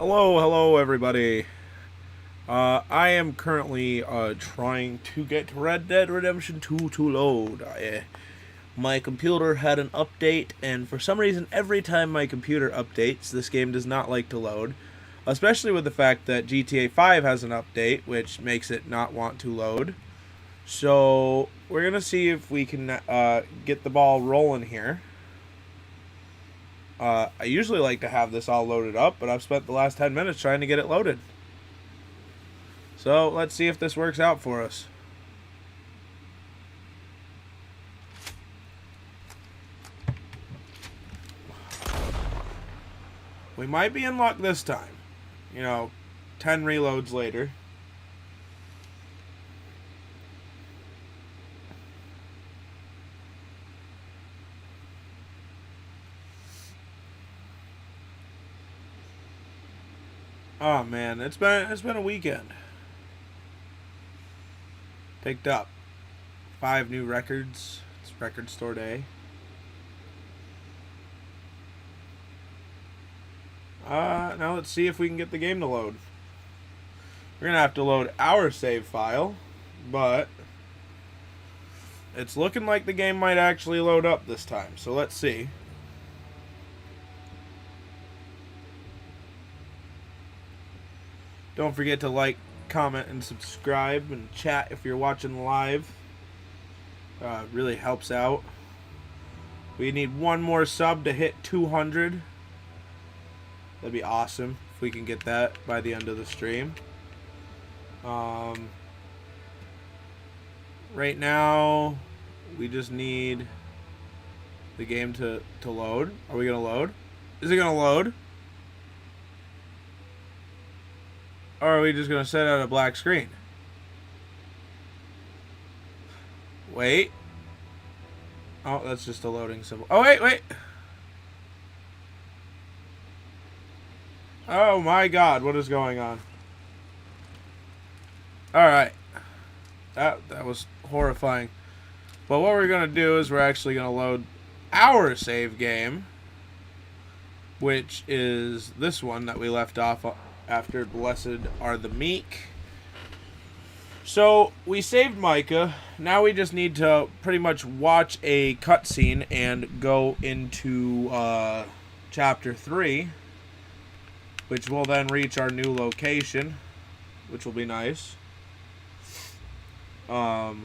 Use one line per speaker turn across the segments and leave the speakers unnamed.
Hello everybody. I am currently trying to get Red Dead Redemption 2 to load. My computer had an update, and for some reason, every time my computer updates, this game does not like to load. Especially with the fact that GTA 5 has an update, which makes it not want to load. So, we're gonna see if we can get the ball rolling here. I usually like to have this all loaded up, but I've spent the last 10 minutes trying to get it loaded. So, let's see if this works out for us. We might be in luck this time. 10 reloads later. Oh man, it's been a weekend. Picked up 5 new records. It's record store day. Now let's see if we can get the game to load. We're gonna have to load our save file, but it's looking like the game might actually load up this time. So let's see. Don't forget to like, comment, and subscribe, and chat if you're watching live. Really helps out. We need one more sub to hit 200. That'd be awesome if we can get that by the end of the stream. Right now, we just need the game to load. Are we going to load? Is it going to load? Or are we just going to set out a black screen? Wait. Oh, that's just a loading symbol. Oh, wait. Oh my god, what is going on? Alright. That was horrifying. But what we're going to do is we're actually going to load our save game, which is this one that we left off after Blessed Are the Meek. So, we saved Micah. Now we just need to pretty much watch a cutscene and go into Chapter 3, which will then reach our new location, which will be nice. The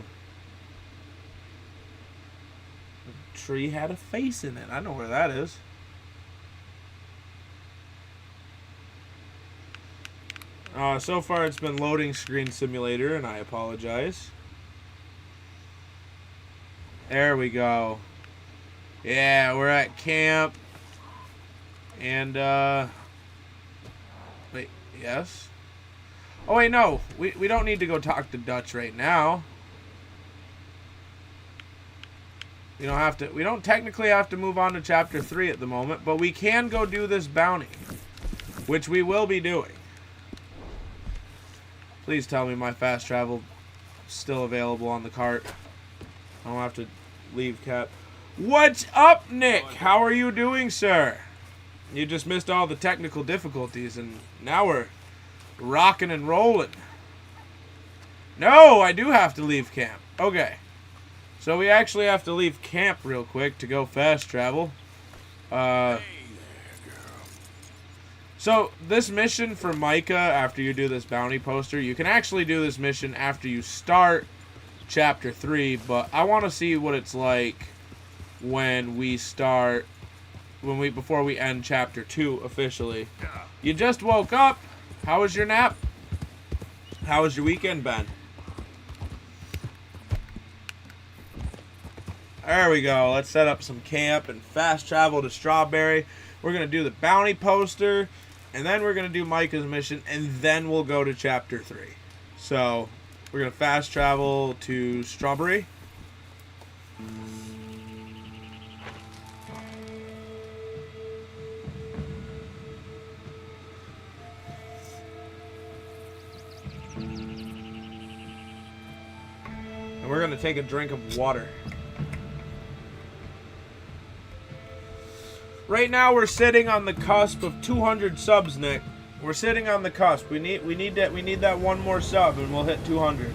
tree had a face in it. I know where that is. So far it's been loading screen simulator, and I apologize. There we go. Yeah, we're at camp. And, wait, yes? Oh, wait, no. We don't need to go talk to Dutch right now. We don't technically have to move on to Chapter 3 at the moment, but we can go do this bounty, which we will be doing. Please tell me my fast travel is still available on the cart. I don't have to leave cap. What's up, Nick? How are you doing, sir? You just missed all the technical difficulties, and now we're rocking and rolling. No, I do have to leave camp. Okay. So we actually have to leave camp real quick to go fast travel. So this mission for Micah, after you do this bounty poster, you can actually do this mission after you start chapter 3, but I want to see what it's like when we start, before we end chapter 2 officially. You just woke up. How was your nap? How was your weekend, Ben? There we go. Let's set up some camp and fast travel to Strawberry. We're going to do the bounty poster, and then we're going to do Micah's mission, and then we'll go to chapter 3. So, we're going to fast travel to Strawberry. And we're going to take a drink of water. Right now we're sitting on the cusp of 200 subs, Nick. We're sitting on the cusp. We need that one more sub and we'll hit 200.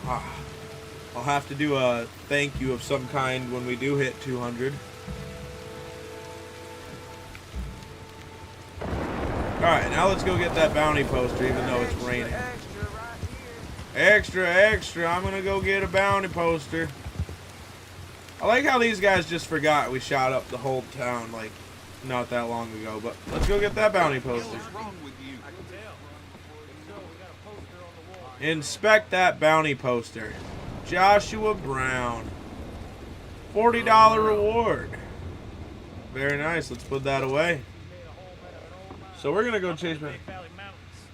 I'll have to do a thank you of some kind when we do hit 200. Alright, now let's go get that bounty poster even though it's raining. Extra, extra, I'm gonna go get a bounty poster. I like how these guys just forgot we shot up the whole town, like, not that long ago. But let's go get that bounty poster. Inspect that bounty poster. Joshua Brown. $40 reward. Very nice, let's put that away. So we're gonna go chase me.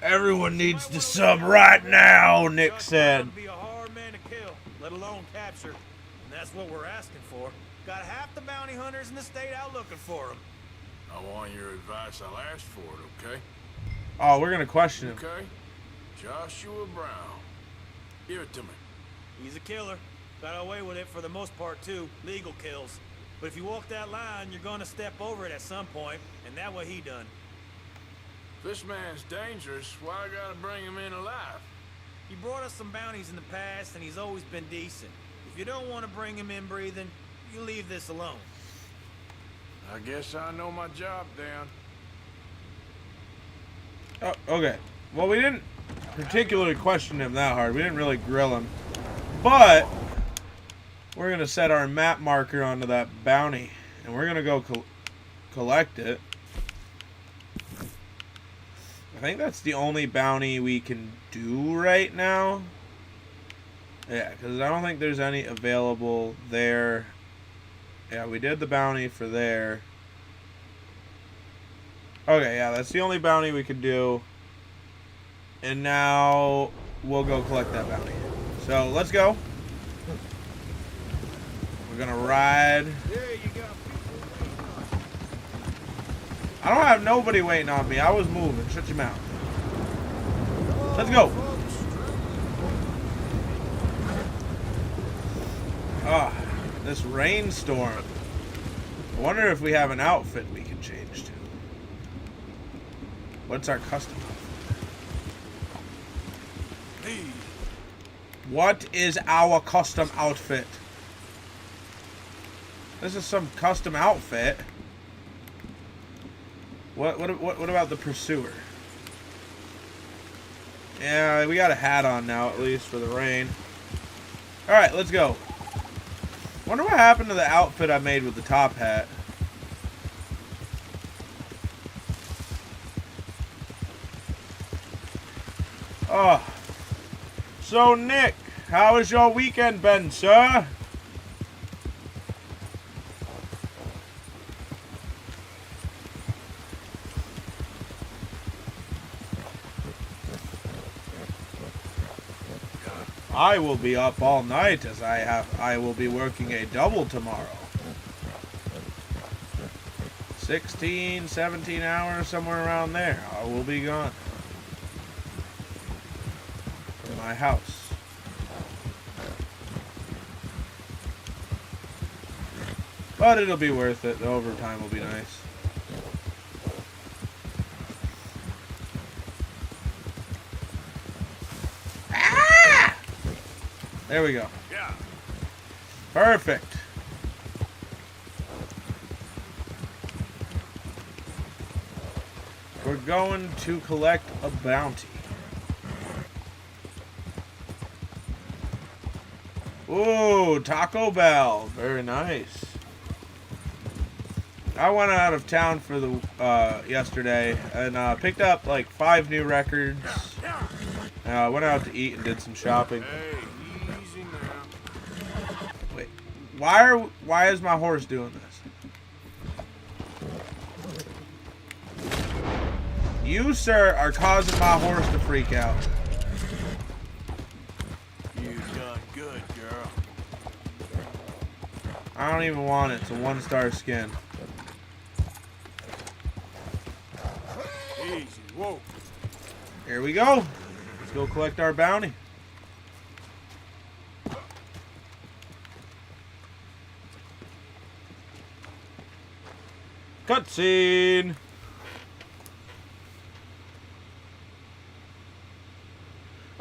Everyone needs to sub right now, Nick said.
Be a hard man to kill, let alone capture. And that's what we're asking for. Got half the bounty hunters in the state out looking for him.
I want your advice. I'll ask for it, okay?
Oh, we're gonna question him.
Okay. Joshua Brown. Give it to me.
He's a killer. Got away with it for the most part, too. Legal kills. But if you walk that line, you're gonna step over it at some point, and that's what he done.
This man's dangerous. Why I gotta bring him in alive?
He brought us some bounties in the past, and he's always been decent. If you don't want to bring him in breathing, you leave this alone.
I guess I know my job, Dan.
Oh, okay. Well, we didn't particularly question him that hard. We didn't really grill him. But we're going to set our map marker onto that bounty. And we're going to go collect it. I think that's the only bounty we can do right now. Yeah, because I don't think there's any available there. Yeah, we did the bounty for there. Okay, yeah, that's the only bounty we could do. And now we'll go collect that bounty. So let's go. We're gonna ride. I don't have nobody waiting on me. I was moving. Shut your mouth. Let's go. Ah, this rainstorm. I wonder if we have an outfit we can change to. What's our custom outfit? What is our custom outfit? This is some custom outfit. What about the pursuer? Yeah, we got a hat on now, at least for the rain. Alright, let's go. Wonder what happened to the outfit I made with the top hat. Oh. So, Nick, how has your weekend been, sir? I will be up all night as I will be working a double tomorrow. 16, 17 hours, somewhere around there. I will be gone from my house. But it'll be worth it. The overtime will be nice. There we go.
Yeah.
Perfect. We're going to collect a bounty. Ooh, Taco Bell. Very nice. I went out of town for the yesterday and picked up like 5 new records. Went out to eat and did some shopping.
Hey, easy now.
Wait, why is my horse doing this? You, sir, are causing my horse to freak out.
You've done good, girl.
I don't even want it. It's a 1-star skin.
Easy, whoa.
Here we go. Let's go collect our bounty. Cutscene.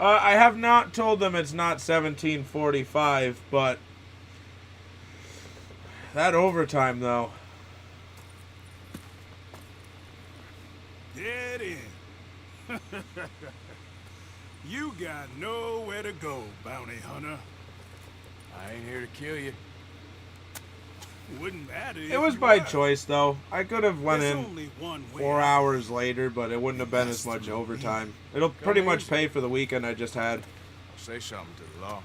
I have not told them it's not 17:45, but that overtime though.
Dead end. You got nowhere to go, bounty hunter.
I ain't here to kill you.
Wouldn't matter if
It was
you
by
were.
choice though. I could have went
There's
in
only one way
4
out.
hours later, but it wouldn't have been as much overtime. It'll pretty much pay for the weekend I just had.
Say something to the law.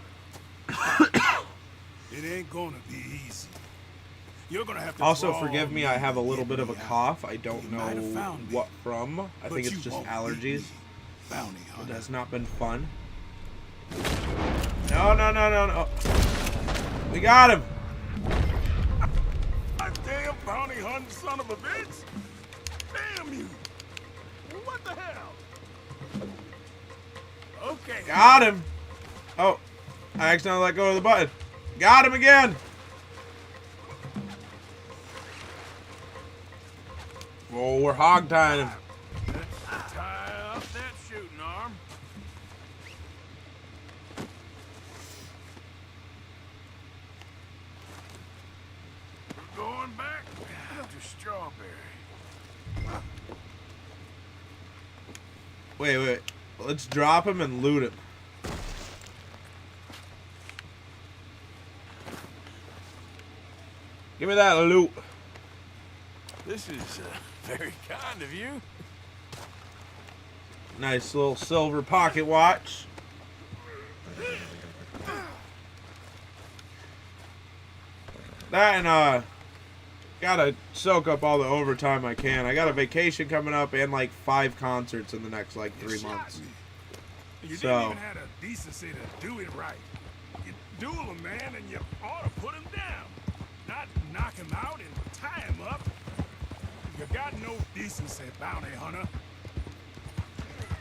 It ain't gonna be easy. You're gonna have to
Also,
crawl
forgive me, I have a little bit of a
me out.
cough. I don't
You
know
might have found me,
what from. I
but
think it's
you
just
won't
allergies.
beat me, bounty
It
hunter.
has not been fun. No, no, no, no, no. We got him.
A damn bounty hunting son of a bitch! Damn you! What the hell? Okay.
Got him. Oh, I accidentally let go of the button. Got him again. Oh, we're hog tying him.
Tie up that shooting arm. We're going back to Strawberry.
Wait, wait. Let's drop him and loot him. Give me that loot.
This is very kind of you.
Nice little silver pocket watch. That and gotta soak up all the overtime I can. I got a vacation coming up and like 5 concerts in the next like 3
shot
months.
me. You
So-
didn't even have the decency to do it right. You duel him, man, and you ought to put him down. Not knock him out and tie him up. You got no decency, bounty hunter.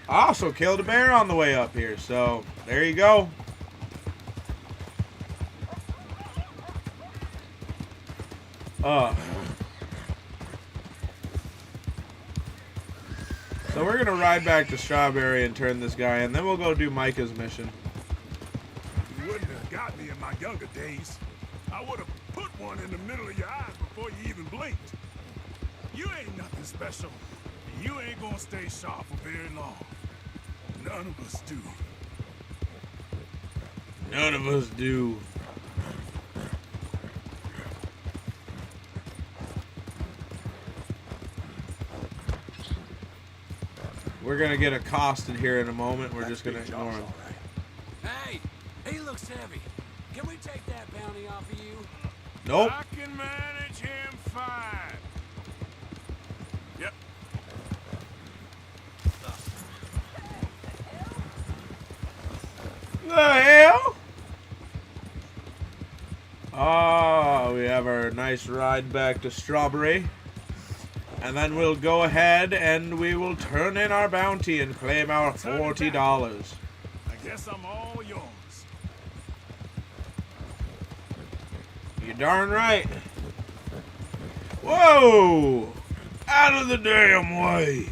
I also killed a bear on the way up here, so there you go. So we're gonna ride back to Strawberry and turn this guy in, then we'll go do Micah's mission.
You wouldn't have got me in my younger days. I would have put one in the middle of your eyes before you even blinked. You ain't nothing special. And you ain't gonna stay sharp for very long. None of us do.
None of us do. We're gonna get accosted here in a moment. We're just gonna ignore him.
Hey, he looks heavy. Can we take that bounty off of you?
Nope.
I can manage him fine.
Yep.
The hell? Oh, we have our nice ride back to Strawberry. And then we'll go ahead and we will turn in our bounty and claim our $40.
I guess I'm all yours.
You darn right. Whoa! Out of the damn way.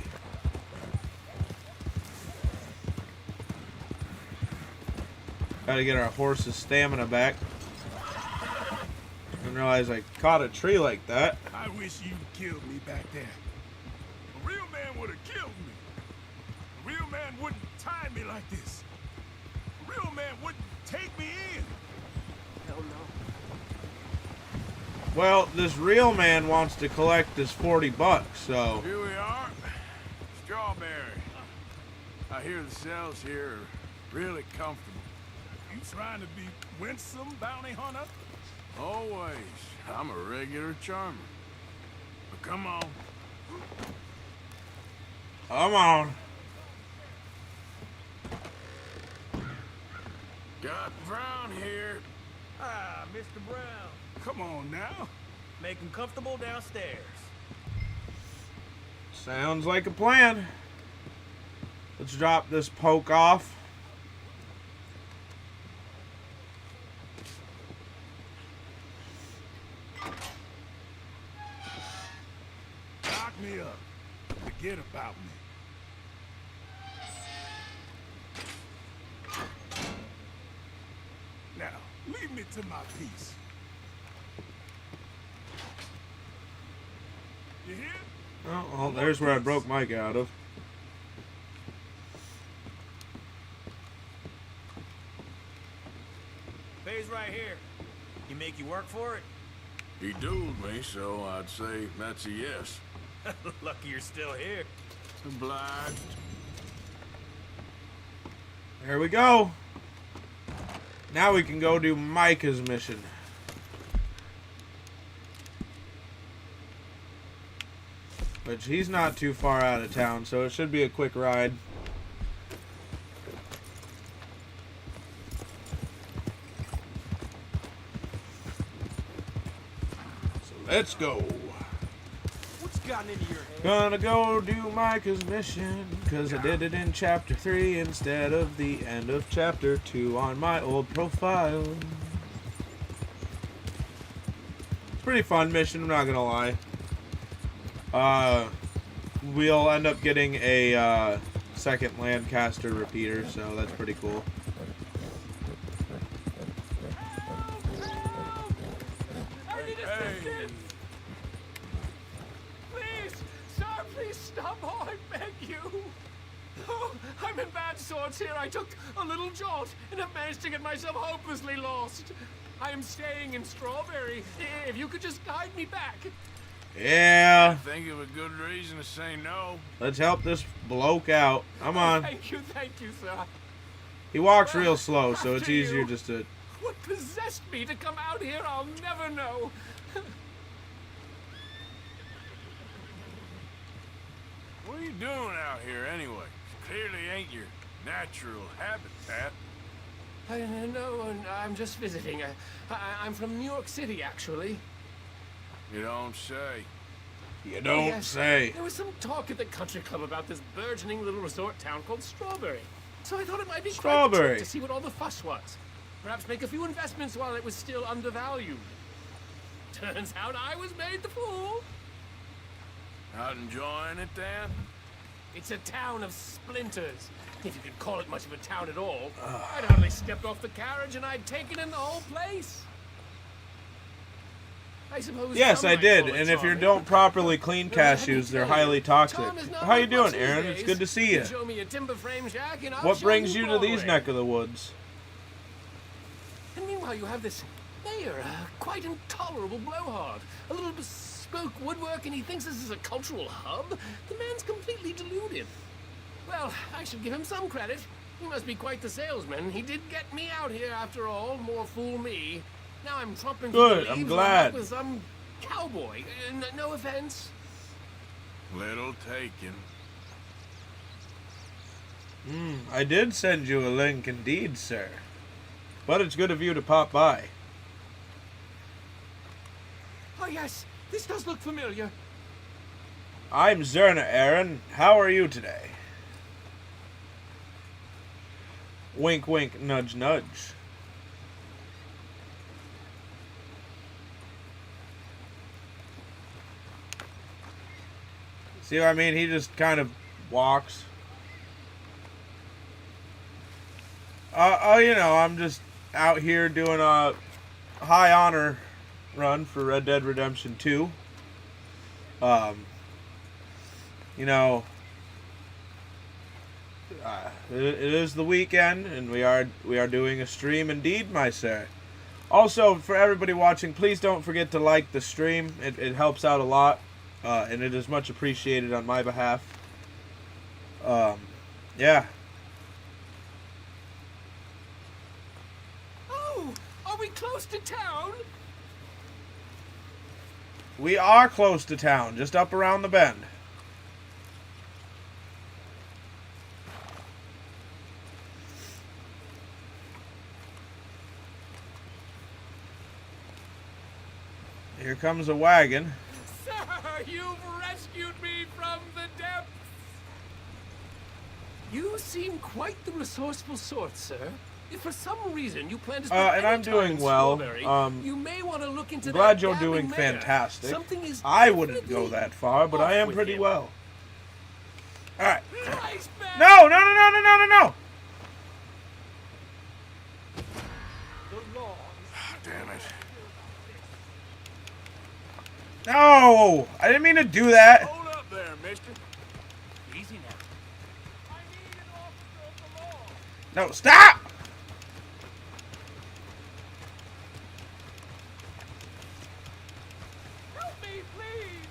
Gotta get our horse's stamina back. Didn't realize I caught a tree like that.
I wish you'd killed me back there. A real man would have killed me. A real man wouldn't tie me like this. A real man wouldn't take me in.
Hell no.
Well, this real man wants to collect his 40 bucks, so...
Here we are. Strawberry. I hear the cells here are really comfortable.
You trying to be winsome, bounty hunter?
Always. I'm a regular charmer. But come on.
Come on.
Got Brown here.
Ah, Mr. Brown.
Come on now.
Make him comfortable downstairs.
Sounds like a plan. Let's drop this poke off.
Lock me up. Forget about me. Now, leave me to my peace. You hear?
Oh, well, there's where I broke Mike out of.
Pays right here. He make you work for it?
He dueled me, so I'd say that's a yes.
Lucky you're still here.
Obliged.
There we go. Now we can go do Micah's mission. Which he's not too far out of town, so it should be a quick ride. So let's go.
What's gotten into your head?
Gonna go do Micah's mission, cause I did it in chapter 3 instead of the end of chapter 2 on my old profile. It's a pretty fun mission, I'm not gonna lie. We'll end up getting a second Lancaster repeater, so that's pretty cool.
I need assistance! Please! Sir, please stop! Oh, I beg you! Oh, I'm in bad sorts here. I took a little jolt and have managed to get myself hopelessly lost. I am staying in Strawberry. If you could just guide me back.
Yeah,
Think of a good reason to say no.
let's help this bloke out. Come on.
Thank you, sir.
He walks real slow, so it's
After
easier
you.
just to...
What possessed me to come out here, I'll never know.
What are you doing out here anyway? Clearly ain't your natural habitat.
No, I'm just visiting. I'm from New York City, actually.
You don't say.
You don't
Yes,
say.
There was some talk at the country club about this burgeoning little resort town called Strawberry. So I thought it might be quite the
Strawberry.
trip to see what all the fuss was. Perhaps make a few investments while it was still undervalued. Turns out I was made the fool.
Not enjoying it then?
It's a town of splinters, if you can call it much of a town at all. I'd hardly stepped off the carriage and I'd taken in the whole place. I suppose
Yes,
some
I
might
did.
call it
And if you
charming.
don't properly clean
But let me
cashews, they're
tell
highly toxic.
Tom is not
How you
like
doing,
much these
Aaron? It's
days.
good to see you.
Show me a timber frame shack and I'll
What
show
brings you to these
Broadway.
neck of the woods?
And meanwhile, you have this mayor, a quite intolerable blowhard. A little bespoke woodwork, and he thinks this is a cultural hub? The man's completely deluded. Well, I should give him some credit. He must be quite the salesman. He did get me out here after all. More fool me. Now I'm trumping through
Good,
the
I'm
leaves
glad.
with some cowboy. No offense.
Little taken.
I did send you a link indeed, sir. But it's good of you to pop by.
Oh yes, this does look familiar.
I'm Zerna, Aaron. How are you today? Wink, wink, nudge, nudge. See what I mean? He just kind of walks. You know, I'm just out here doing a high honor run for Red Dead Redemption 2. you know, it is the weekend, and we are doing a stream indeed, my sir. Also, for everybody watching, please don't forget to like the stream. It helps out a lot, and it is much appreciated on my behalf. Yeah.
Oh, are we close to town?
We are close to town, just up around the bend. Here comes a wagon.
Sir, you've rescued me from the depths. You seem quite the resourceful sort, sir. If for some reason you plan to spend
And
any
I'm
time
doing
in
well.
Strawberry, you may want to look into
Glad
that
you're
gabbing
doing
mare.
fantastic.
Something is
I wouldn't go
definitely
that far, but I
off
am
with
pretty
him.
well. Alright.
Christ, man.
No, no, no, no, no, no, no, no!
Damn it.
No! I didn't mean to do that.
Hold up there, mister.
Easy now.
No, stop!
Help me, please.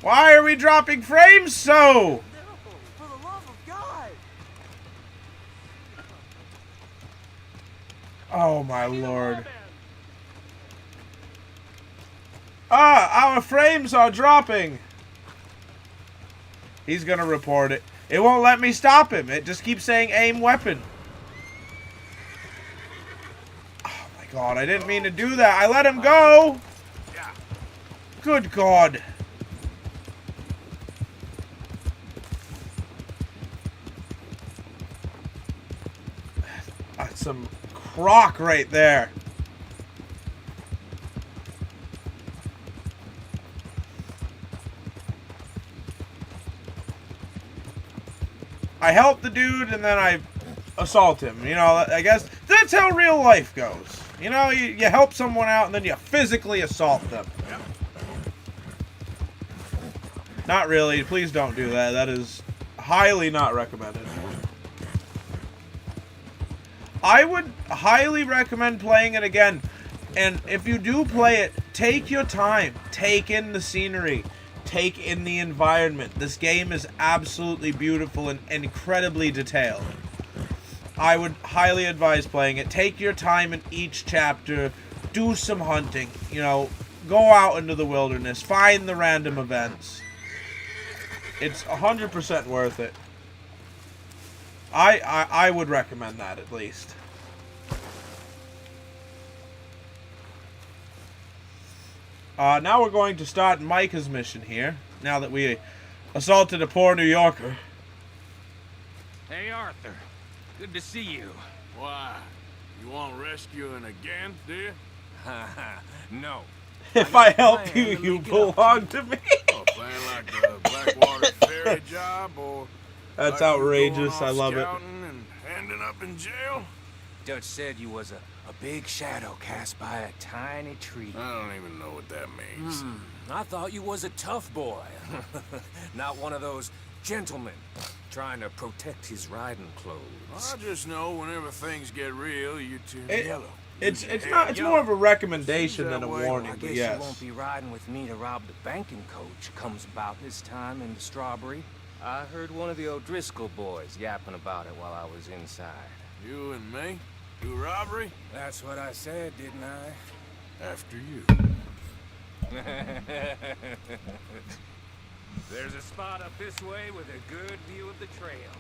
Why are we dropping frames so?
For the love of God!
Oh my lord. Ah, our frames are dropping. He's gonna report it. It won't let me stop him. It just keeps saying aim weapon. Oh my god, I didn't mean to do that. I let him go. Good god. That's some crock right there. I help the dude and then I assault him. You know, I guess that's how real life goes. You know, you help someone out and then you physically assault them. Not really. Please don't do that. That is highly not recommended. I would highly recommend playing it again. And if you do play it, take your time. Take in the scenery. Take in the environment. This game is absolutely beautiful and incredibly detailed. I would highly advise playing it. Take your time in each chapter. Do some hunting. You know, go out into the wilderness. Find the random events. It's 100% worth it. I would recommend that at least. Now we're going to start Micah's mission here. Now that we assaulted a poor New Yorker.
Hey, Arthur. Good to see you.
Why? You want rescuing again, do you?
No.
If I help you, you belong to me.
Oh, playing like the Blackwater ferry job, or
That's
like you
outrageous.
going
I
off
love it.
scouting and ending up in jail?
Dutch said you was a big shadow cast by a tiny tree.
I don't even know what that means.
I thought you was a tough boy. Not one of those gentlemen trying to protect his riding clothes.
I just know whenever things get real, you turn
It-
yellow.
It's
Lose your
not.
hair.
It's more of a recommendation
Seems
than a
that way.
warning.
I
But
guess
yes.
you won't be riding with me to rob the banking coach comes about this time in the Strawberry. I heard one of the O'Driscoll boys yapping about it while I was inside.
You and me? Do robbery?
That's what I said, didn't I?
After you.
There's a spot up this way with a good view of the trail.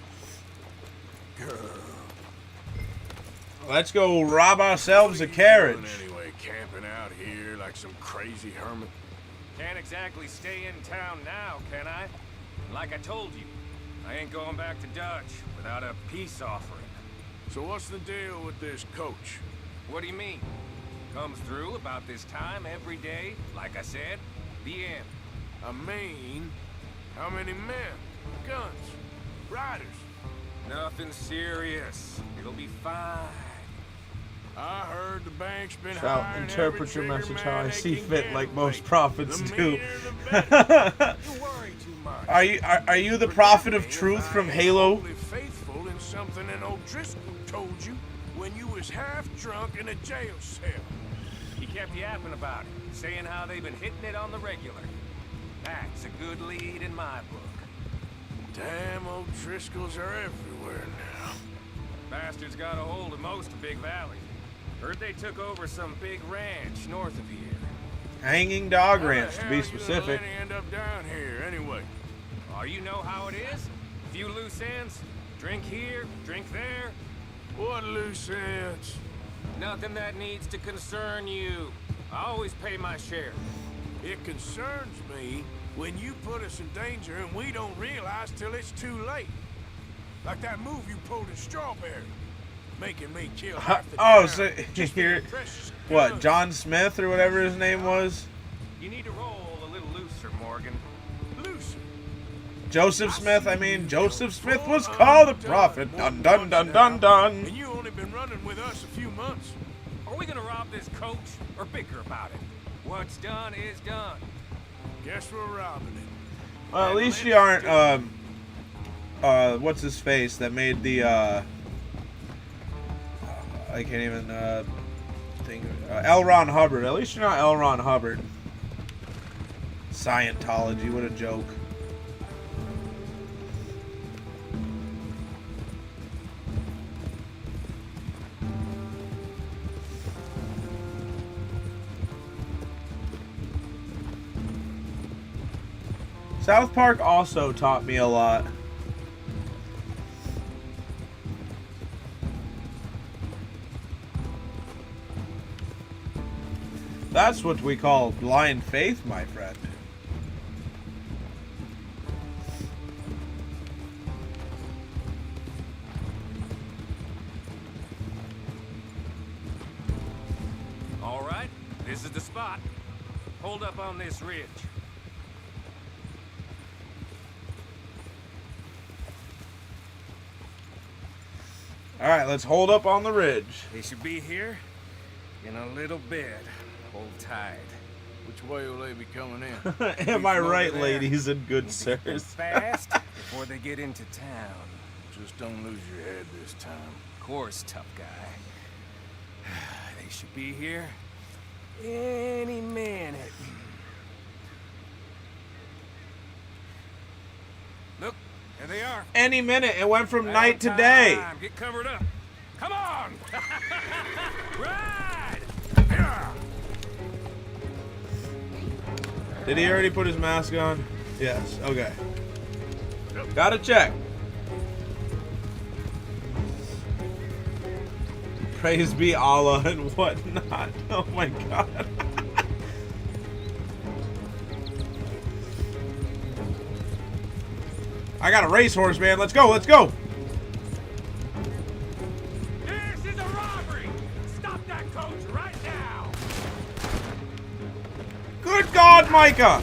Let's go rob ourselves a
What are you
carriage.
doing anyway, camping out here like some crazy hermit?
Can't exactly stay in town now, can I? Like I told you, I ain't going back to Dutch without a peace offering.
So what's the deal with this coach?
What do you mean? Comes through about this time every day, like I said, the end.
I mean, how many men, guns, riders?
Nothing serious. It'll be fine.
I heard the bank's been
Shall
hiring
interpret
every
your
trigger
message
man
how I
they
see
can
fit,
get
like
lately.
most prophets
The
do.
meaner, the better.
You worry too much.
bunch.
Are you the prophet of truth from Halo?
Wholly faithful in something an O'Driscoll told you when you was half drunk in a jail cell.
He kept yapping about it, saying how they've been hitting it on the regular. That's a good lead in my book.
Damn O'Driscolls are everywhere now.
Bastards got a hold of most of Big Valley. Heard they took over some big ranch north of here.
Hanging Dog
How the
Ranch, to
hell
be
you
specific.
and Lenny end up down here anyway?
Oh, you know how it is? A few loose ends. Drink here, drink there.
What loose ends?
Nothing that needs to concern you. I always pay my share.
It concerns me when you put us in danger and we don't realize till it's too late. Like that move you pulled in Strawberry. Making me kill half the
Oh,
town
so
just for
you're
your precious
what?
guns.
John Smith or whatever his name was?
You need to roll a little looser, Morgan.
Looser.
Joseph Smith. I mean, Joseph Smith was called a prophet. Dun dun dun dun dun.
And you only been running with us a few months.
Are we gonna rob this coach or bicker about it? What's done is done.
Guess we're robbing it.
Well, at least you aren't. What's his face that made the I can't even think. L. Ron Hubbard. At least you're not L. Ron Hubbard. Scientology. What a joke. South Park also taught me a lot. That's what we call blind faith, my friend.
All right, this is the spot. Hold up on this ridge.
Alright, let's hold up on the ridge.
They should be here in a little bit. Hold tight.
Which way will they be coming in?
Am I
Over
right,
there.
ladies and good
Go
sirs?
fast before they get into town.
Just don't lose your head this time.
Of course, tough guy. They should be here any minute. Look, there they are.
Any minute, it went from
Right
night to
on
day.
time. Get covered up. Come on! Ride!
Did he already put his mask on? Yes, okay. Gotta check. Praise be Allah and whatnot. Oh my god. I got a racehorse, man. Let's go, let's go.
This is a robbery! Stop that coach right now!
Good God, Micah.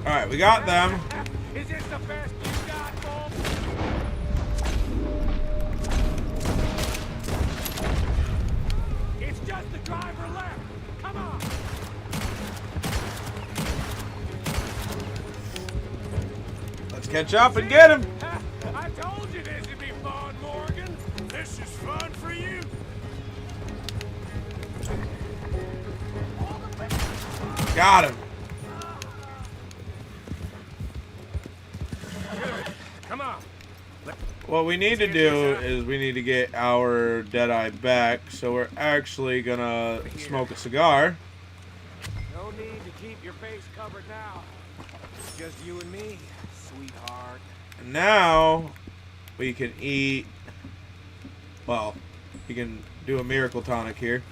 Alright, we got them.
Is this the best you got, Bob? It's just the driver left. Come on.
Let's catch up and get him.
I told you this would be fun, Morgan.
This is fun for you.
Got him.
Come on.
What we need to do is we need to get our Deadeye back, so we're actually gonna smoke a cigar.
No need to keep your face covered now. It's just you and me, sweetheart.
And now we can eat. Well, we can do a miracle tonic here.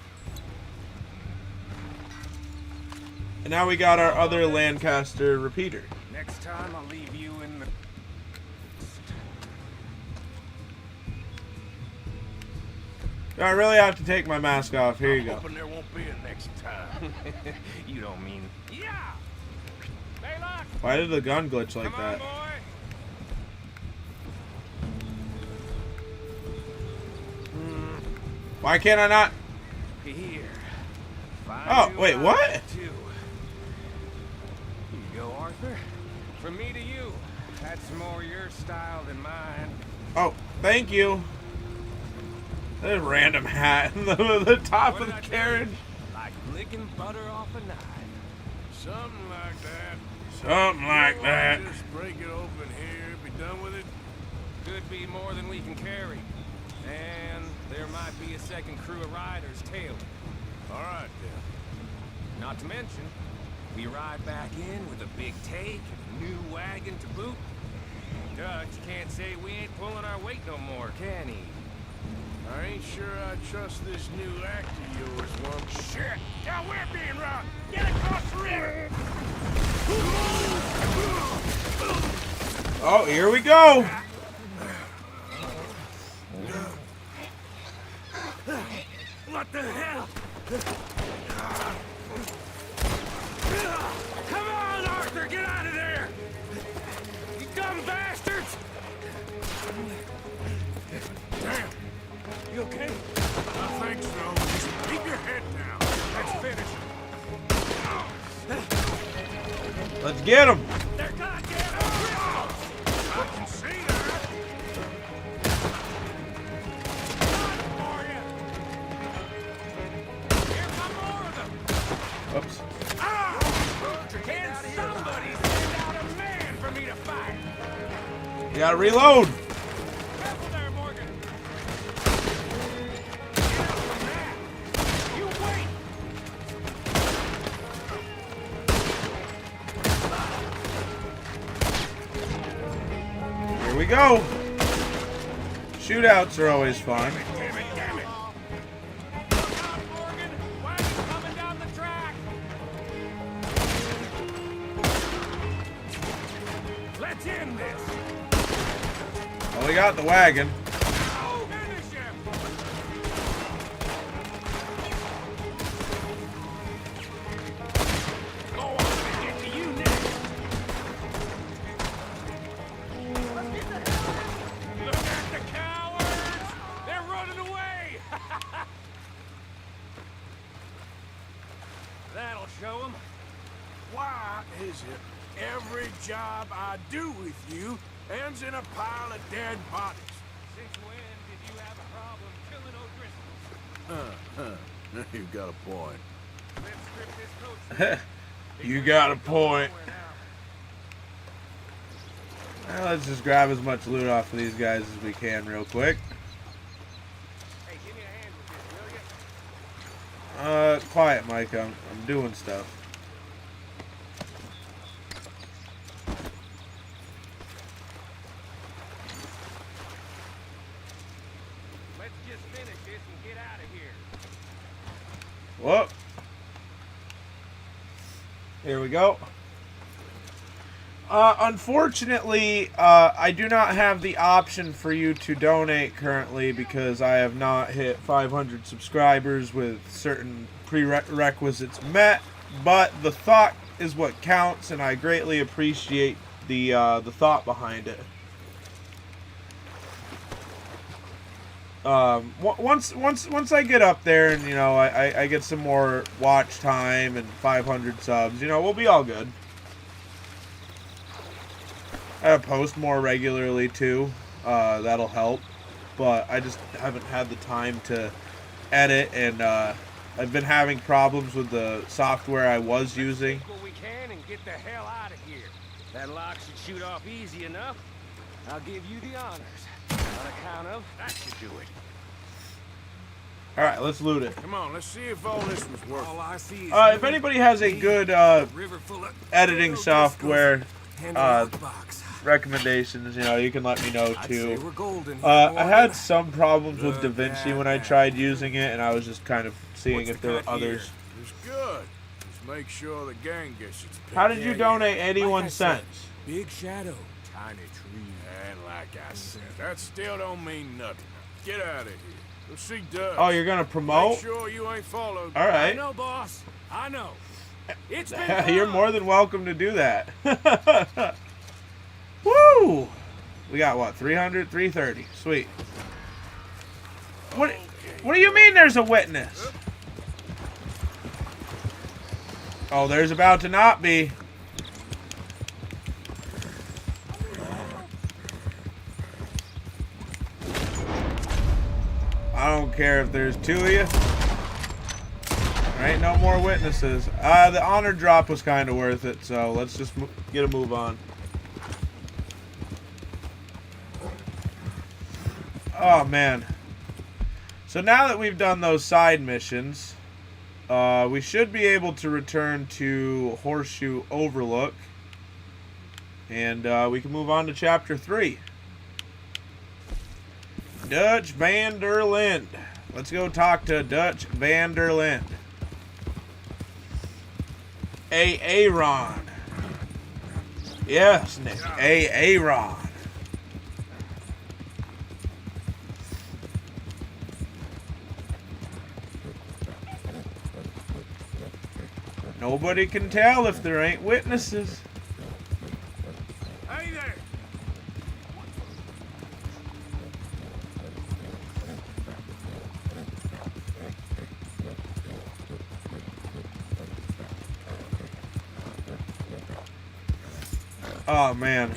And now we got our other Lancaster repeater.
Next time I'll leave you in the...
I really have to take my mask off. Here you go.
Hoping there won't be a next time.
You don't mean... Yeah! Hey, look!
Why did the gun glitch like
Come on,
that?
boy!
Why can't I not?
Here.
Oh, wait, what?
Here you go, Arthur. From me to you. That's more your style than mine.
Oh, thank you. That random hat in the top of the carriage.
Like licking butter off a knife.
Something like that.
Something like that.
Just break it open here, be done with it.
Could be more than we can carry. And there might be a second crew of riders tailing.
All right, then.
Not to mention, we ride back in with a big take and a new wagon to boot. Dutch can't say we ain't pulling our weight no more, can he?
I ain't sure I trust this new act of yours, Lump. Shit! Now we're being robbed! Get across the river!
Oh, here we go.
What the hell? Come on, Arthur! Get out of there! You dumb bastards! Damn! You okay? I think so. Just keep your head down. Let's finish.
Let's get him.
They're goddamn criminals! I can see that. For you. Here come more of them.
Oops.
Ah! Can somebody send out a man for me to fight?
You gotta reload.
Careful there, Morgan. Get up from that. You wait.
Here we go. Shootouts are always fun.
Damn it, damn it. Look out, Morgan. Wagon's coming down the track. Let's end this.
Well, we got the wagon.
Oh, finish him. Go on, we get to you next. Look at the cowards! They're running away! That'll show them. Why is it every job I do with you ends in a pile of dead bodies? Since when did you have a problem killing O'Driscoll?
You've got a point.
Let's strip this coach.
You got a point. Well, let's just grab as much loot off of these guys as we can real quick.
Hey, give me a hand with this, will ya?
Quiet, Mike. I'm doing stuff.
Let's just finish this and get out of here.
Whoop. Here we go. Unfortunately, I do not have the option for you to donate currently because I have not hit 500 subscribers with certain prerequisites met. But the thought is what counts, and I greatly appreciate the thought behind it. Once I get up there and I get some more watch time and 500 subs, we'll be all good. I post more regularly too. That'll help, but I just haven't had the time to edit, and I've been having problems with the software I was using.
Take what we can and get the hell out of here. That lock should shoot off easy enough. I'll give you the honors. On account of that should do it.
All right, let's loot it.
Come on, let's see if all this was worth
All I see is
If anybody has a good
river full of
editing software
box.
recommendations, you can let me know
I'd say
too.
we're golden here,
I
Morgan.
had some problems with DaVinci when I tried using it, and I was just kind of seeing if there were others.
It's good. Just make sure the gang gets its pick.
How did you donate 81
Like I said,
cents?
Big shadow, tiny tree.
And like I said, that still don't mean nothing. Get out of here. Go see Dutch.
Oh, you're gonna promote?
Make sure you ain't followed.
All
I
right.
know, boss. I know. It's been
You're
fun.
more than welcome to do that. Woo! We got what? 300, 330. Sweet. What?
Okay,
What do you mean there's a witness? Oh, there's about to not be. I don't care if there's two of you. There ain't no more witnesses. The honor drop was kind of worth it, so let's just get a move on. Oh, man. So now that we've done those side missions, we should be able to return to Horseshoe Overlook. And we can move on to Chapter 3. Dutch van der Linde. Let's go talk to Dutch van der Linde. Aaron. Yes, Nick. Aaron. Nobody can tell if there ain't witnesses.
Hey there!
Oh, man.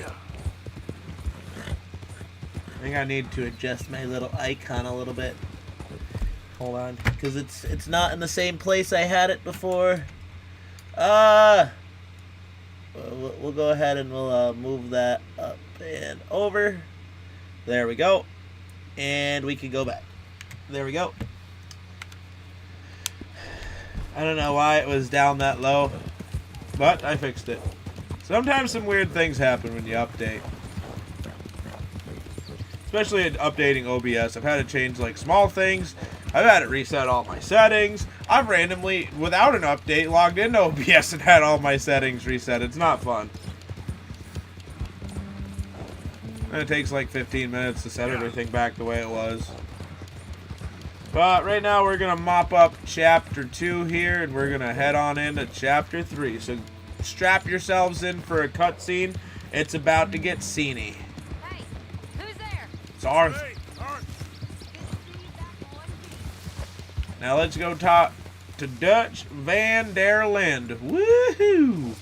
I think I need to adjust my little icon a little bit. Hold on, because it's not in the same place I had it before. We'll go ahead and we'll move that up and over. There we go. And we can go back. There we go. I don't know why it was down that low, but I fixed it. Sometimes some weird things happen when you update. Especially in updating OBS. I've had to change like small things. I've had to reset all my settings. I've randomly, without an update, logged into OBS and had all my settings reset. It's not fun. And it takes like 15 minutes to set everything back the way it was. But right now we're going to mop up Chapter 2 here, and we're going to head on into Chapter 3. So strap yourselves in for a cutscene. It's about to get sceney.
Hey, who's there?
It's Arthur.
Hey, Art!
Now let's go talk to Dutch van der Linde. Woohoo!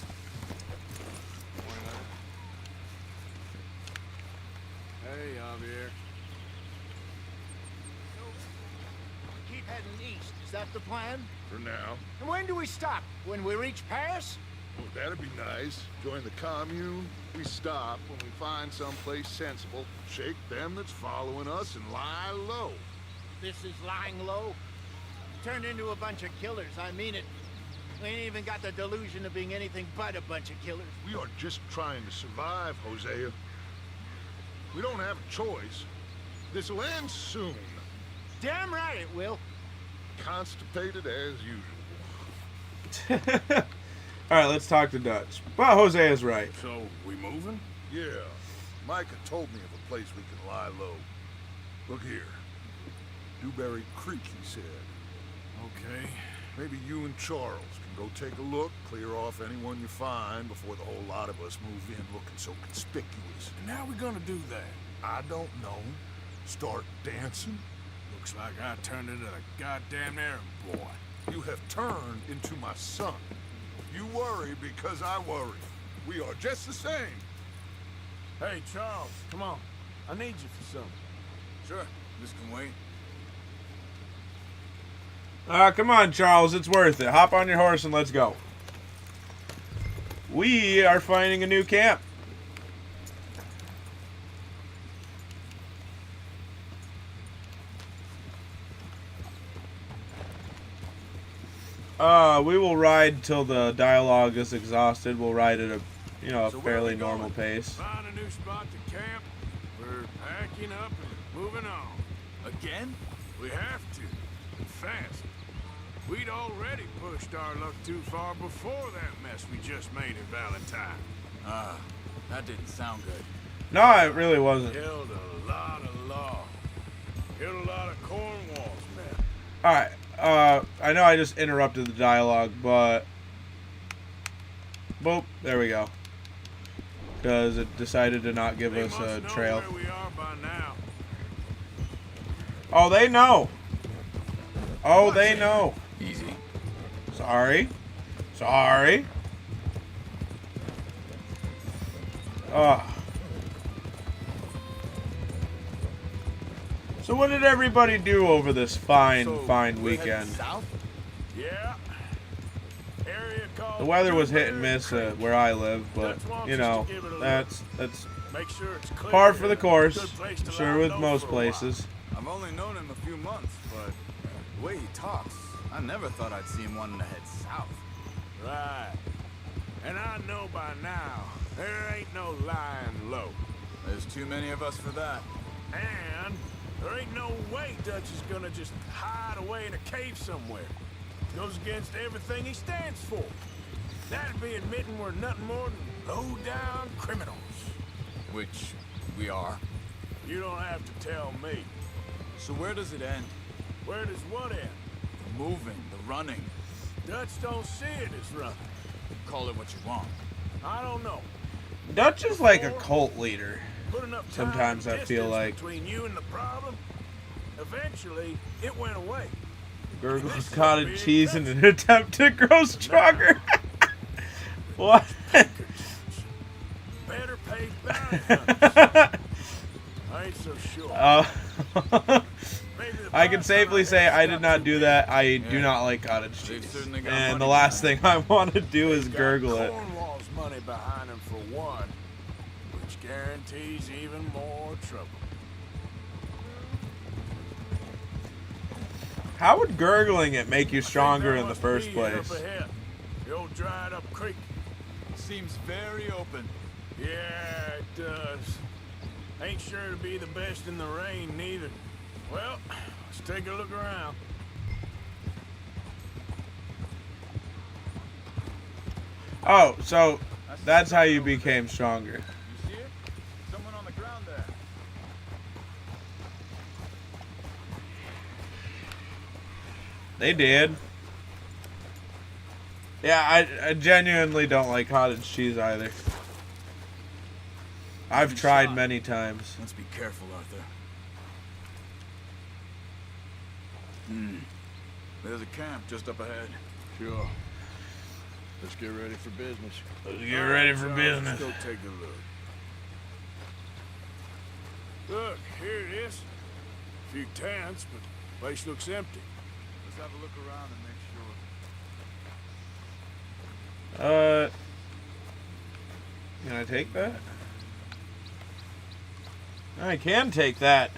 Hey, Javier.
Keep heading east. Is that the plan?
For now.
And when do we stop? When we reach Paris?
Well, that'd be nice. Join the commune. We stop when we find someplace sensible. Shake them that's following us and lie low.
This is lying low. Turned into a bunch of killers. I mean it. We ain't even got the delusion of being anything but a bunch of killers.
We are just trying to survive, Hosea. We don't have a choice. This'll end soon.
Damn right it will.
Constipated as usual.
Alright, let's talk to Dutch. Well, Jose is right.
So, we moving?
Yeah. Micah told me of a place we can lie low. Look here. Dewberry Creek, he said.
Okay.
Maybe you and Charles can go take a look, clear off anyone you find before the whole lot of us move in looking so conspicuous.
And how we gonna do that?
I don't know. Start dancing?
Looks like I turned into the goddamn errand boy.
You have turned into my son. You worry because I worry. We are just the same.
Hey, Charles, come on. I need you for something.
Sure, this can wait.
Come on, Charles. It's worth it. Hop on your horse and let's go. We are finding a new camp. We will ride till the dialogue is exhausted. We'll ride at a,
So where are
fairly
we going?
normal pace.
Find a new spot to camp. We're packing up and moving on. Again? We have to. And fast. We'd already pushed our luck too far before that mess we just made in Valentine.
That didn't sound good.
No, it really wasn't.
Killed a lot of law. Killed a lot of Cornwall's men.
Alright, I know I just interrupted the dialogue, but... Boop, there we go. Because it decided to not give
They
us
must
a
know
trail.
where we are by now.
Oh, they know. Oh, they know.
Easy.
Sorry. Sorry. Oh. So what did everybody do over this fine weekend?
South? Yeah. Area called
The weather was hit and
Dewberry
miss
Creek.
where I live, but
Dutch wants
you
us
know,
to give it a look.
that's
Make sure it's clear.
par for the
and a
course.
good place to
Sure,
lie
with
low
most
for a while.
places.
I've only known him a few months, but the way he talks, I never thought I'd see him wanting to head south.
Right. And I know by now, there ain't no lying low.
There's too many of us for that.
And there ain't no way Dutch is gonna just hide away in a cave somewhere. Goes against everything he stands for. That'd be admitting we're nothing more than low-down criminals.
Which we are.
You don't have to tell me.
So where does it end?
Where does what end?
The moving, the running.
Dutch don't see it as running.
Call it what you want.
I don't know.
Dutch is like a cult leader.
Put enough time
Sometimes
and
I feel
distance
like
between you and the problem. Eventually, it went away.
gurgles cottage cheese in an attempt to grow stronger. What?
Better paid bounty hunters. I ain't so sure. Maybe the
I can
price
safely
on
say
that
I did
stuff
not
too
do
big.
that. I do
Yeah.
not like cottage
They've
cheese.
certainly got
And
money
the last
behind
thing I want to do is
Got
gurgle it.
Cornwall's money behind him for one, which guarantees even more trouble.
How would gurgling it make you stronger
There
in the
must
first
be it
place?
Up ahead. The old dried up creek.
Seems very open.
Yeah, it does. Ain't sure to be the best in the rain, neither. Well, let's take a look around.
Oh, so that's how you became stronger.
You see it? Someone on the ground there.
They did. Yeah, I genuinely don't like cottage cheese either. I've tried many times.
Let's be careful, Arthur. There's a camp just up ahead.
Sure. Let's get ready for business.
Let's get ready for business.
Let's go take a look. Look, here it is. A few tents, but the place looks empty.
Let's have a look around and make sure.
Can I take that? I can take that.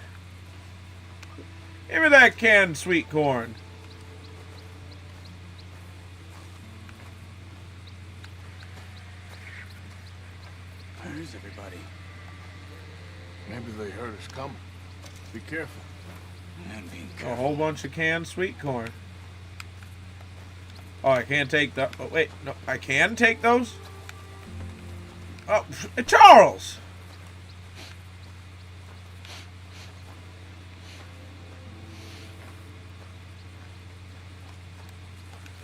Give me that canned sweet corn.
Where's everybody?
Maybe they heard us coming. Be careful.
And being
A
careful.
whole bunch of canned sweet corn. Oh, I can't take that. Oh, wait. No, I can take those? Oh, Charles!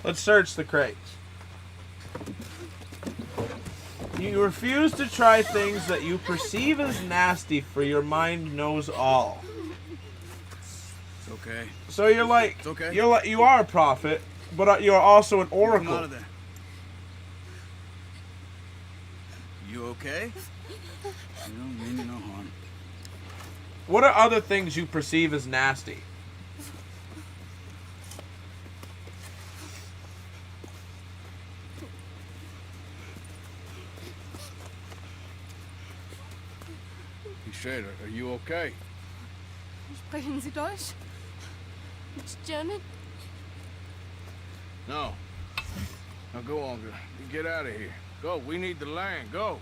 Let's search the crates. You refuse to try things that you perceive as nasty, for your mind knows all.
It's okay.
So you're like,
It's okay.
you are a prophet, but you're also an
Come
oracle.
out of there. You okay? You don't mean you no harm.
What are other things you perceive as nasty?
He said, are you okay?
Sprechen Sie Deutsch? It's German?
No. Now go on, get out of here. Go, we need the land, go.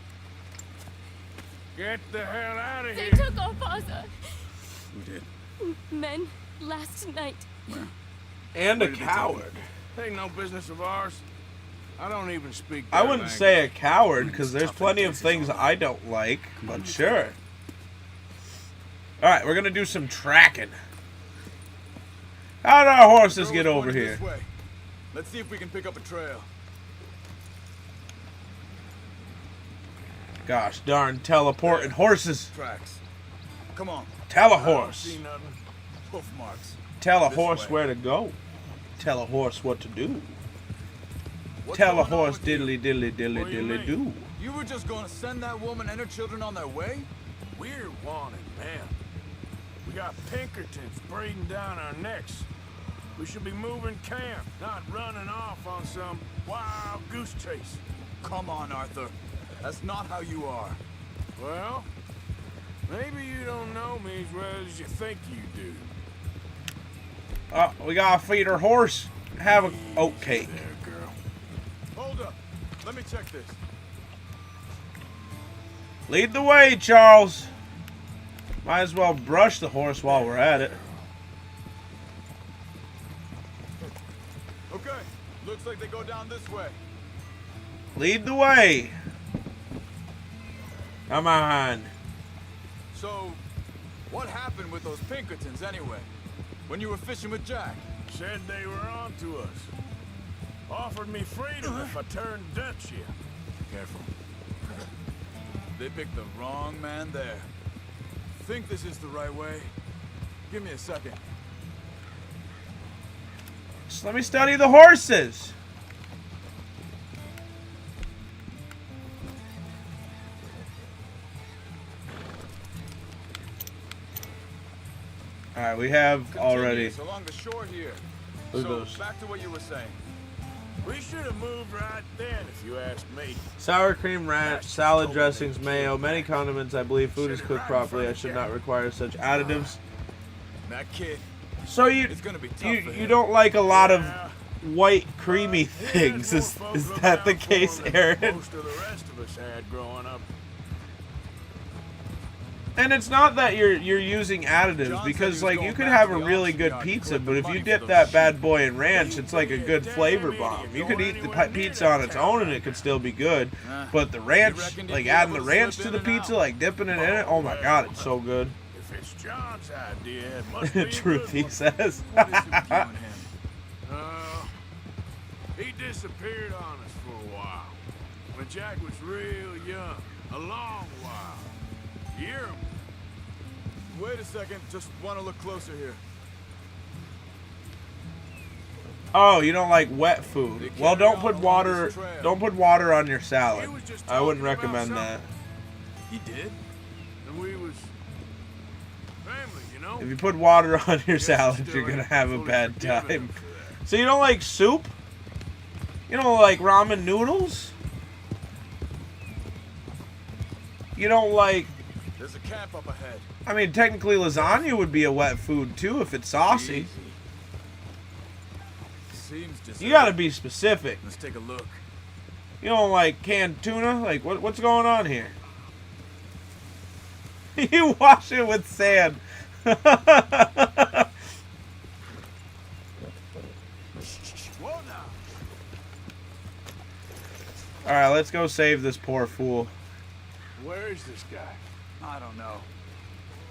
Get the hell out of
They
here.
took our father.
Who did?
Men, last night.
And a
Where did they take
coward.
Ain't no business of ours. I don't even speak
I
that
wouldn't
language.
say a coward, because there's
Tough
plenty of
Texas
things
on.
I don't like, but sure. Alright, we're gonna do some tracking. How did our horses
Girl
get
was
over
pointing
here?
this way. Let's see if we can pick up a trail.
Gosh darn, teleporting horses.
Tracks. Come on.
Tell a
I don't
horse.
see nothing.
Hoof marks.
Tell a
This
horse
way.
where to go. Tell a horse what to do.
What's
Tell a
going on
horse
with you?
diddly diddly diddly
What do you
diddly
mean?
do.
You were just going to send that woman and her children on their way?
We're wanted, man. We got Pinkertons breathing down our necks. We should be moving camp, not running off on some wild goose chase.
Come on, Arthur. That's not how you are.
Well, maybe you don't know me as well as you think you do.
Oh, we gotta feed our horse. Have a oat cake.
There, girl.
Hold up. Let me check this.
Lead the way, Charles. Might as well brush the horse while we're at it.
Okay. Looks like they go down this way.
Lead the way. Come on.
So, what happened with those Pinkertons anyway? When you were fishing with Jack?
Said they were on to us. Offered me freedom if I turned Dutch here.
Careful. They picked the wrong man there. Think this is the right way? Give me a second.
Just let me study the horses. Alright, we have already.
Continues along the shore here.
Look at
So,
those.
back to what you were saying.
We should have moved right then, if you ask me.
Sour cream ranch, salad dressings, mayo, many condiments. I believe food is cooked properly. I should not require such additives.
That kid,
So
it's gonna be tough for
you
him.
don't like a lot of
Yeah.
white creamy things? Is that the case, Aaron?
Most of the rest of us had growing up.
And it's not that you're using additives,
John said
because
he was
like you
going
could
back
have
to
a
the
really
auction
good
yard to
pizza,
collect
but
the
if you
money for
dip
those
that
sheep.
bad boy in ranch, it's like a good flavor bomb. You could eat the pizza on its own and it could still be good, but the ranch,
reckon you'd
like
be
adding the
able to
ranch
slip
to
in
the
and
pizza,
out?
like dipping it in it, oh my god, it's so good.
If it's John's idea, it must be a
Truth,
good
he
one.
says.
What is it with you and him?
He disappeared on us for a while. When Jack was real young. A long while. Year.
Wait a second, just want to look closer here.
Oh, you don't like wet food? Well, don't put water.
this trail.
Don't put water on your salad.
He was just
I wouldn't
talking about
recommend that.
He did?
And we was family, you know?
If you put water on your
Guess
salad,
still
you're gonna
ain't
have a
fully
bad
forgiven
time.
him for that.
So you don't like soup? You don't like ramen noodles? You don't like...
There's a camp up ahead.
I mean, technically lasagna would be a wet food, too, if it's saucy.
Seems just.
You gotta be specific.
Let's take a look.
You don't like canned tuna? Like, what's going on here? You wash it with sand.
Whoa now.
Alright, let's go save this poor fool.
Where is this guy?
I don't know.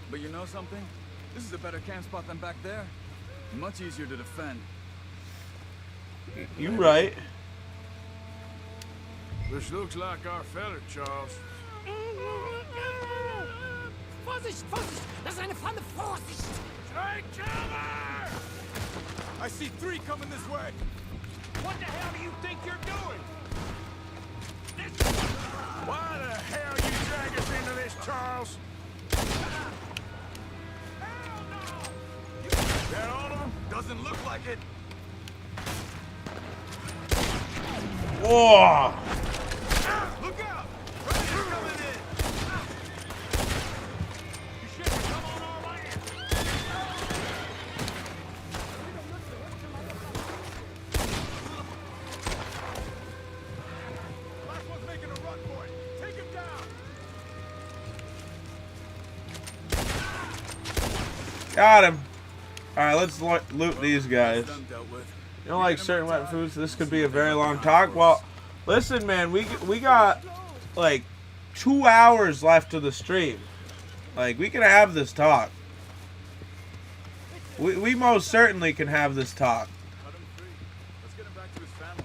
But you know something? This is a better camp spot than back there. Much easier to defend.
You right.
This looks like our fella, Charles.
Vorsicht, Vorsicht! Das ist eine Pfanne, Vorsicht!
Take cover!
I see 3 coming this way.
What the hell do you think you're doing? Why the hell you drag us into this, Charles? That all of them?
Doesn't look like it.
Whoa!
Look out! Predator coming in.
You shouldn't come on our land.
Last one's making a run for it. Take him down.
Got him. Alright, let's loot these guys.
Done dealt with.
You don't like certain wet foods? This could be a very long talk. Well, listen, man, we got like 2 hours left of the stream. Like, we can have this talk. We most certainly can have this talk.
Cut him free. Let's get him back to his family.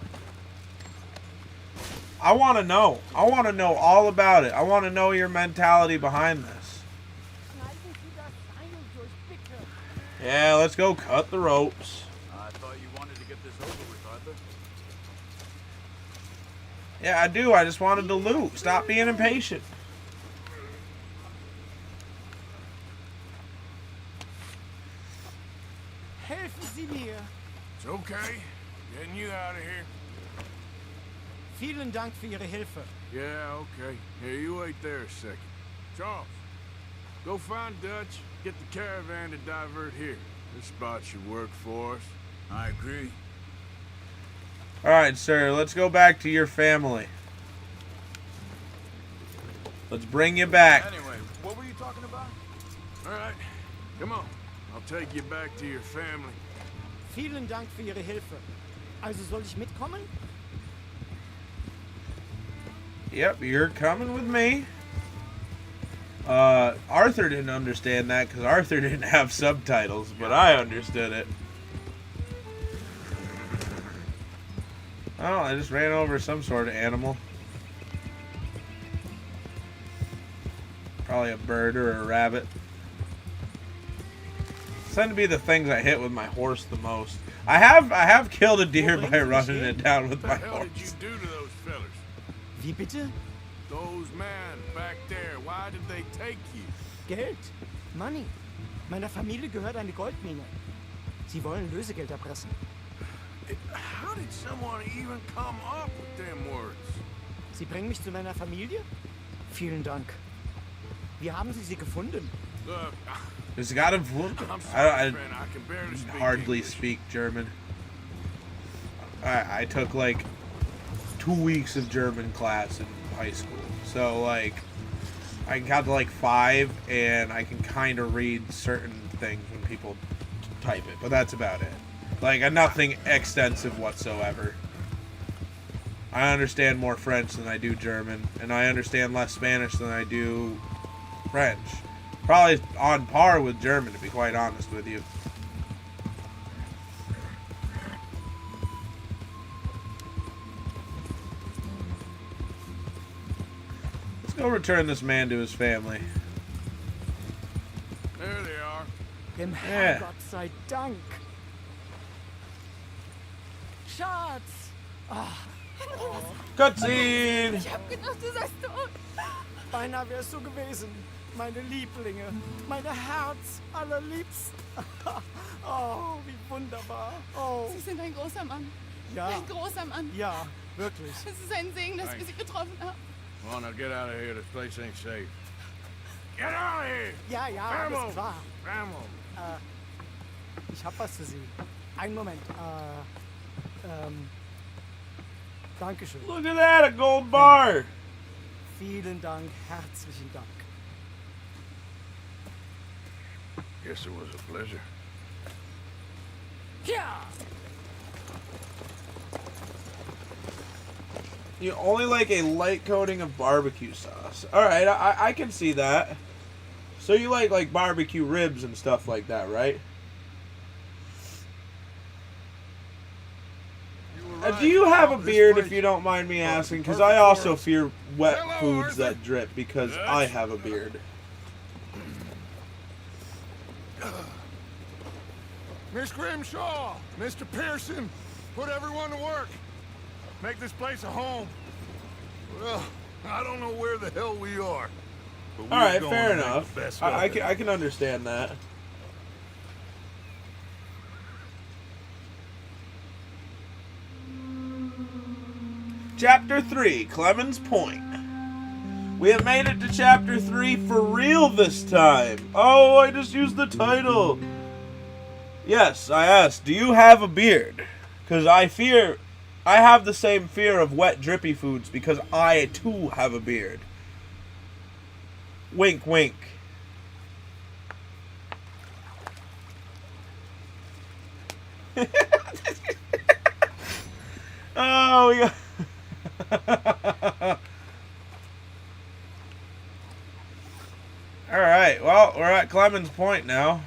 I want to know. I want to know all about it. I want to know your mentality behind this. Yeah, let's go cut the ropes.
I thought you wanted to get
Yeah, I do. I just wanted to loot. Stop being impatient.
Helfen Sie mir.
It's okay. Getting you out of here.
Vielen Dank für Ihre Hilfe.
Yeah, okay. Here, you wait there a second. Charles, go find Dutch. Get the caravan to divert here. This spot should work for us.
I agree.
Alright, sir. Let's go back to your family. Let's bring you back.
Anyway, what were you talking about?
All right, come on. I'll take you back to your family.
Vielen Dank für Ihre Hilfe. Also soll ich mitkommen?
Yep, you're coming with me. Arthur didn't understand that because Arthur didn't have subtitles, but I understood it. Oh, I just ran over some sort of animal. Probably a bird or a rabbit. Tend to be the things I hit with my horse the most. I have killed a deer by running it down with my
What the hell did you
horse.
do to those fellas?
Wie bitte?
Those men back there, why did they take you?
Geld. Money. Meiner Familie gehört eine Goldmine. Sie wollen Lösegeld erpressen.
How did someone even come up with them words?
Sie bringen mich zu meiner Familie? Vielen Dank. Wie haben Sie gefunden?
Look,
It's got him.
I'm sorry,
I
friend, I can barely speak
hardly
English.
speak German. I took like 2 weeks of German class in high school, so like I got to like 5, and I can kind of read certain things when people type it, but that's about it. Like nothing extensive whatsoever. I understand more French than I do German, and I understand less Spanish than I do French. Probably on par with German, to be quite honest with you. Let's go return this man to his family.
There they are.
Dem
Ja.
Herrgott sei Dank. Schatz!
Cutscene!
Ich hab gedacht, du seist tot.
Beinahe wärst du gewesen. Meine Lieblinge. Meine Herz allerliebsten. Oh, wie wunderbar. Oh,
Sie sind ein großer Mann.
ja.
Ein großer Mann.
Ja, wirklich.
Es ist ein Segen, dass wir Sie getroffen haben.
Come on, now get out of here. This place ain't safe. Get out of here!
Ja, ja,
Ammo!
alles klar.
Ammo!
Ich hab was für Sie. Einen Moment. Dankeschön.
Look at that, a gold bar!
Vielen Dank, herzlichen Dank.
Guess it was a pleasure.
Ja!
You only like a light coating of barbecue sauce. Alright, I can see that. So you like barbecue ribs and stuff like that, right? Do you have a beard, if you don't mind me asking? Because I also fear wet foods that drip because I have a beard.
Miss Grimshaw, Mr. Pearson, put everyone to work. Make this place a home. Well, I don't know where the hell we are. But we're
Alright,
going
fair
to make
enough.
the best
I
of it.
can understand that. Chapter 3, Clemens Point. We have made it to Chapter 3 for real this time. Oh, I just used the title. Yes, I asked, do you have a beard? Because I have the same fear of wet, drippy foods because I, too, have a beard. Wink, wink. Oh, we got... Alright, well, we're at Clemens Point now.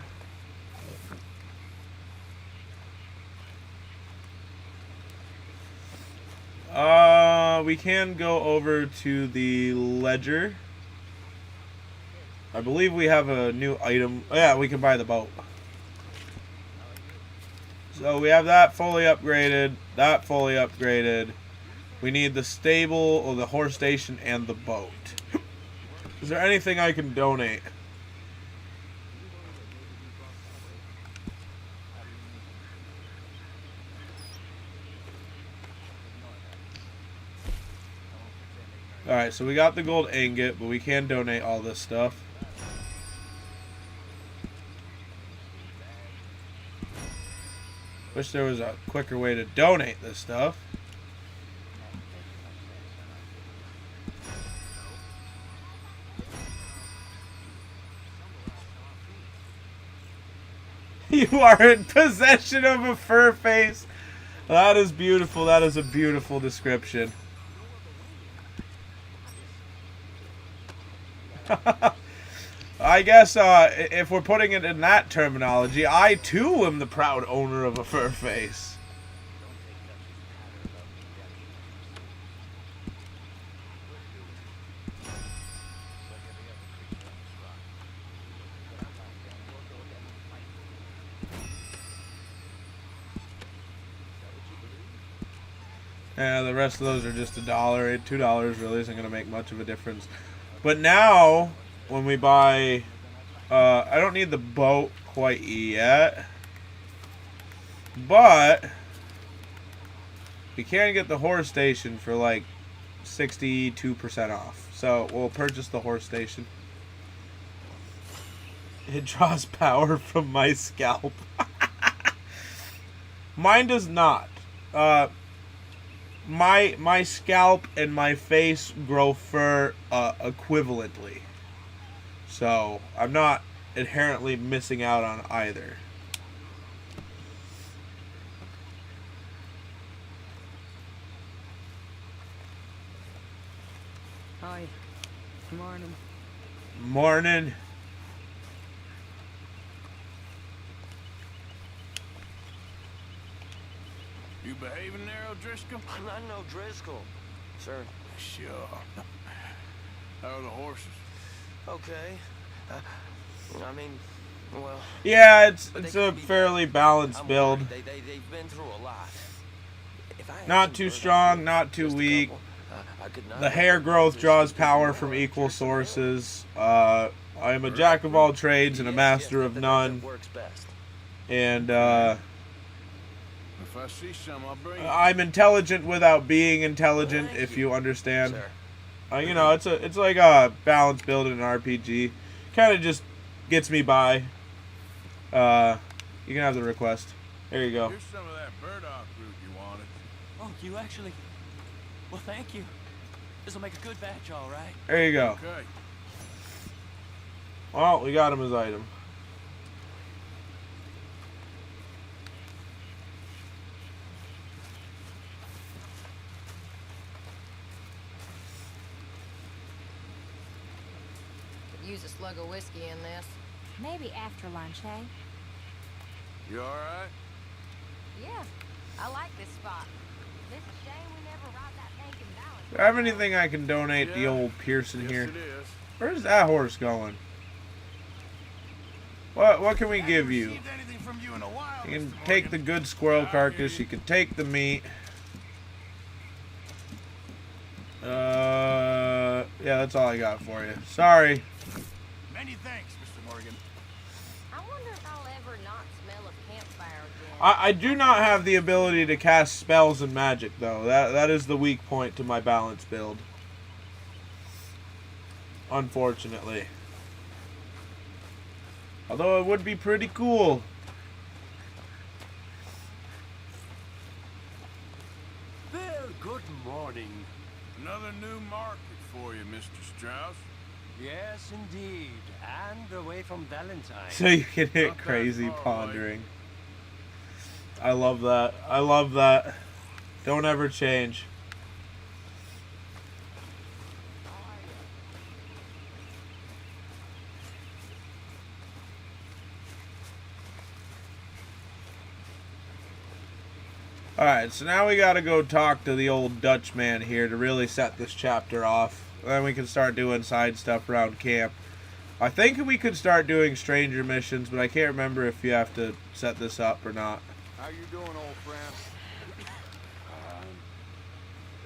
We can go over to the ledger. I believe we have a new item. Oh, yeah, we can buy the boat. So we have that fully upgraded, that fully upgraded. We need the stable, or the horse station, and the boat. Is there anything I can donate? Alright, so we got the gold ingot, but we can donate all this stuff. Wish there was a quicker way to donate this stuff. You are in possession of a fur face. That is beautiful. That is a beautiful description. I guess if we're putting it in that terminology, I too am the proud owner of a fur face. Yeah, the rest of those are just $1. $2 really isn't going to make much of a difference. But now, when we buy... I don't need the boat quite yet. But we can get the horse station for like 62% off. So we'll purchase the horse station. It draws power from my scalp. Mine does not. My scalp and my face grow fur equivalently. So I'm not inherently missing out on either.
Hi. Morning.
Morning.
You behaving there, O'Driscoll?
I'm not no Driscoll, sir.
Sure. How are the horses?
Okay. I mean, well...
Yeah, it's a fairly balanced build.
They've been through a lot.
Not too strong, not too weak. The hair growth draws power from equal sources. I am a jack of all trades and a master of none. And
If I see some, I'll bring it.
I'm intelligent without being intelligent, if you understand. You know, it's like a balanced build in an RPG. Kind of just gets me by. You can have the request. There you go.
Here's some of that burdock root you wanted.
Oh, you actually... Well, thank you. This'll make a good batch, all right.
There you go.
Okay.
Well, we got him his item.
Use a slug of whiskey in this.
Maybe after lunch, hey?
You all right?
Yeah, I like this spot. It's a shame we never robbed that tank in balance.
Do I have anything I can donate the old Pearson
Yes,
here?
it is.
Where's that horse going? What can we give you?
Received anything from you in a while,
You can
Mr.
take
Morgan.
the good squirrel carcass. You can take the meat. Yeah, that's all I got for you. Sorry.
Many thanks, Mr. Morgan.
I wonder if I'll ever not smell a campfire again.
I do not have the ability to cast spells and magic, though. That is the weak point to my balance build. Unfortunately. Although it would be pretty cool.
Well, good morning.
Another new market for you, Mr. Strauss.
Yes, indeed. And away from Valentine.
So you can hit
Not that
crazy
far away.
pondering. I love that. I love that. Don't ever change. Alright, so now we gotta go talk to the old Dutch man here to really set this chapter off. Then we can start doing side stuff around camp. I think we could start doing stranger missions, but I can't remember if you have to set this up or not.
How you doing, old friend?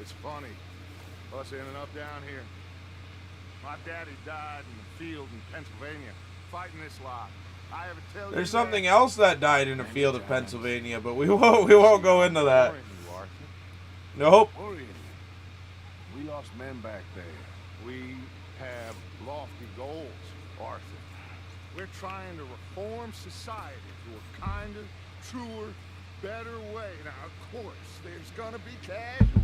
It's funny, us ending up down here. My daddy died in the field in Pennsylvania, fighting this lot. I ever tell you
There's
that?
something else that died in a field of Pennsylvania, but we won't go into that. Nope.
We lost men back there. We have lofty goals, Arthur. We're trying to reform society to a kinder, truer, better way. Now, of course, there's gonna be casualties.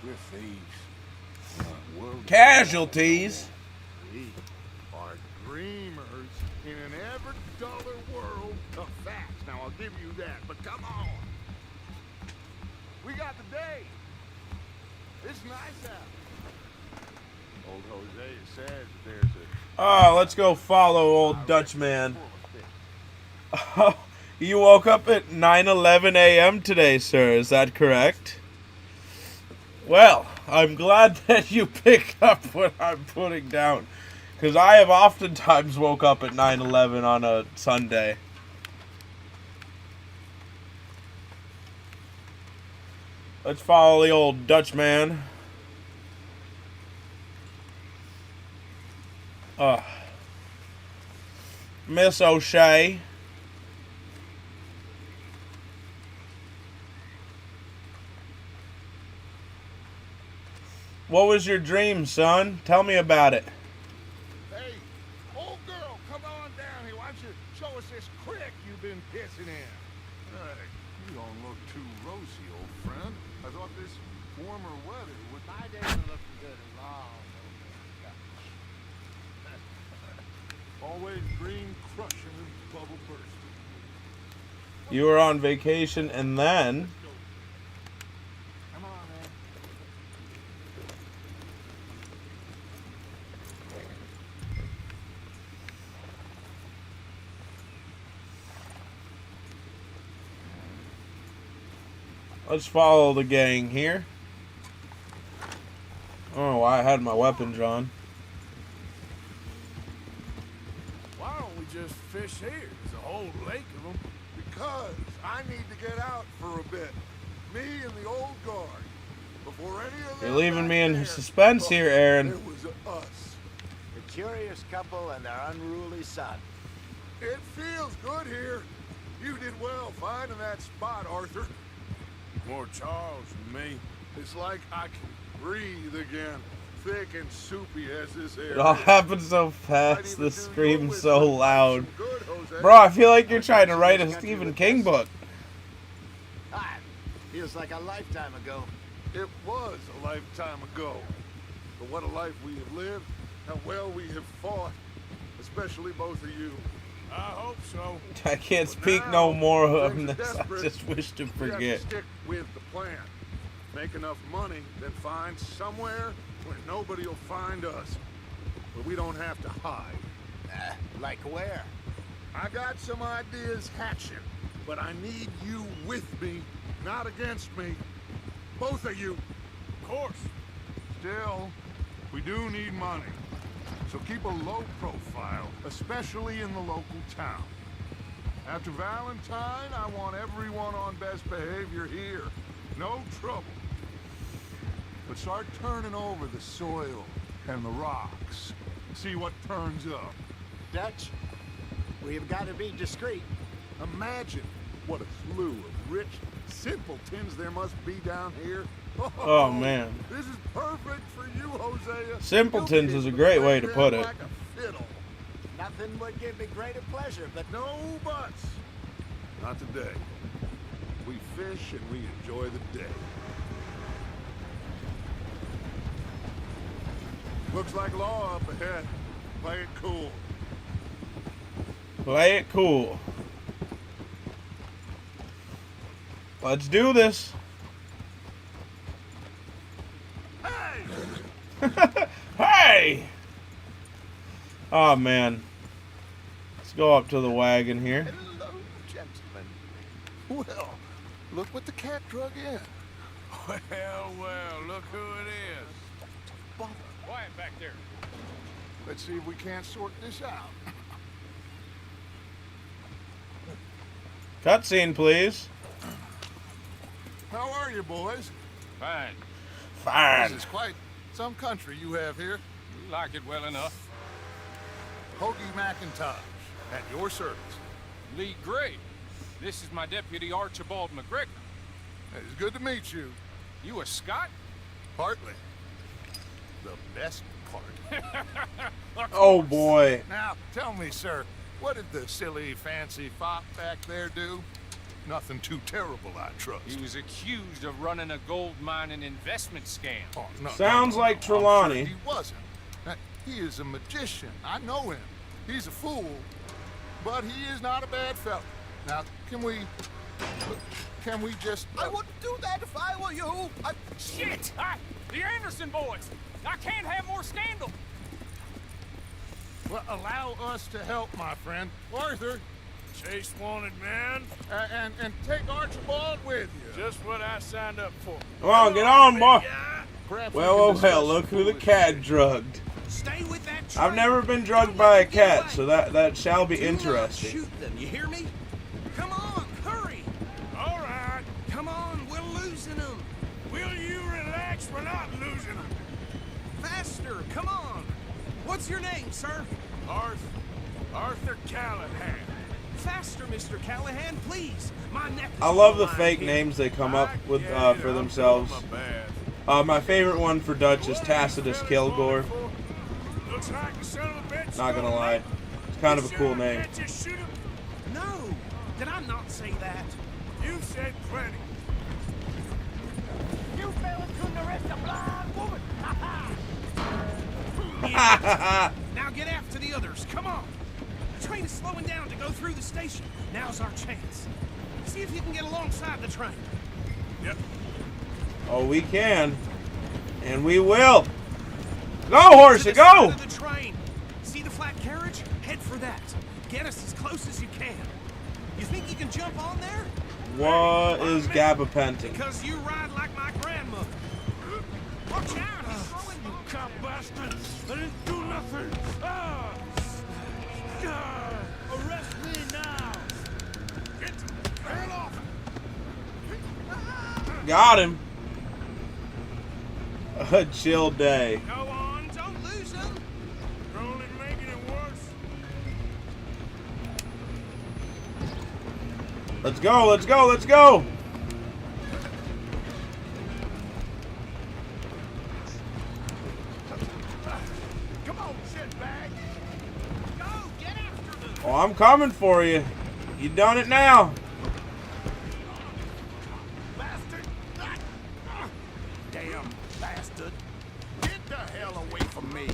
We're thieves.
Casualties.
We are dreamers in an ever duller world of facts. Now, I'll give you that, but come on. We got the day. It's nice out. Old Hosea says there's a...
Oh, let's go follow old Dutchman. You woke up at 9:11 a.m. today, sir. Is that correct? Well, I'm glad that you picked up what I'm putting down, because I have oftentimes woke up at 9:11 on a Sunday. Let's follow the old Dutchman. Miss O'Shea. What was your dream, son? Tell me about it.
Hey, old girl, come on down here. Why don't you show us this creek you've been pissing in? Hey, you don't look too rosy, old friend. I thought this warmer weather would...
My days are looking good and long.
Always green crushing and bubble bursting.
You were on vacation and then...
Come on, man.
Let's follow the gang here. I don't know why I had my weapon drawn.
Why don't we just fish here? There's a whole lake of them.
Because I need to get out for a bit. Me and the old guard. Before any of them...
You're leaving me
back
in
there,
suspense here, Aaron.
It was us.
The curious couple and their unruly son.
It feels good here. You did well finding that spot, Arthur.
More Charles than me.
It's like I can breathe again. Thick and soupy as this air.
It all
is.
happened so fast, the scream's so loud.
Good, Jose.
Bro, I feel like you're trying to write a Stephen King book.
Ah, feels like a lifetime ago.
It was a lifetime ago. But what a life we have lived. How well we have fought. Especially both of you.
I hope so.
I can't speak no more on this. I just wish to
We have
forget.
to stick with the plan. Make enough money, then find somewhere where nobody will find us. Where we don't have to hide.
Like where?
I got some ideas hatching, but I need you with me, not against me. Both of you.
Of course.
Still, we do need money. So keep a low profile, especially in the local town. After Valentine, I want everyone on best behavior here. No trouble. But start turning over the soil and the rocks. See what turns up.
Dutch, we've got to be discreet.
Imagine what a slew of rich simpletons there must be down here.
Oh, man.
This is perfect for you, Hosea.
Simpletons is a great way to put it.
Like a fiddle.
Nothing would give me greater pleasure, but
No buts. Not today. We fish and we enjoy the day. Looks like law up ahead. Play it cool.
Play it cool. Let's do this.
Hey!
Hey! Oh, man. Let's go up to the wagon here.
Hello, gentlemen. Well, look what the cat drug in.
Well, look who it is.
Bother.
Quiet back there.
Let's see if we can't sort this out.
Cutscene, please.
How are you, boys?
Fine.
Fine.
This is quite some country you have here.
You like it well enough.
Hoagie McIntosh, at your service.
Lee Gray. This is my deputy Archibald McGregor.
It's good to meet you.
You a Scot?
Partly. The best part.
Oh boy.
Now, tell me, sir, what did the silly, fancy fop back there do? Nothing too terrible, I trust.
He was accused of running a gold mining investment scam.
Oh, no,
Sounds like
I'm
Trelawney.
sure he wasn't. He is a magician. I know him. He's a fool, but he is not a bad fellow. Now, can we just...
I wouldn't do that if I were you.
Shit! The Anderson boys! I can't have more scandal!
Well, allow us to help, my friend. Arthur,
Chase wanted man.
and take Archibald with you.
Just what I signed up for.
Come on, get on, boy.
Perhaps
Well,
we
oh
can discuss
well, look who the
foolish
cat
things.
drugged.
Stay with that
I've never been drugged by a cat, so that shall be interesting.
Shoot them, you hear me? Come on, hurry!
All right.
Come on, we're losing them.
Will you relax? We're not losing them.
Faster, come on. What's your name, sir?
Arthur Callahan.
Faster, Mr. Callahan, please. My neck is
I love
on
the
line
fake
here.
names they come up with
Yeah,
for
I'm
themselves.
feeling my bad.
My favorite one for Dutch is Tacitus Kilgore.
Looks like the son of a bitch.
Not gonna lie, it's kind of a cool name.
Can't just shoot him.
No, did I not say that?
You said plenty.
You fellas couldn't arrest a blind woman. Now get after the others. Come on. The train is slowing down to go through the station. Now's our chance. See if you can get alongside the train.
Yep.
Oh, we can, and we will. Go, horse,
To the
go!
side of the train. See the flat carriage? Head for that. Get us as close as you can. You think you can jump on there?
What is gabapentin?
Because you ride like my grandmother. Watch out! He's throwing
You cop bastard! I didn't do nothing! Arrest me now! Get the hell off!
Got him. A chill day.
Go on, don't lose them.
You're only making it worse.
Let's go, let's go, let's go!
Come on, shitbag!
Go, get after them.
Oh, I'm coming for you. You done it now.
Bastard!
Damn bastard.
Get the hell away from me!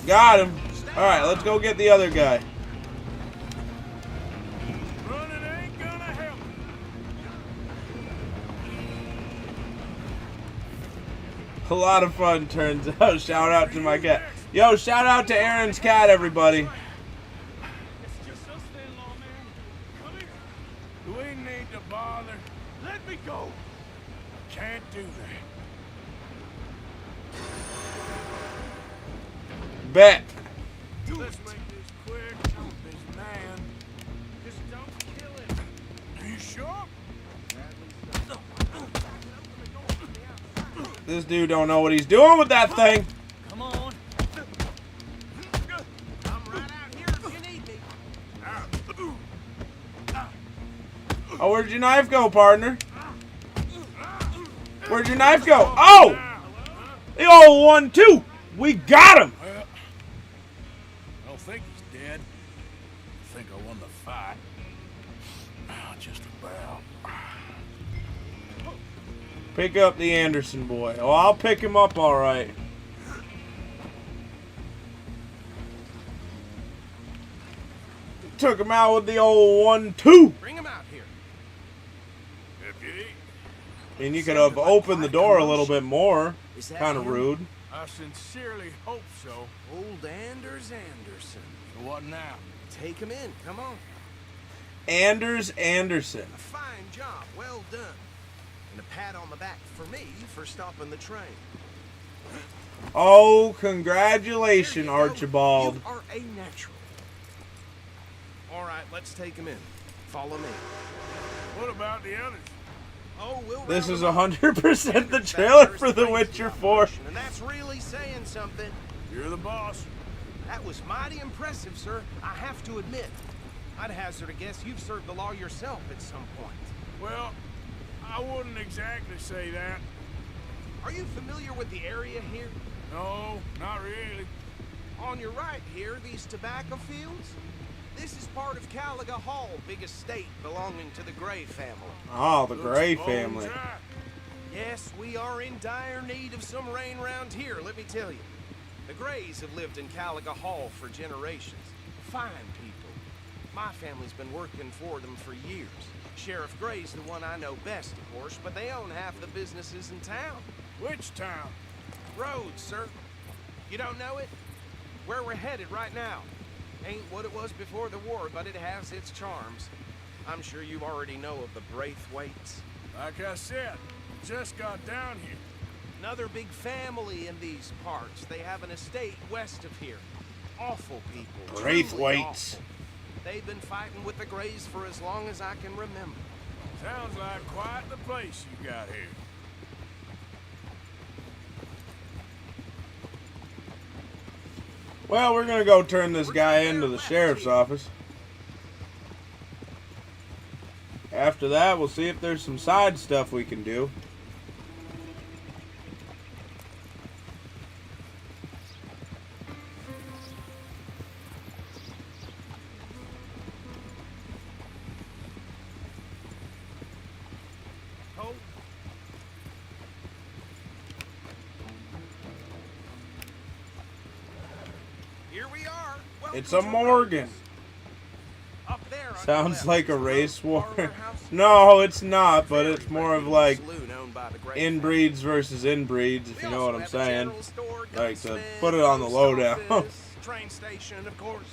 Got him. All right, let's go get the other guy.
Running ain't gonna help.
A lot of fun, turns out. Shout out to my cat. Yo, shout out to Aaron's cat, everybody.
It's just us then, lawman. Come here. We need to bother. Let me go. Can't do that.
Bet.
Let's make this quick. This man. Just don't kill him. Are you sure?
This dude don't know what he's doing with that thing.
Come on. I'm right out here if you need me.
Oh, where'd your knife go, partner? Where'd your knife go? Oh! The old 1-2. We got him.
Well, I don't think he's dead. I think I won the fight. Just about.
Pick up the Anderson boy. Oh, I'll pick him up all right. Took him out with the old 1-2.
Bring him out here.
Deputy,
And you could have opened the door a little bit more.
Is that
Kind of
him?
rude.
I sincerely hope so.
Old Anders Anderson.
So what now?
Take him in. Come on.
Anders Anderson.
A fine job. Well done. And a pat on the back for me for stopping the train.
Oh, congratulations,
There you go.
Archibald.
You are a natural. All right, let's take him in. Follow me.
What about the others?
Oh, we'll
This
round
is
them up.
100% the
That
trailer
there's
for The
crazy
Witcher 4.
operation, and that's really saying something.
You're the boss.
That was mighty impressive, sir. I have to admit. I'd hazard a guess you've served the law yourself at some point.
Well, I wouldn't exactly say that.
Are you familiar with the area here?
No, not really.
On your right here, these tobacco fields? This is part of Caliga Hall, big estate belonging to the Gray family.
Oh, the
Looks
Gray
bone
family.
dry.
Yes, we are in dire need of some rain round here, let me tell you. The Grays have lived in Caliga Hall for generations. Fine people. My family's been working for them for years. Sheriff Gray's the one I know best, of course, but they own half the businesses in town.
Which town?
Rhodes, sir. You don't know it? Where we're headed right now. Ain't what it was before the war, but it has its charms. I'm sure you already know of the Braithwaites.
Like I said, just got down here.
Another big family in these parts. They have an estate west of here. Awful people. truly
Braithwaites.
awful. They've been fighting with the Grays for as long as I can remember.
Sounds like quite the place you got here.
Well, we're gonna go turn this guy into the sheriff's office. After that, we'll see if there's some side stuff we can do.
Oh, here we are. Welcome
It's a
to
Morgan.
Rhodes. Up there on the
Sounds
left
like a
is the
race war.
Parlor House.
No, it's not, but
Very
it's more of
reputable
like
saloon owned by the Gray family.
inbreeds versus inbreeds, if
We
you know what
also
I'm
have a
saying.
general store,
Like to
gunsmith,
put it on the
post
lowdown.
office, train station, of course.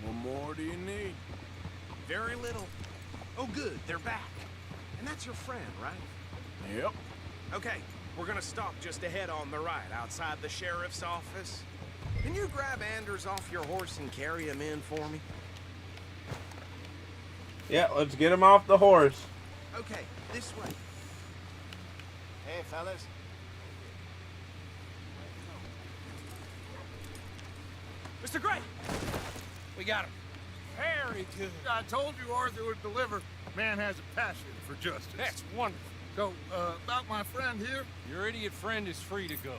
What more do you need?
Very little. Oh, good, they're back. And that's your friend, right?
Yep.
Okay, we're gonna stop just ahead on the right, outside the sheriff's office. Can you grab Anders off your horse and carry him in for me?
Yeah, let's get him off the horse.
Okay, this way.
Hey, fellas.
Mr. Gray! We got him.
Very good. I told you Arthur would deliver. Man has a passion for justice.
That's wonderful.
So, about my friend here?
Your idiot friend is free to go.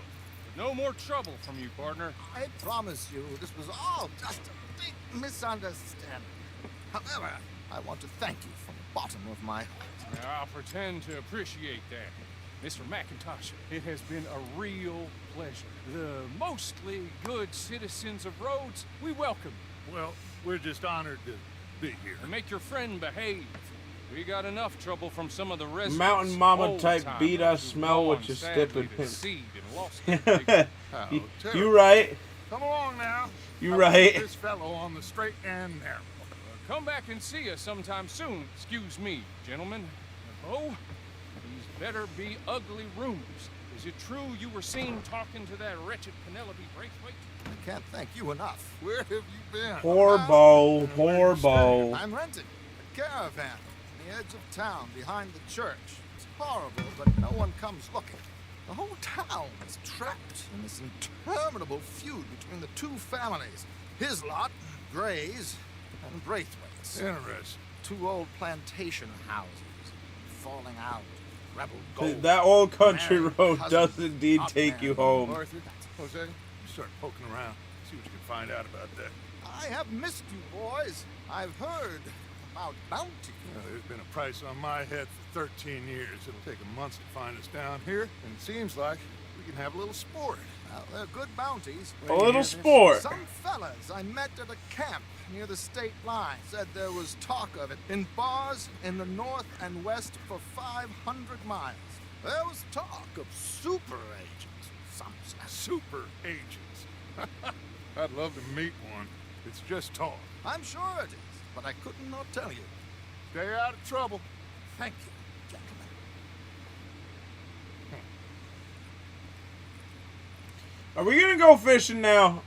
No more trouble from you, partner.
I promise you, this was all just a big misunderstanding. However, I want to thank you from the bottom of my heart.
Now, I'll pretend to appreciate that. Mr. McIntosh, it has been a real pleasure. The mostly good citizens of Rhodes, we welcome you.
Well, we're just honored to be here.
And make your friend behave. We got enough trouble from some of the residents.
Mountain Mama
old
type
timers
beat us,
who've
smell what
gone
you're
sadly
stepping
to
in.
seed and lost their
you,
terrible.
you right.
Come along now.
You
I'll
right.
keep this fellow on the straight and narrow.
Come back and see us sometime soon. Excuse me, gentlemen. Oh, these better be ugly rumors. Is it true you were seen talking to that wretched Penelope Braithwaite?
I can't thank you enough. Where have you been?
Poor Bo, poor Bo.
I'm renting a caravan on the edge of town behind the church. It's horrible, but no one comes looking. The whole town is trapped in this interminable feud between the two families. His lot, Grays, and Braithwaite's.
Interesting.
Two old plantation houses, falling out, rebel gold.
That old country
married
road
cousins,
does indeed
up
take you
there.
home.
Arthur, Jose, you start poking around. See what you can find out about that.
I have missed you, boys. I've heard about bounty.
There's been a price on my head for 13 years. It'll take a month to find us down here, and it seems like we can have a little sport.
Well, they're good bounties.
A little sport.
Some fellas I met at a camp near the state line said there was talk of it in bars in the north and west for 500 miles. There was talk of super agents, some said.
Super agents. I'd love to meet one. It's just talk.
I'm sure it is, but I couldn't not tell you.
Stay out of trouble.
Thank you, gentlemen.
Are we gonna go fishing now?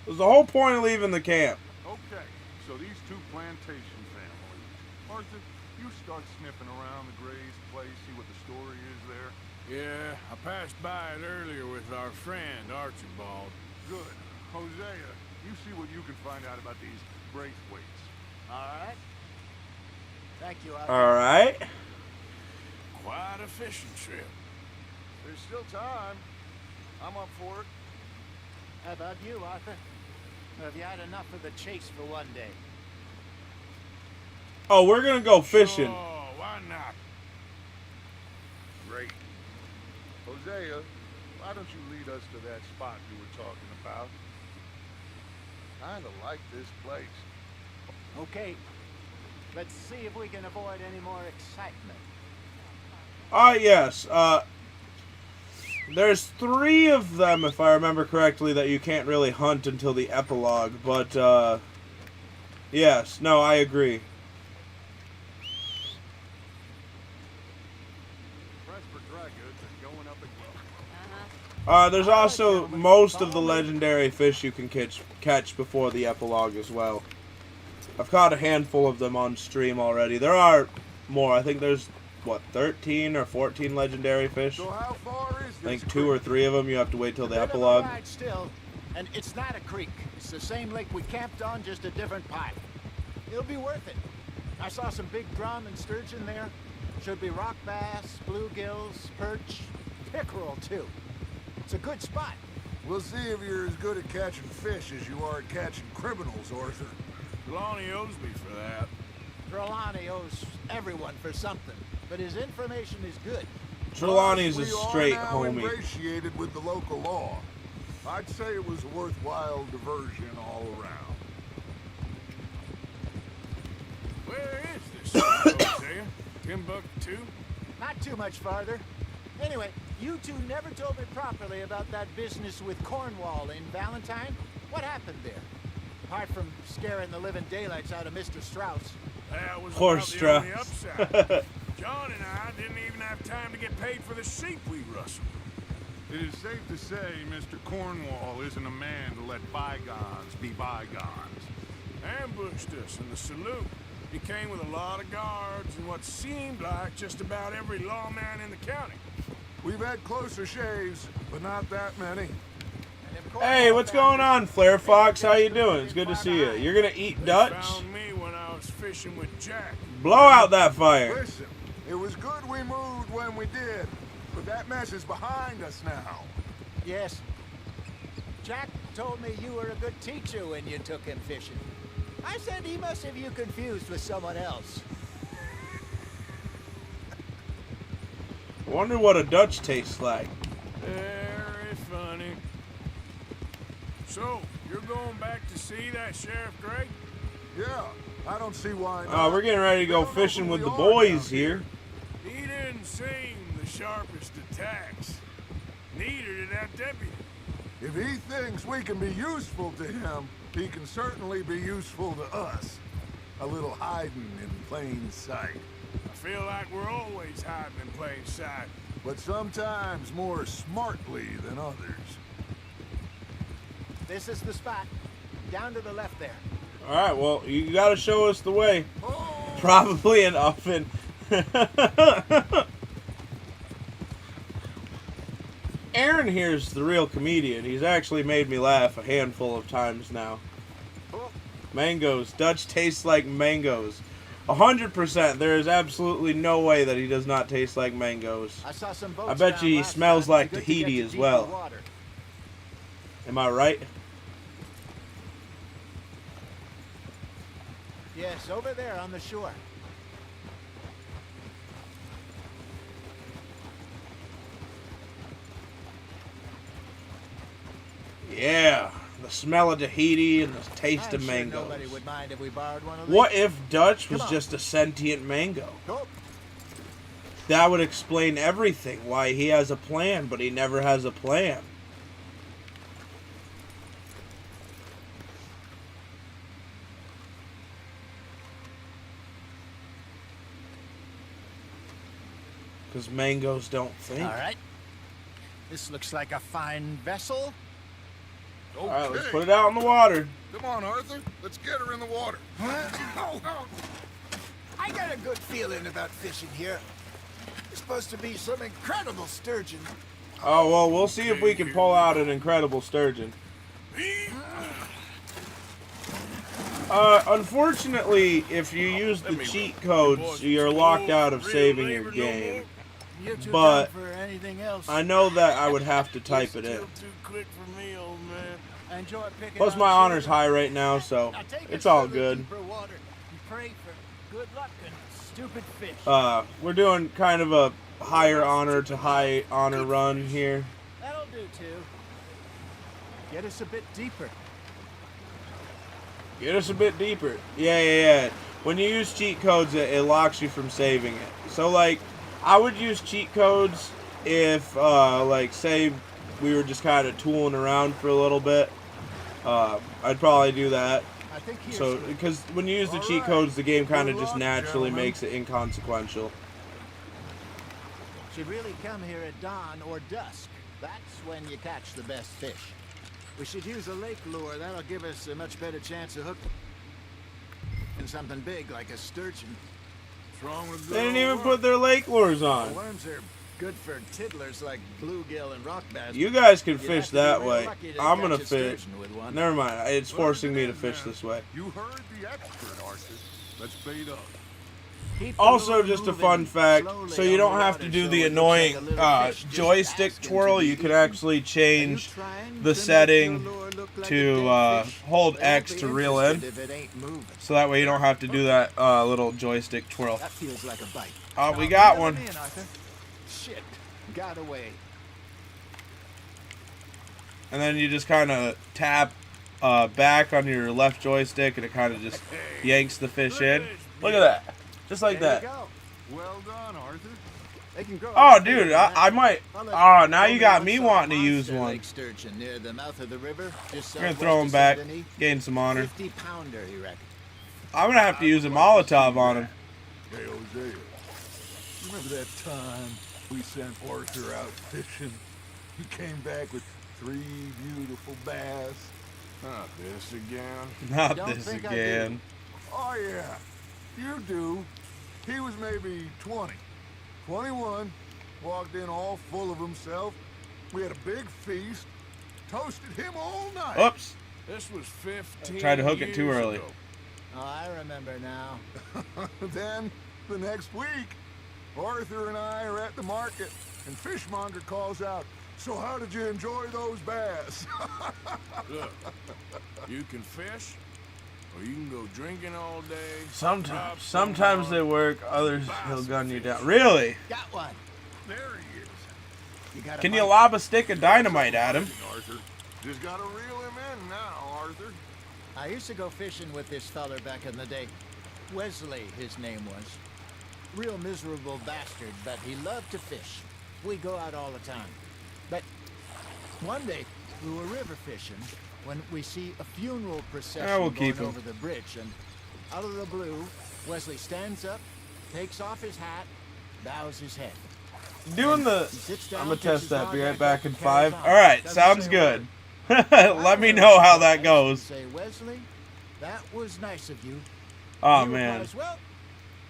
Was the whole point of leaving the camp?
Okay, so these two plantation families. Arthur, you start sniffing around the Gray's place, see what the story is there.
Yeah, I passed by it earlier with our friend, Archibald.
Good. Hosea, you see what you can find out about these Braithwaites.
All right. Thank you, Arthur.
All right.
Quite a fishing trip.
There's still time. I'm up for it.
How about you, Arthur? Or have you had enough of the chase for one day?
Oh, we're gonna go fishing.
Oh, why not?
Great. Hosea, why don't you lead us to that spot you were talking about? Kinda like this place.
Okay. Let's see if we can avoid any more excitement.
Yes. There's 3 of them, if I remember correctly, that you can't really hunt until the epilogue. But, yes. No, I agree. There's also most of the legendary fish you can catch before the epilogue as well. I've caught a handful of them on stream already. There are more. I think there's, what, 13 or 14 legendary fish?
So how far is this?
I think 2 or 3 of them you have to wait till the
Bit of a
epilogue.
ride still, and it's not a creek. It's the same lake we camped on, just a different pipe. It'll be worth it. I saw some big drum and sturgeon there. Should be rock bass, bluegills, perch, pickerel too. It's a good spot.
We'll see if you're as good at catching fish as you are at catching criminals, Arthur.
Trelawney owes me for that.
Trelawney owes everyone for something, but his information is good.
Trelawney's a
We are
straight
now
homie.
ingratiated with the local law. I'd say it was a worthwhile diversion all around.
Where is this, Hosea? Timbuktu?
Not too much farther. Anyway, you two never told me properly about that business with Cornwall in Valentine. What happened there? Apart from scaring the living daylights out of Mr. Strauss.
That was
Poor
about the only
Strauss.
upside. John and I didn't even have time to get paid for the sheep we rustled.
It is safe to say Mr. Cornwall isn't a man to let bygones be bygones.
Ambushed us in the saloon. He came with a lot of guards and what seemed like just about every lawman in the county.
We've had closer shaves, but not that many.
Hey, what's going on, Flare Fox? How you doing? It's good to see you. You're gonna eat
They
Dutch?
found me when I was fishing with Jack.
Blow out that fire.
Listen, it was good we moved when we did, but that mess is behind us now.
Yes. Jack told me you were a good teacher when you took him fishing. I said he must have you confused with someone else.
Wonder what a Dutch tastes like.
Very funny. So, you're going back to see that Sheriff Gray?
Yeah, I don't see why not.
Oh, we're getting ready to go fishing with the boys here.
He didn't seem the sharpest attacks. Neither did that deputy.
If he thinks we can be useful to him, he can certainly be useful to us. A little hiding in plain sight.
I feel like we're always hiding in plain sight.
But sometimes more smartly than others.
This is the spot. Down to the left there.
Alright, well, you gotta show us the way. Probably an oven. Aaron here's the real comedian. He's actually made me laugh a handful of times now. Mangoes. Dutch tastes like mangoes. 100%. There is absolutely no way that he does not taste like mangoes.
I saw some boats
I bet you he
down last
smells
time.
like
Be good to get
Tahiti
to
as
deeper
well.
water.
Am I right?
Yes, over there on the shore.
Yeah. The smell of Tahiti and the taste
I'm
of
sure
mangoes.
nobody would mind if we borrowed one of these.
What if Dutch was
Come on.
just a sentient mango?
Go.
That would explain everything. Why he has a plan, but he never has a plan. Because mangoes don't think.
All right. This looks like a fine vessel.
Okay.
Alright, let's put it out in the water.
Come on, Arthur. Let's get her in the water.
I got a good feeling about fishing here. There's supposed to be some incredible sturgeon.
Oh, well, we'll see if we can pull out an incredible sturgeon. Unfortunately, if you use the cheat codes, you're locked out of saving your game.
You're too
But
dumb for anything else.
I know that I would have to type it in.
Still too quick for me, old man. I enjoy picking
Plus,
on
my honor's
children.
high right now, so
Now take
it's
us
all
to the
good.
deeper water and pray for good luck and stupid fish.
We're doing kind of a higher honor to high honor run here.
That'll do too. Get us a bit deeper.
Get us a bit deeper. Yeah. When you use cheat codes, it locks you from saving it. So, like, I would use cheat codes if, like, say we were just kind of tooling around for a little bit. I'd probably do that.
I think here's
So,
good.
because when you use the cheat codes, the game kind of just naturally makes it inconsequential.
Should really come here at dawn or dusk. That's when you catch the best fish. We should use a lake lure. That'll give us a much better chance of hooking something big like a sturgeon.
What's wrong with
They didn't even put their lake lures on.
Worms are good for tiddlers like bluegill and rock bass.
You guys can
You'd have
fish
to be
that
real
way.
lucky to
I'm
catch
gonna
a
fish.
sturgeon with one.
Never mind. It's forcing me to fish this way.
You heard the expert, Arthur. Let's bait up.
Keep the
Also,
lure
just a
moving
fun fact,
slowly
so you
on
don't
the
have to
water
do
so
the
it looks
annoying
like a little fish just
joystick
asking
twirl.
to
You
be
can
eaten.
actually change
trying
the
to make
setting
your lure look like a
to
dead fish?
hold
They'll
X
be
to reel in.
interested if it ain't moving.
So that way you don't have to do that little joystick twirl.
That feels like a bite.
Oh, we got one.
Shit, got away.
And then you just kind of tap back on your left joystick and it kind of just yanks the fish in. Look at that. Just like
There you
that.
go.
Well done, Arthur.
They can grow a
Oh,
lot
dude,
bigger than
I
that.
might.
Well, look,
Oh, now you
only
got
one
me
saw
wanting to use
monster
one.
lake sturgeon near the mouth of the river. Just
We're gonna
southwest
throw him
of
back,
Saint-Denis.
gain some honor.
50-pounder, he reckon.
I'm gonna have to use a Molotov on him.
Hey, Hosea. Remember that time we sent Arthur out fishing? He came back with 3 beautiful bass. Not this again.
Not
Don't
this
think I
again.
Oh, yeah. You do. He was maybe 20. 21. Walked in all full of himself. We had a big feast. Toasted him all night.
Oops.
This was 15
Tried to hook it too
years
early.
ago.
Oh, I remember now.
Then, the next week, Arthur and I are at the market, and Fishmonger calls out, "So how did you enjoy those bass?"
Look, you can fish, or you can go drinking all day.
Sometimes they work, others he'll gun you down. Really?
Got one.
There he is.
You got a
Can you
bite?
lob a stick of dynamite at him?
Arthur. Just gotta reel him in now, Arthur.
I used to go fishing with this feller back in the day. Wesley, his name was. Real miserable bastard, but he loved to fish. We go out all the time. But one day, we were river fishing when we see a funeral procession
we'll
going
keep him.
over the bridge, and out of the blue, Wesley stands up, takes off his hat, bows his head.
Doing the.
He sits down,
I'm gonna
takes
test
his
that. Be
hard
right back in
hat, carries
5.
on.
All right,
Doesn't
sounds
say a
good.
word.
Let me know how that goes.
Say, Wesley, that was nice of you.
Oh
He
man,
replies, well,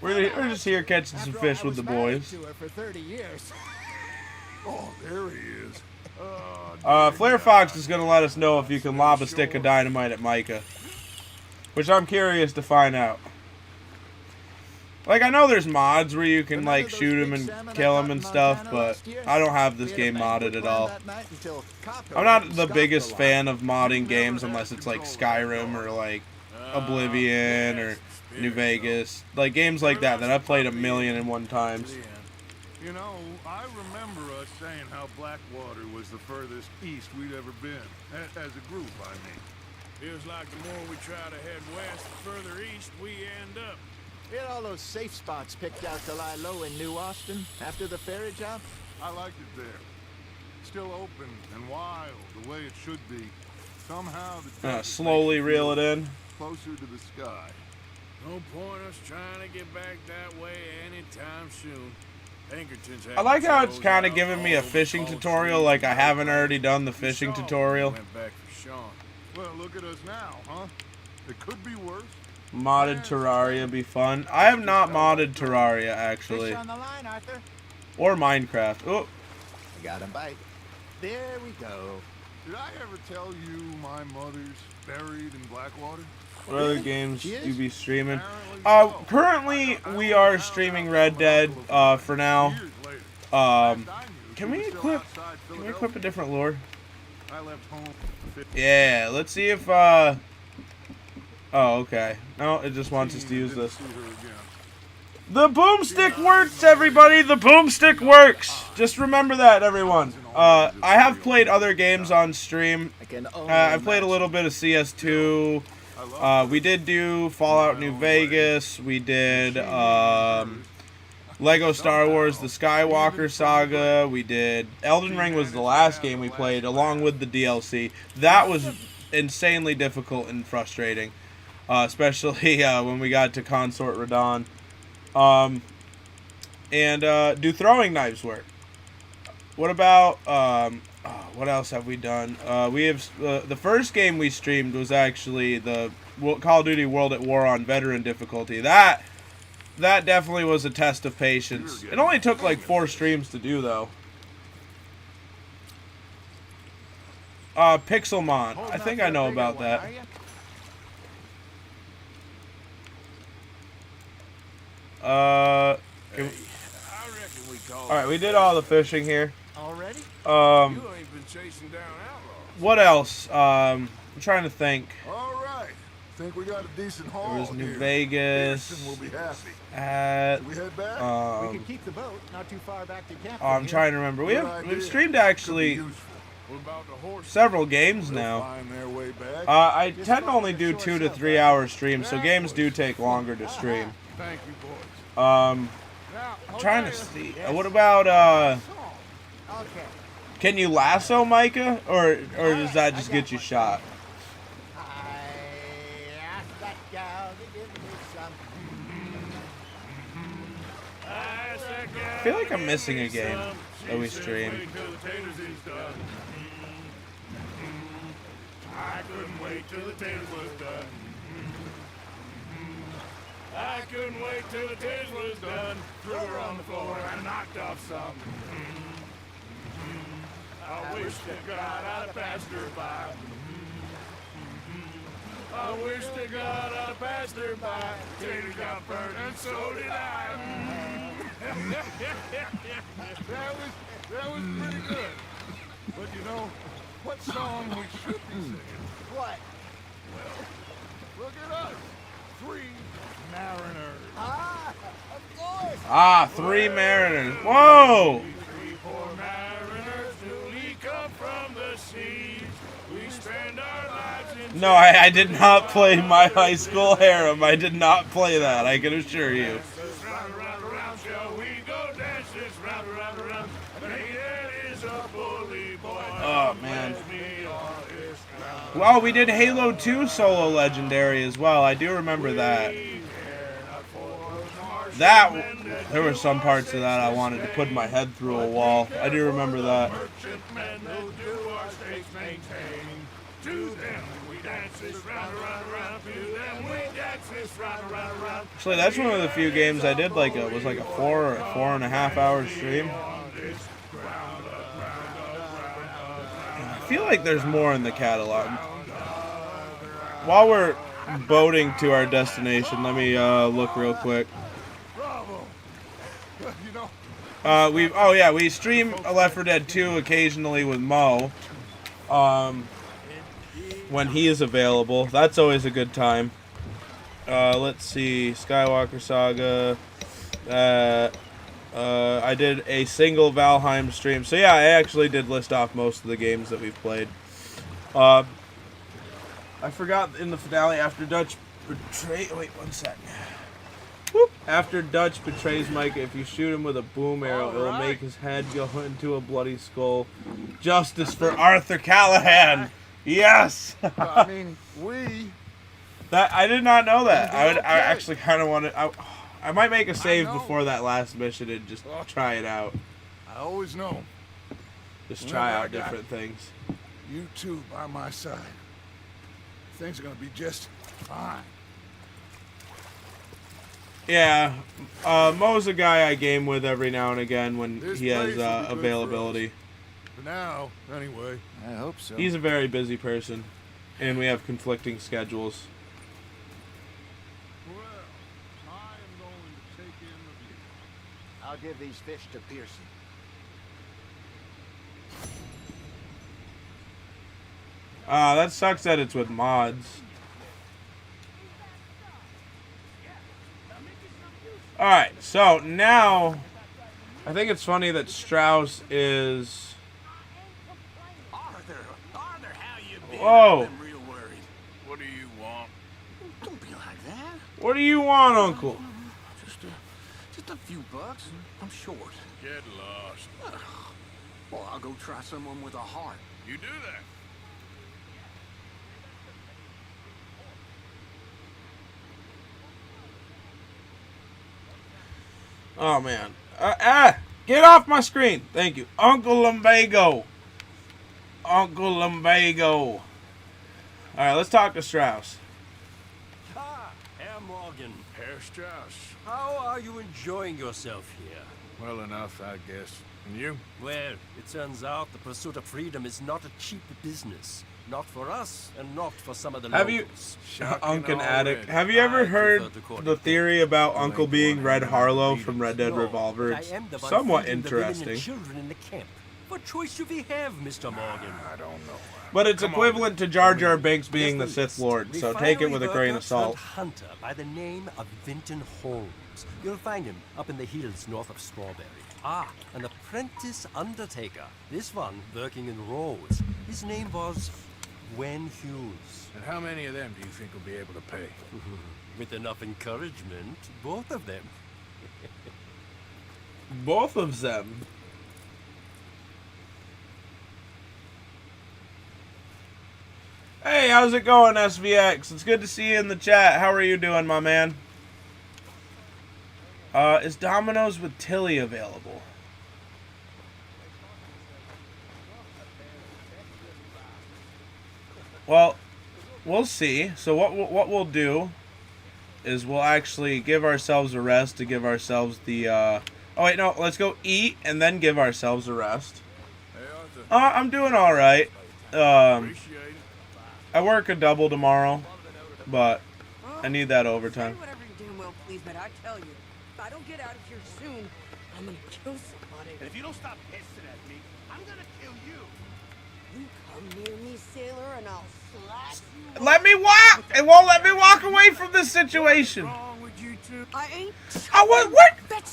we're just here catching some
after all,
fish
I
with the
was married
boys.
to her for 30 years.
Oh, there he is. Oh,
Flare Fox is gonna let us know if you can lob a stick of dynamite at Micah, which I'm curious to find out. Like, I know there's mods where you can like shoot him and kill him and stuff, but I don't have this game modded at all. I'm not the biggest fan of modding games unless it's like Skyrim or like Oblivion or New Vegas, like games like that I've played 1,000,001 times.
You know, I remember us saying how Blackwater was the furthest east we'd ever been. As a group, I mean.
Feels like the more we try to head west, the further east we end up.
We had all those safe spots picked out to lie low in New Austin after the ferry job.
I liked it there. Still open and wild, the way it should be. Somehow the desert
Slowly
makes you
reel it
feel
in.
closer to the sky.
No point us trying to get back that way anytime soon. Pinkertons
I like how it's kind of giving me a fishing tutorial, like I haven't already done the fishing tutorial.
Went back for Sean.
Well, look at us now, huh? It could be worse.
Modded Terraria be fun. I have not modded Terraria, actually.
Fish on the line, Arthur.
Or Minecraft. Oh,
I got him bite. There we go.
Did I ever tell you my mother's buried in Blackwater?
what other games you be streaming? Currently, we are streaming Red Dead, for now. Can we equip a different lure?
I left home.
Yeah, let's see if, oh, okay. No, it just wants us to use this. The boomstick works, everybody! The boomstick works! Just remember that, everyone. I have played other games on stream. I've played a little bit of CS2. We did do Fallout New Vegas. We did, Lego Star Wars The Skywalker Saga. We did Elden Ring was the last game we played, along with the DLC. That was insanely difficult and frustrating, especially when we got to Consort Radon. Do throwing knives work? What about what else have we done? We have the first game we streamed was actually the Call of Duty World at War on veteran difficulty. That definitely was a test of patience. It only took like 4 streams to do, though. Pixelmon. I think I know about that. Alright, we did all the fishing here.
Already?
You ain't been chasing down outlaws.
What else? I'm trying to think.
All right. Think we got a decent haul.
There was New
here.
Vegas.
Pearson will be happy.
At,
we head back?
We can keep the boat not too far back to camp.
I'm trying to remember. We've streamed actually several games now. I tend to only do 2 to 3 hour streams, so games do take longer to stream.
Thank you, boys.
I'm trying to see. What about can you lasso Micah, or does that just get you shot? I feel like I'm missing a game that we streamed.
I couldn't wait till the taters was done. I couldn't wait till the taters was done. Threw her on the floor and knocked off some. I wish to God I'd have passed her by. I wish to God I'd have passed her by. Taters got burned and so did I.
That was pretty good. But you know, what song we should be singing?
What?
Well, look at us. 3 mariners.
Of course.
3 mariners. Whoa!
3 poor mariners newly come from the seas. We spend our lives in...
No, I did not play My High School Harem. I did not play that, I can assure you.
Round, round, round, shall we go dance this round, round, round? That is a bully boy.
Oh, man. Well, we did Halo 2 solo legendary as well. I do remember that. There were some parts of that I wanted to put my head through a wall. I do remember that. Actually, that's one of the few games I did was like a 4 or 4.5 hour stream. I feel like there's more in the catalog. While we're boating to our destination, let me look real quick. We stream Left 4 Dead 2 occasionally with Mo. When he is available. That's always a good time. Let's see. Skywalker Saga. I did a single Valheim stream. So yeah, I actually did list off most of the games that we've played. I forgot in the finale after Dutch betray. Wait, one sec. Whoop. After Dutch betrays Micah, if you shoot him with a boom arrow, it'll make his head go into a bloody skull. Justice for Arthur Callahan. Yes.
I mean,
I did not know that. I actually kind of wanted. I I might make a save before that last mission and just try it out.
I always know.
Just try out different things.
You two by my side. Things are gonna be just fine.
Yeah, Mo's a guy I game with every now and again when
This
he has
place will be good
availability.
For now, anyway.
I hope so.
He's a very busy person, and we have conflicting schedules.
Well, I am going to take in the view.
I'll give these fish to Pearson.
That sucks that it's with mods. Alright, so now I think it's funny that Strauss is...
Arthur, how you been?
Whoa.
I've been real worried.
What do you want?
Don't be like that.
What do you want, Uncle?
Just a few bucks. I'm short.
Get lost.
Well, I'll go try someone with a heart.
You do that.
Oh, man. Get off my screen. Thank you. Uncle Lumbago. Uncle Lumbago. Alright, let's talk to Strauss.
Ah, Herr Morgan.
Herr Strauss.
How are you enjoying yourself here?
Well enough, I guess. And you?
Well, it turns out the pursuit of freedom is not a cheap business. Not for us, and not for some of the
Have
locals.
you, Uncle Addict, have you ever heard the theory about Uncle being Red Harlow from Red Dead Revolver? It's somewhat interesting.
Children in the camp. What choice do we have, Mr. Morgan?
I don't know.
But it's equivalent to Jar Jar Binks being the Sith Lord, so take it with a grain of salt.
Hunter by the name of Vinton Holmes. You'll find him up in the hills north of Strawberry. Ah, an apprentice undertaker. This one working in Rhodes. His name was Gwen Hughes.
And how many of them do you think will be able to pay?
With enough encouragement, both of them.
Both of them. Hey, how's it going, SVX? It's good to see you in the chat. How are you doing, my man? Is Domino's with Tilly available? Well, we'll see. So what we'll do is we'll actually give ourselves a rest to give ourselves the oh wait, no, let's go eat and then give ourselves a rest.
Hey, Arthur.
I'm doing all right.
Appreciate it.
I work a double tomorrow, but I need that overtime.
Say whatever you damn well please, but I tell you, if I don't get out of here soon, I'm gonna kill somebody.
And if you don't stop hissing at me, I'm gonna kill you.
You come near me, sailor, and I'll slash you.
Let me walk! It won't let me walk away from this situation.
What's wrong with you two?
I ain't.
What?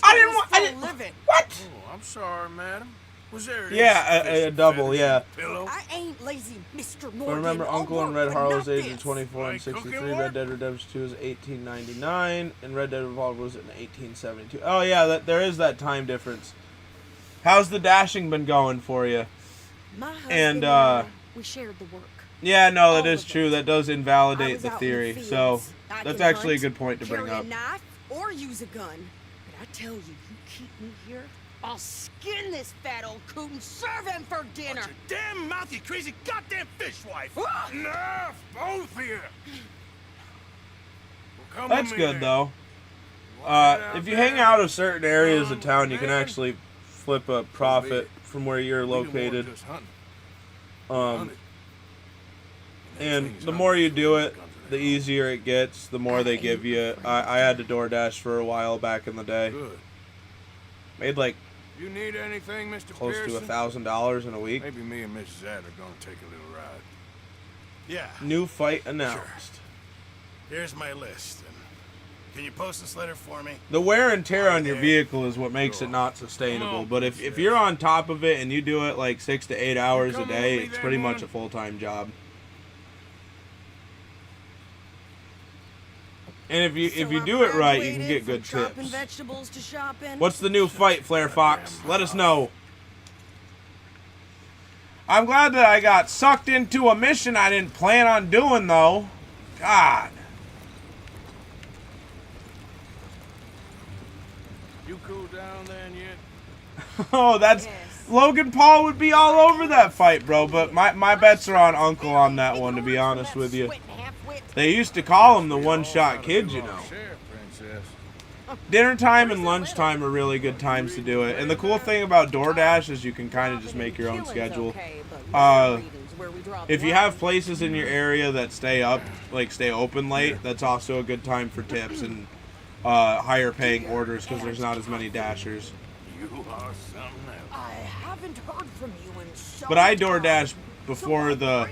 I didn't want. I didn't.
Living.
What?
Oh, I'm sorry, madam. Was there
Yeah, a double. Yeah.
pillow?
I ain't lazy, Mr. Morgan.
But remember,
I'll
Uncle and
work,
Red
but
Harlow's
not
age
this.
of 24 and
Like
63.
cooking
Red
work?
Dead Redemption 2 is 1899, and Red Dead Revolver was in 1872. Oh yeah, there is that time difference. How's the dashing been going for you?
My husband
And
I, we shared the work.
yeah, no, that
All
is
of
true.
it.
That does
I
invalidate
was
the
out in
theory.
the
So
fields. I
that's
can
actually a
hunt,
good point to bring
carry
up.
a knife or use a gun. But I tell you, you keep me here, I'll skin this fat old coot and serve him for dinner.
Watch your damn mouth, you crazy goddamn fishwife!
Enough, both of you. Well, come
That's
with me
good
then.
though.
Walk it
If
out
you
there.
hang out of certain areas of
Come,
town, you can
man.
actually flip a profit from where you're
We didn't want
located.
just hunting.
Um, and the more you do it, the easier it gets, the more they give you. I had to DoorDash for a while back in the day.
Good.
Made like
You need anything, Mr.
close to
Pearson?
$1,000 in a week.
Maybe me and Mrs. Ad are gonna take a little ride.
Yeah,
New fight announced.
here's my list. And can you post this letter for me?
The wear and tear on your vehicle is what makes it not sustainable. But if you're on top of it and you do it like 6 to 8 hours a day, it's pretty much a full-time job. And if you do it right, you can get good
Chopping
tips.
vegetables to shopping.
What's the new fight, Flare Fox? Let us know. I'm glad that I got sucked into a mission I didn't plan on doing, though. God.
You cool down then yet?
Oh, that's Logan Paul would be all over that fight, bro. But my bets are on Uncle on that one, to be honest with you. They used to call him the one-shot kid, you know. Dinner time and lunchtime are really good times to do it. And the cool thing about DoorDash is you can kind of just make your own schedule. If you have places in your area that stay open late, that's also a good time for tips and higher paying orders because there's not as many dashers.
You are something else.
I haven't heard from you in so
But I DoorDash before the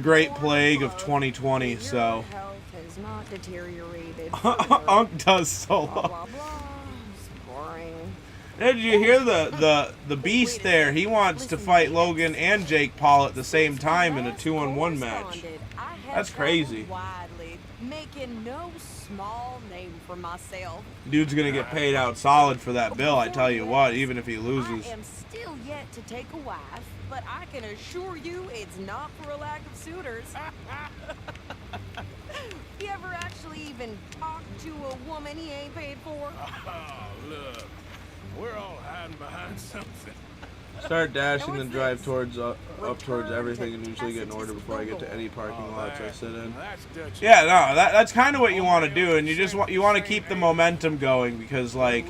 Great Plague of 2020, so
health has not deteriorated.
Unc does solo.
Boring.
Did you hear the beast there? He wants to fight Logan and Jake Paul at the same time in a 2-on-1 match. That's crazy.
Widely, making no small name for myself.
Dude's gonna get paid out solid for that bill, I tell you what, even if he loses.
I am still yet to take a wife, but I can assure you it's not for a lack of suitors. You ever actually even talk to a woman he ain't paid for?
Oh, look. We're all hiding behind something.
Start dashing and drive towards up towards everything and usually get an order before I get to any parking lots I sit in. Yeah, no, that's kind of what you want to do, and you want to keep the momentum going because like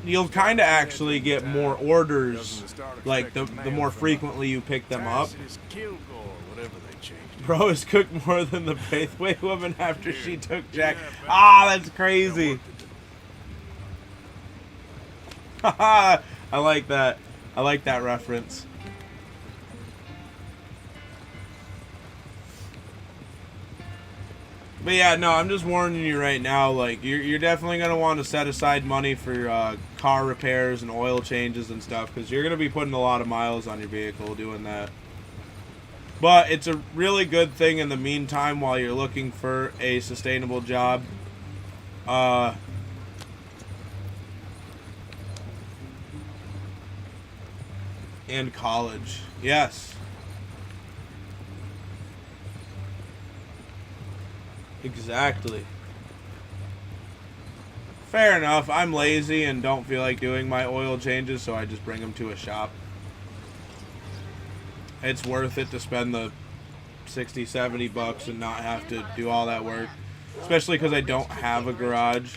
you'll kind of actually get more orders like the more frequently you pick them up. Bro has cooked more than the Faithway woman after she took Jack. Ah, that's crazy. Haha, I like that. I like that reference. But yeah, no, I'm just warning you right now, like, you're definitely going to want to set aside money for car repairs and oil changes and stuff, because you're going to be putting a lot of miles on your vehicle doing that. But it's a really good thing in the meantime while you're looking for a sustainable job. And college. Yes. Exactly. Fair enough. I'm lazy and don't feel like doing my oil changes, so I just bring them to a shop. It's worth it to spend the 60, 70 bucks and not have to do all that work. Especially because I don't have a garage.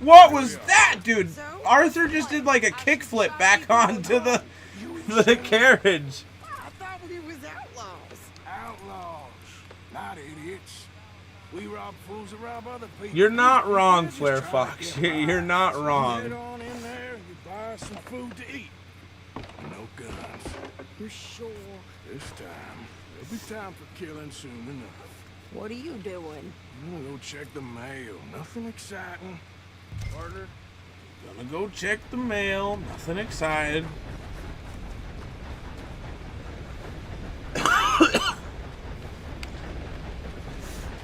What was that, dude? Arthur just did like a kickflip back onto the carriage.
I thought we was outlaws.
Outlaws, not idiots. We rob fools that rob other people.
You're not wrong, Flare Fox. You're not
Get
wrong.
on in there, you buy some food to eat. No guns.
You sure?
This time, there'll be time for killing soon enough.
What are you doing?
I'm gonna go check the mail. Nothing exciting. Partner?
Gonna go check the mail. Nothing excited.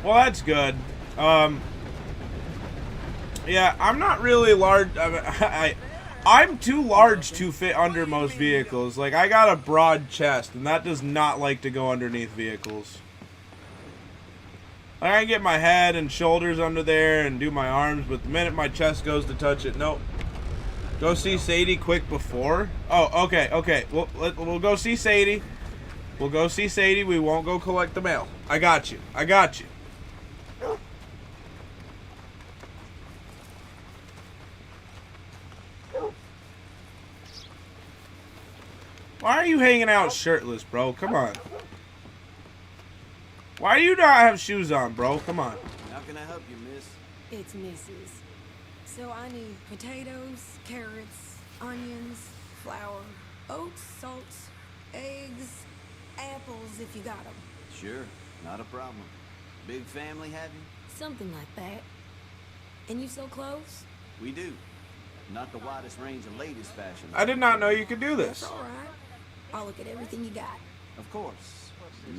Well, that's good. Yeah, I'm not really large. I'm too large to fit under most vehicles. Like, I got a broad chest, and that does not like to go underneath vehicles. I can get my head and shoulders under there and do my arms, but the minute my chest goes to touch it, nope. Go see Sadie quick before. Oh, okay. We'll go see Sadie. We'll go see Sadie. We won't go collect the mail. I got you. Why are you hanging out shirtless, bro? Come on. Why do you not have shoes on, bro? Come on.
How can I help you, miss?
It's Mrs. So I need potatoes, carrots, onions, flour, oats, salts, eggs, apples if you got them.
Sure, not a problem. Big family, have you?
Something like that. And you sell clothes?
We do. Not the widest range of ladies' fashion.
I did not know you could do this.
That's all right. I'll look at everything you got.
Of course.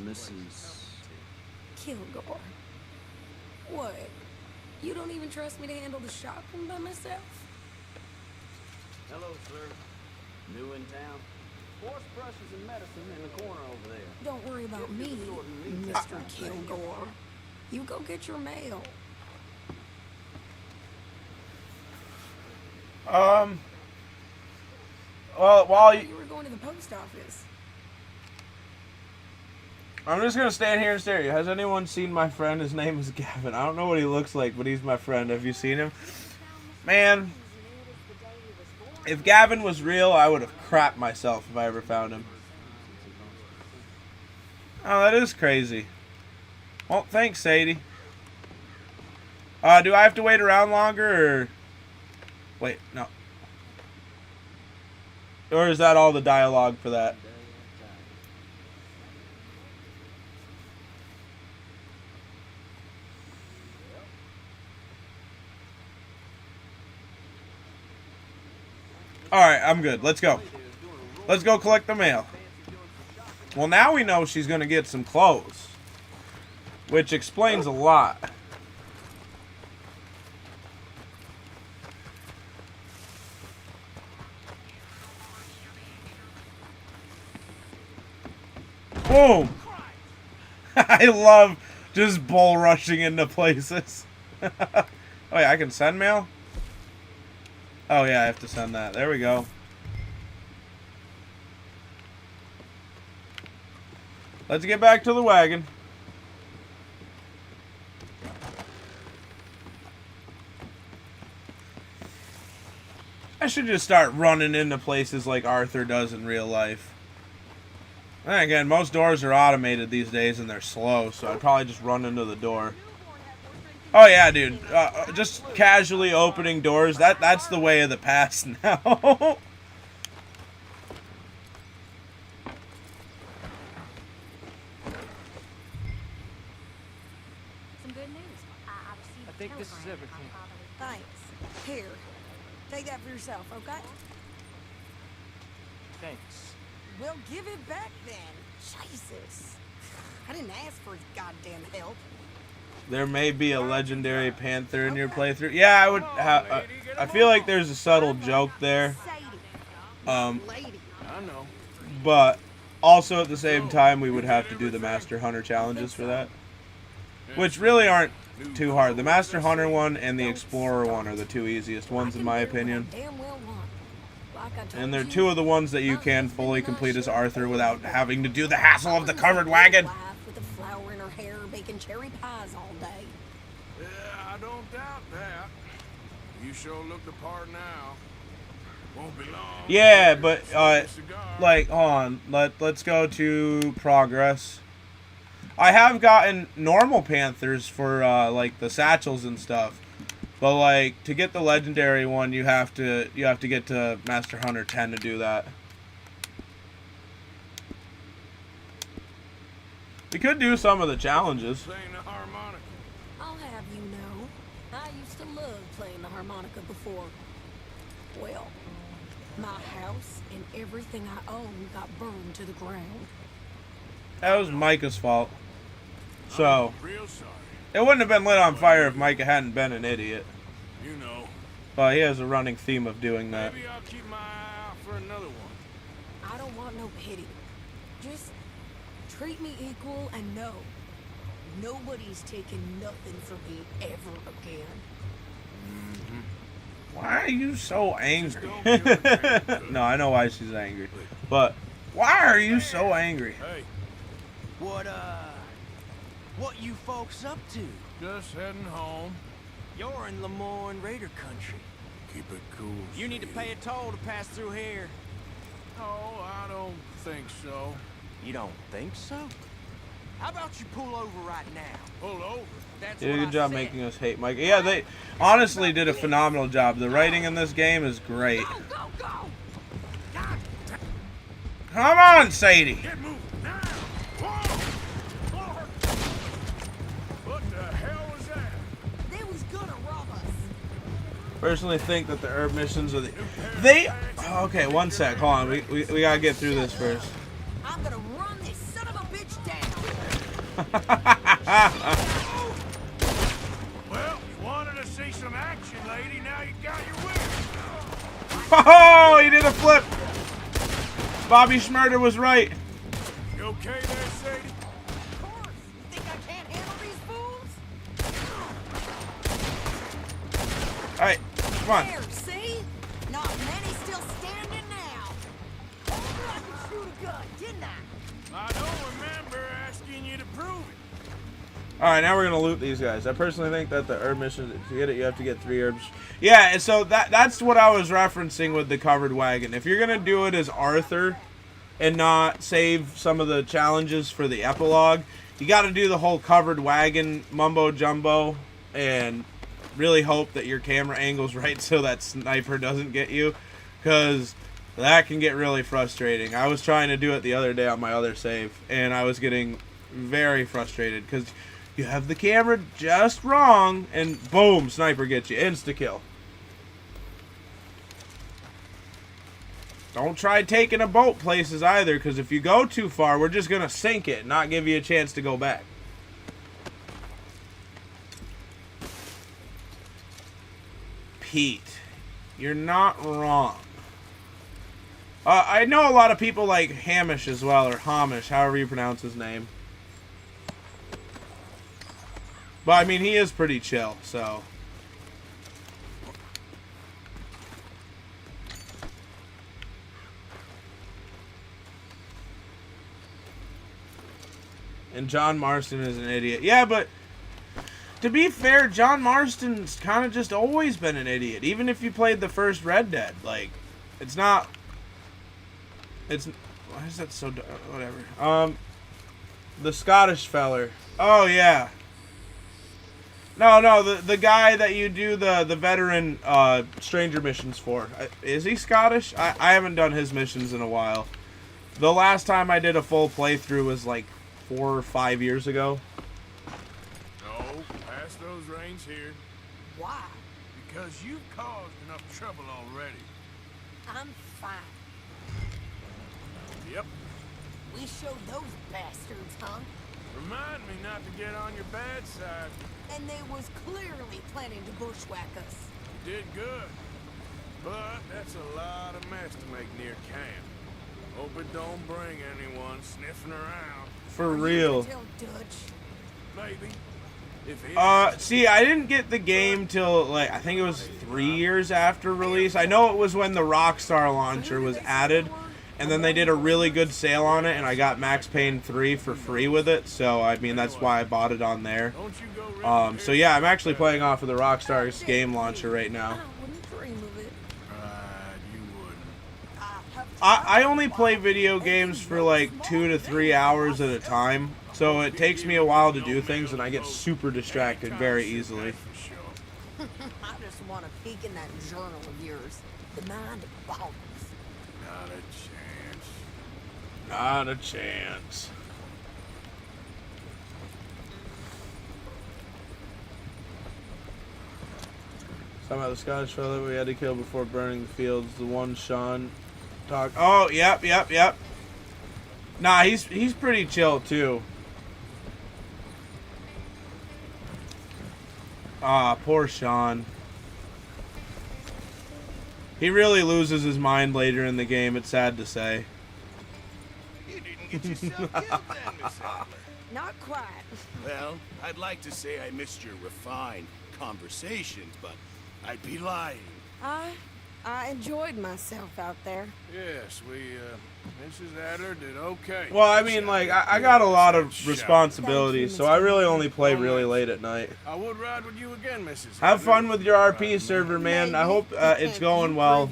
Mrs.
Kilgore. What? You don't even trust me to handle the shopping by myself?
Hello, sir. New in town? Horse brushes and medicine in the corner over there.
Don't worry about me, Mr. Kilgore. You go get your mail.
Well, while
You were going to the post office.
I'm just gonna stand here and stare at you. Has anyone seen my friend? His name is Gavin. I don't know what he looks like, but he's my friend. Have you seen him? Man, if Gavin was real, I would have crapped myself if I ever found him. Oh, that is crazy. Well, thanks, Sadie. Do I have to wait around longer, or... Wait, no. Or is that all the dialogue for that? Alright, I'm good. Let's go. Let's go collect the mail. Well, now we know she's going to get some clothes. Which explains a lot. Boom! I love just bull rushing into places. Oh, yeah, I can send mail? Oh, yeah, I have to send that. There we go. Let's get back to the wagon. I should just start running into places like Arthur does in real life. And again, most doors are automated these days and they're slow, so I'd probably just run into the door. Oh yeah, dude. Just casually opening doors, that's the way of the past now.
Some good news. I think this is everything.
Thanks. Here. Take that for yourself, okay?
Thanks.
Well, give it back then. Jesus. I didn't ask for his goddamn help.
There may be a legendary panther in your playthrough. Yeah, I would. I feel like there's a subtle joke there.
I know.
But also at the same time, we would have to do the Master Hunter challenges for that, which really aren't too hard. The Master Hunter one and the Explorer one are the two easiest ones in my opinion. And they're two of the ones that you can fully complete as Arthur without having to do the hassle of the covered wagon.
With a flower in her hair, baking cherry pies all day.
Yeah, I don't doubt that. You sure look the part now. Won't be long.
Yeah, but like, hold on. Let's go to progress. I have gotten normal panthers for like the satchels and stuff. But like to get the legendary one, you have to get to Master Hunter 10 to do that. We could do some of the challenges.
Playing the harmonica.
I'll have you know, I used to love playing the harmonica before. Well, my house and everything I own got burned to the ground.
That was Micah's fault. So
Real sorry.
it wouldn't have been lit on fire if Micah hadn't been an idiot.
You know.
But he has a running theme of doing that.
Maybe I'll keep my eye out for another one.
I don't want no pity. Just treat me equal and no. Nobody's taking nothing from me ever again.
Why are you so angry? No, I know why she's angry. But why are you so angry?
Hey.
What you folks up to?
Just heading home.
You're in Lemoyne Raider country.
Keep it cool.
You need to pay a toll to pass through here.
Oh, I don't think so.
You don't think so? How about you pull over right now?
Pull over?
That's
Did a
what
good
I
job
said.
making us hate Micah. Yeah, they honestly did a phenomenal job. The writing in this game is great.
Go!
Come on, Sadie.
Get moving now! Whoa! Lord! What the hell was that?
They was gonna rob us.
Personally think that the herb missions are they okay, one sec, hold on. We gotta get through this first.
I'm gonna run this son of a bitch down.
Well, you wanted to see some action, lady. Now you got your wish.
Oh, he did a flip. Bobby Schmurder was right.
You okay there, Sadie?
Of course. You think I can't handle these fools?
Alright, come on.
There, see?
prove it.
Alright, now we're gonna loot these guys. I personally think that the herb mission, to get it, you have to get 3 herbs. Yeah, and so that's what I was referencing with the covered wagon. If you're gonna do it as Arthur and not save some of the challenges for the epilogue, you gotta do the whole covered wagon mumbo jumbo and really hope that your camera angle's right so that sniper doesn't get you, because that can get really frustrating. I was trying to do it the other day on my other save, and I was getting very frustrated because you have the camera just wrong, and boom, sniper gets you. Insta-kill. Don't try taking a boat places either, because if you go too far, we're just going to sink it and not give you a chance to go back. Pete, you're not wrong. I know a lot of people like Hamish as well, or Hamish, however you pronounce his name. But, I mean, he is pretty chill, so. And John Marston is an idiot. Yeah, but to be fair, John Marston's kind of just always been an idiot. Even if you played the first Red Dead. Like, it's not. It's. Why is that so. Whatever. The Scottish feller. Oh, yeah. No, the guy that you do the veteran stranger missions for. Is he Scottish? I haven't done his missions in a while. The last time I did a full playthrough was like 4 or 5 years ago.
No, pass those reins here.
Why?
Because you've caused enough trouble already.
I'm fine.
Yep.
We showed those bastards, huh?
Remind me not to get on your bad side.
And they was clearly planning to bushwhack us.
You did good. But that's a lot of mess to make near camp. Hope it don't bring anyone sniffing around.
For real.
Dutch.
Maybe. If
see, I didn't get the game till, like, I think it was 3 years after release. I know it was when the Rockstar launcher was added, and then they did a really good sale on it, and I got Max Payne 3 for free with it, so, I mean, that's why I bought it on there. So, yeah, I'm actually playing off of the Rockstar's game launcher right now. I only play video games for, like, 2 to 3 hours at a time, so it takes me a while to do things, and I get super distracted very easily.
I just want to peek in that journal of yours. The mind boggles.
Not a chance.
Not a chance. Somehow the Scottish fellow we had to kill before burning the fields. The one Sean talked. Oh, yep. Nah, he's pretty chill too. Ah, poor Sean. He really loses his mind later in the game, it's sad to say.
You didn't get yourself killed then, Miss Adler.
Not quite.
Well, I'd like to say I missed your refined conversations, but I'd be lying.
I enjoyed myself out there.
Yes, Mrs. Adler did okay.
Well, I mean, like, I got a lot of responsibilities, so I really only play really late at night.
I would ride with you again, Mrs.
Have fun with your RP server, man. I hope it's going well.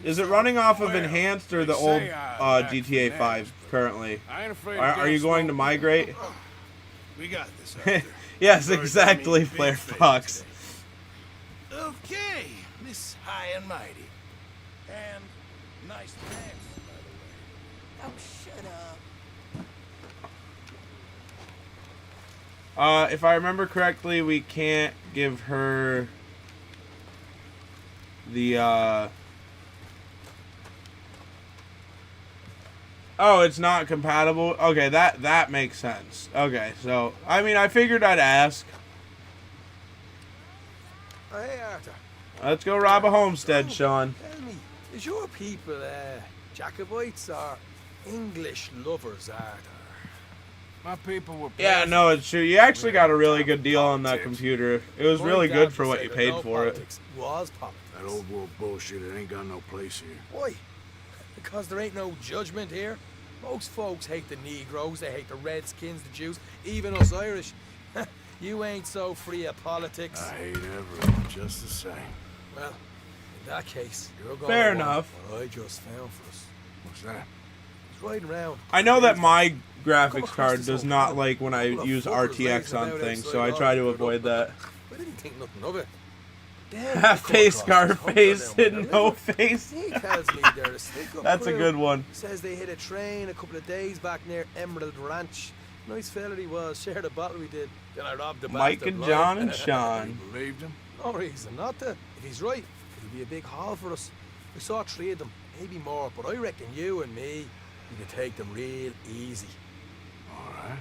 Is it running off of Enhanced or the old GTA 5 currently? Are you going to migrate?
We got this, Arthur.
Yes, exactly, Flare Fox.
Okay, Miss High and Mighty. And nice pants, by the way.
Oh, shut up.
If I remember correctly, we can't give her the, Oh, it's not compatible? Okay, that makes sense. Okay, so, I mean, I figured I'd ask.
Hey, Arthur.
Let's go rob a homestead, Sean.
Tell me, is your people, Jacobites or English lovers, Arthur?
My people were...
Yeah, no, it's true. You actually got a really good deal on that computer. It was really good for what you paid for it.
Was politics.
That old world bullshit, it ain't got no place here.
Why? Because there ain't no judgment here? Most folks hate the Negroes, they hate the Redskins, the Jews, even us Irish. You ain't so free of politics.
I hate everyone just the same.
Well, in that case, you're going
Fair
to want
enough.
what I just found for us.
What's that?
It's riding around.
I know that my graphics card does not like when I use RTX on things, so I try to avoid that.
I didn't think nothing of it.
Face Scarface and no face.
He tells me they're a stick-up
That's a
crew.
good one.
Says they hit a train a couple of days back near Emerald Ranch. Nice fella he was. Shared a bottle we did. Then I robbed the
Mike
bastard
and
blind.
John and Sean.
Believed him?
No reason not to. If he's right, it'll be a big haul for us. We saw 3 of them, maybe more, but I reckon you and me, we can take them real easy.
All right.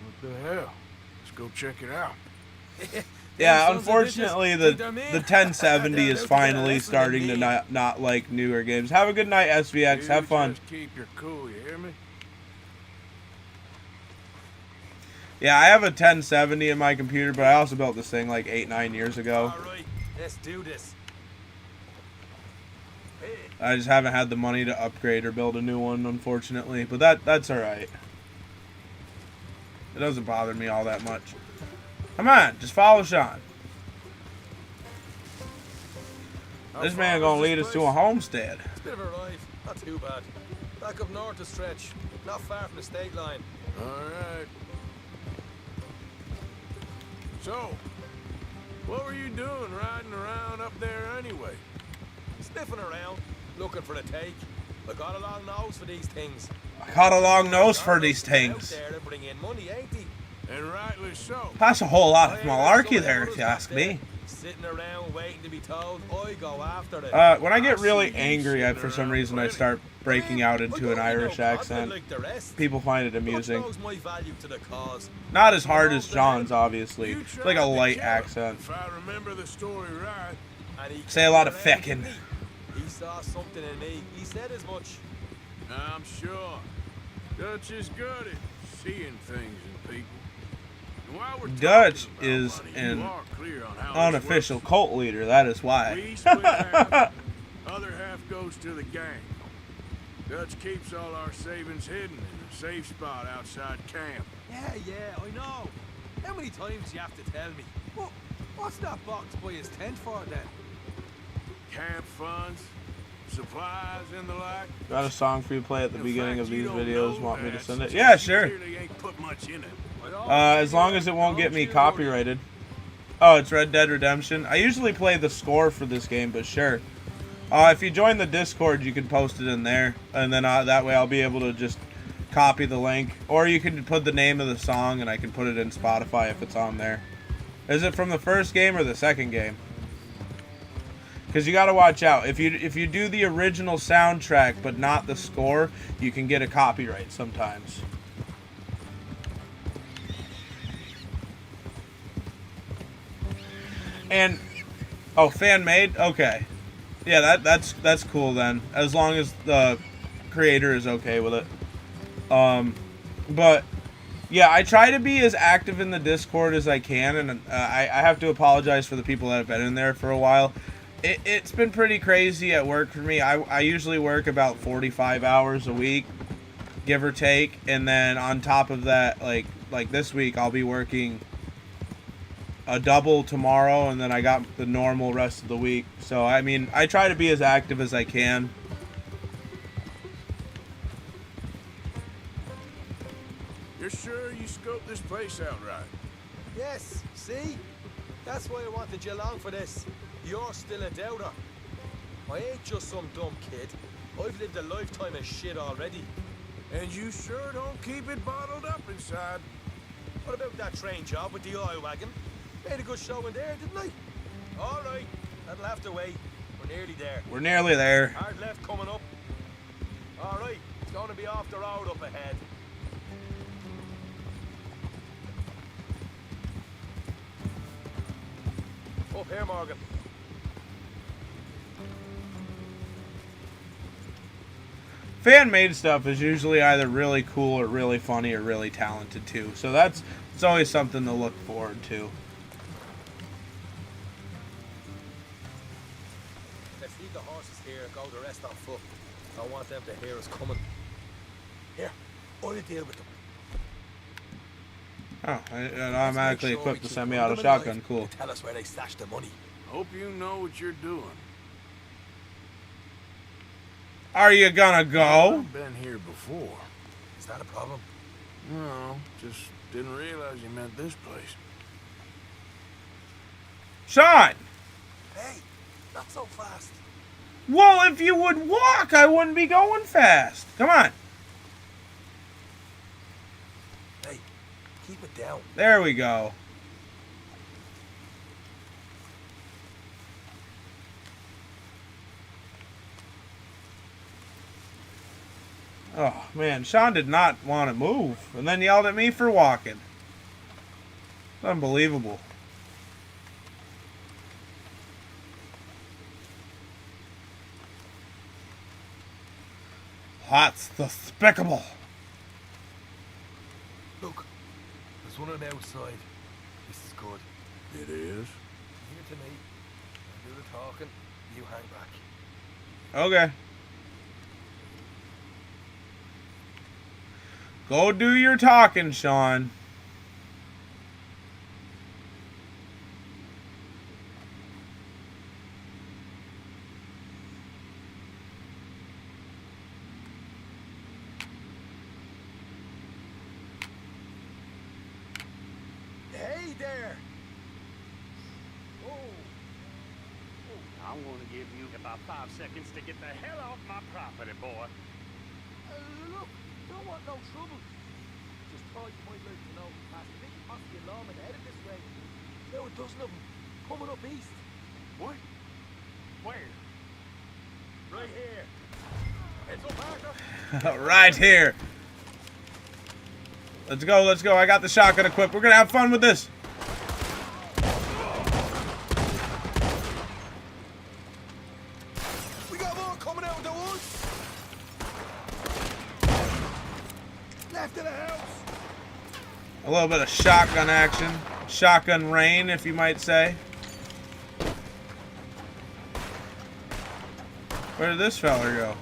What the hell? Let's go check it out.
Yeah, unfortunately, the 1070 is finally starting to not like newer games. Have a good night, SVX. Have fun.
Just keep your cool, you hear me?
Yeah, I have a 1070 in my computer, but I also built this thing like 8-9 years ago.
All right, let's do this.
I just haven't had the money to upgrade or build a new one, unfortunately. But that's all right. It doesn't bother me all that much. Come on, just follow Sean. This man gonna lead us to a homestead.
It's a bit of a ride, not too bad. Back up north to stretch, not far from the state line.
All right. So, what were you doing riding around up there anyway?
Sniffing around, looking for a take. I got a long nose for these things.
I got a long nose for these things.
Out there to bring in money, ain't he?
And rightly so.
That's a whole lot of malarkey there, if you ask me.
Sitting around waiting to be told, I go after it.
When I get really angry, for some reason I start breaking out into an Irish accent. People find it amusing.
My value to the cause.
Not as hard as John's, obviously. It's like a light accent.
If I remember the story right.
Say a lot of feckin'.
He saw something in me. He said as much.
I'm sure. Dutch is good at seeing things in people. And while we're
Dutch
talking about
is
money,
an
you are clear on how this
unofficial
works.
cult leader, that is why.
We split half, other half goes to the gang. Dutch keeps all our savings hidden in a safe spot outside camp.
Yeah, I know. How many times do you have to tell me? What's that box by his tent for then?
Camp funds, supplies, and the like.
Got a song for you to play at the beginning of
fact, you
these
don't
videos.
know
Want me to
that
send it?
since
Yeah,
you
sure.
clearly ain't put much in it.
As long as it won't get me copyrighted. Oh, it's Red Dead Redemption. I usually play the score for this game, but sure. If you join the Discord, you can post it in there, and then that way I'll be able to just copy the link. Or you can put the name of the song, and I can put it in Spotify if it's on there. Is it from the first game or the second game? Because you got to watch out. If you do the original soundtrack but not the score, you can get a copyright sometimes. And fan made? Okay. Yeah, that's cool then. As long as the creator is okay with it. But yeah, I try to be as active in the Discord as I can, and I have to apologize for the people that have been in there for a while. It's been pretty crazy at work for me. I usually work about 45 hours a week, give or take, and then on top of that, like this week, I'll be working a double tomorrow, and then I got the normal rest of the week. So, I mean, I try to be as active as I can.
You're sure you scoped this place out right?
Yes, see? That's why I wanted you along for this. You're still a doubter. I ain't just some dumb kid. I've lived a lifetime of shit already.
And you sure don't keep it bottled up inside.
What about that train job with the oil wagon? Made a good show in there, didn't I? All right, that'll have to wait. We're nearly there.
We're nearly there.
Hard left coming up. All right, it's going to be off the road up ahead. Up here, Morgan.
Fan-made stuff is usually either really cool or really funny or really talented too. So it's always something to look forward to.
Let's leave the horses here and go the rest on foot. I want them to hear us coming. Here, I'll deal with them.
Oh, it automatically
Let's make sure
equipped
we
the
keep
semi-auto
them alive
shotgun. Cool.
and tell us where they stashed the money.
Hope you know what you're doing.
Are you gonna go?
I've been here before.
Is that a problem?
No, just didn't realize you meant this place.
Sean!
Hey, not so fast.
Well, if you would walk, I wouldn't be going fast. Come on.
Hey, keep it down.
There we go. Oh, man. Sean did not want to move. And then yelled at me for walking. It's unbelievable. That's despicable.
Look, there's one on the outside. This is good.
It is?
Give it to me. I'll do the talking. You hang back.
Okay. Go do your talking, Sean.
Hey there!
I'm gonna give you about 5 seconds to get the hell off my property, boy.
Look, don't want no trouble. Just thought you might like to know past the big musky alarm and headed this way. There were a dozen of them coming up east.
What? Where?
Right here. Heads up, Parker.
Right here. Let's go, let's go. I got the shotgun equipped. We're gonna have fun with this.
We got more coming out of the woods. Left of the house.
A little bit of shotgun action. Shotgun rain, if you might say. Where did this fella go?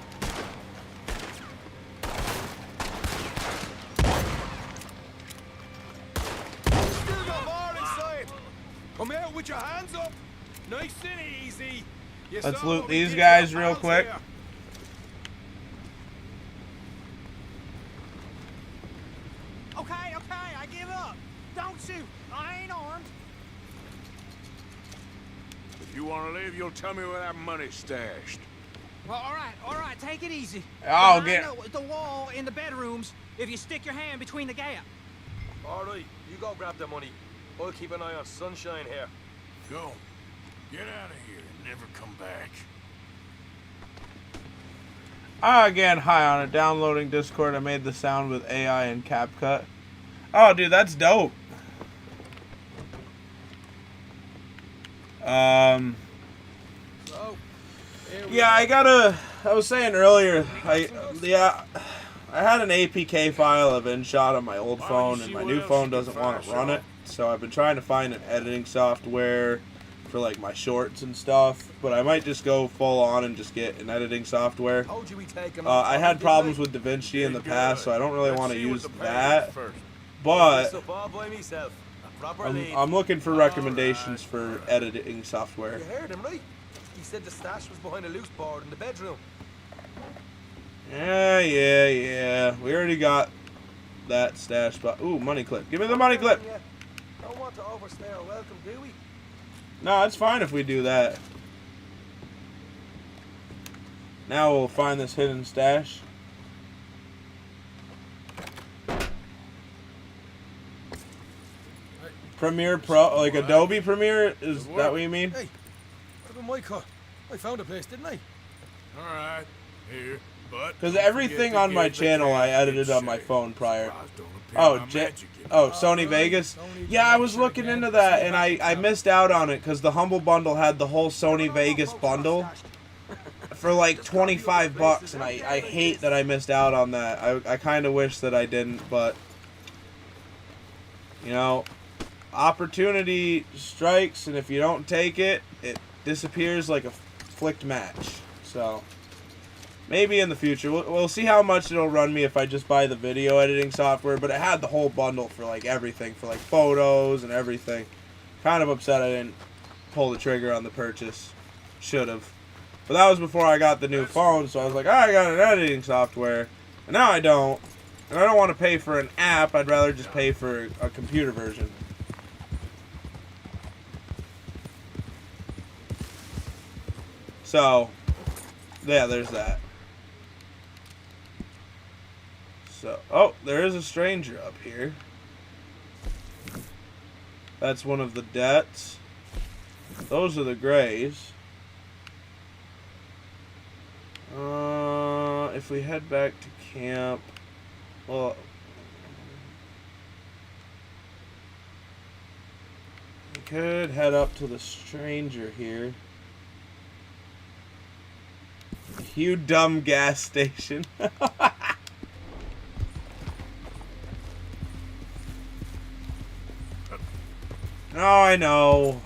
Still got more inside. Come out with your hands up. Nice and easy. You
Let's
saw
loot
what we
these
did
guys
to our
real
pals
quick.
here.
Okay, I give up. Don't shoot. I ain't armed.
If you want to leave, you'll tell me where that money's stashed.
Well, all right, take it easy.
I'll
Behind
get-
the wall in the bedrooms if you stick your hand between the gap.
All right, you go grab the money. I'll keep an eye on Sunshine here.
Go. Get out of here and never come back.
Again, hi on it. Downloading Discord. I made the sound with AI and CapCut. Oh, dude, that's dope. Yeah, I was saying earlier, I had an APK file of InShot on my old phone, and my new phone doesn't want to run it. So I've been trying to find an editing software for like my shorts and stuff. But I might just go full on and just get an editing software. I had problems with DaVinci in the past, so I don't really want to use that. But I'm looking for recommendations for editing software.
You heard him, right? He said the stash was behind a loose board in the bedroom.
Yeah. We already got that stash spot. Ooh, money clip. Give me the money clip.
Don't want to overstay our welcome, do we?
No, it's fine if we do that. Now we'll find this hidden stash. Premiere Pro, like Adobe Premiere, is that what you mean?
Hey, what about my car? I found a place, didn't I?
All right, here, but
Because everything on my channel I edited on my phone prior. Oh, Sony Vegas? Yeah, I was looking into that and I missed out on it because the Humble Bundle had the whole Sony Vegas bundle for like 25 bucks, and I hate that I missed out on that. I kind of wish that I didn't, but you know, opportunity strikes, and if you don't take it, it disappears like a flicked match. So Maybe in the future. We'll see how much it'll run me if I just buy the video editing software. But it had the whole bundle for like everything, for like photos and everything. Kind of upset I didn't pull the trigger on the purchase. Should have. But that was before I got the new phone, so I was like, I got an editing software. And now I don't. And I don't want to pay for an app. I'd rather just pay for a computer version. So, yeah, there's that. So, oh, there is a stranger up here. That's one of the debts. Those are the grays. If we head back to camp, well, we could head up to the stranger here. You dumb gas station. Oh, I know.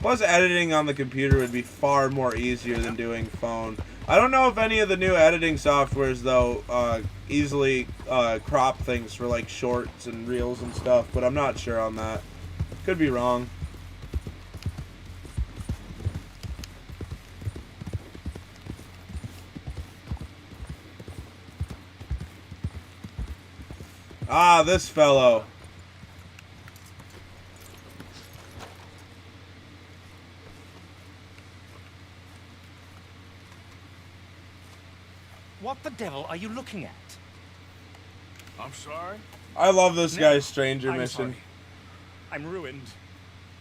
Plus, editing on the computer would be far more easier than doing phone. I don't know if any of the new editing softwares, though, easily crop things for, like, shorts and reels and stuff, but I'm not sure on that. Could be wrong. Ah, this fellow.
What the devil are you looking at?
I'm sorry?
I love this guy's stranger
I'm
mission.
sorry. I'm ruined.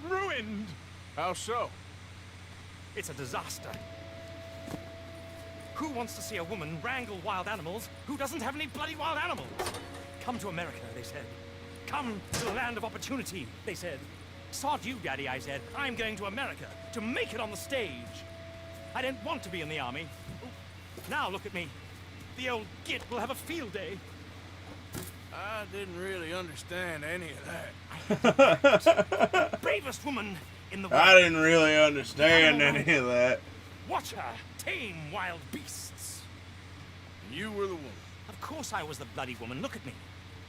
Ruined!
How so?
It's a disaster. Who wants to see a woman wrangle wild animals who doesn't have any bloody wild animals? Come to America, they said. Come to the land of opportunity, they said. Sod you, Daddy, I said. I'm going to America to make it on the stage. I don't want to be in the army. Now look at me. The old git will have a field day.
I didn't really understand any of that.
Bravest woman in the world.
I didn't really understand any of that.
Watch her tame wild beasts.
And you were the woman.
Of course I was the bloody woman. Look at me.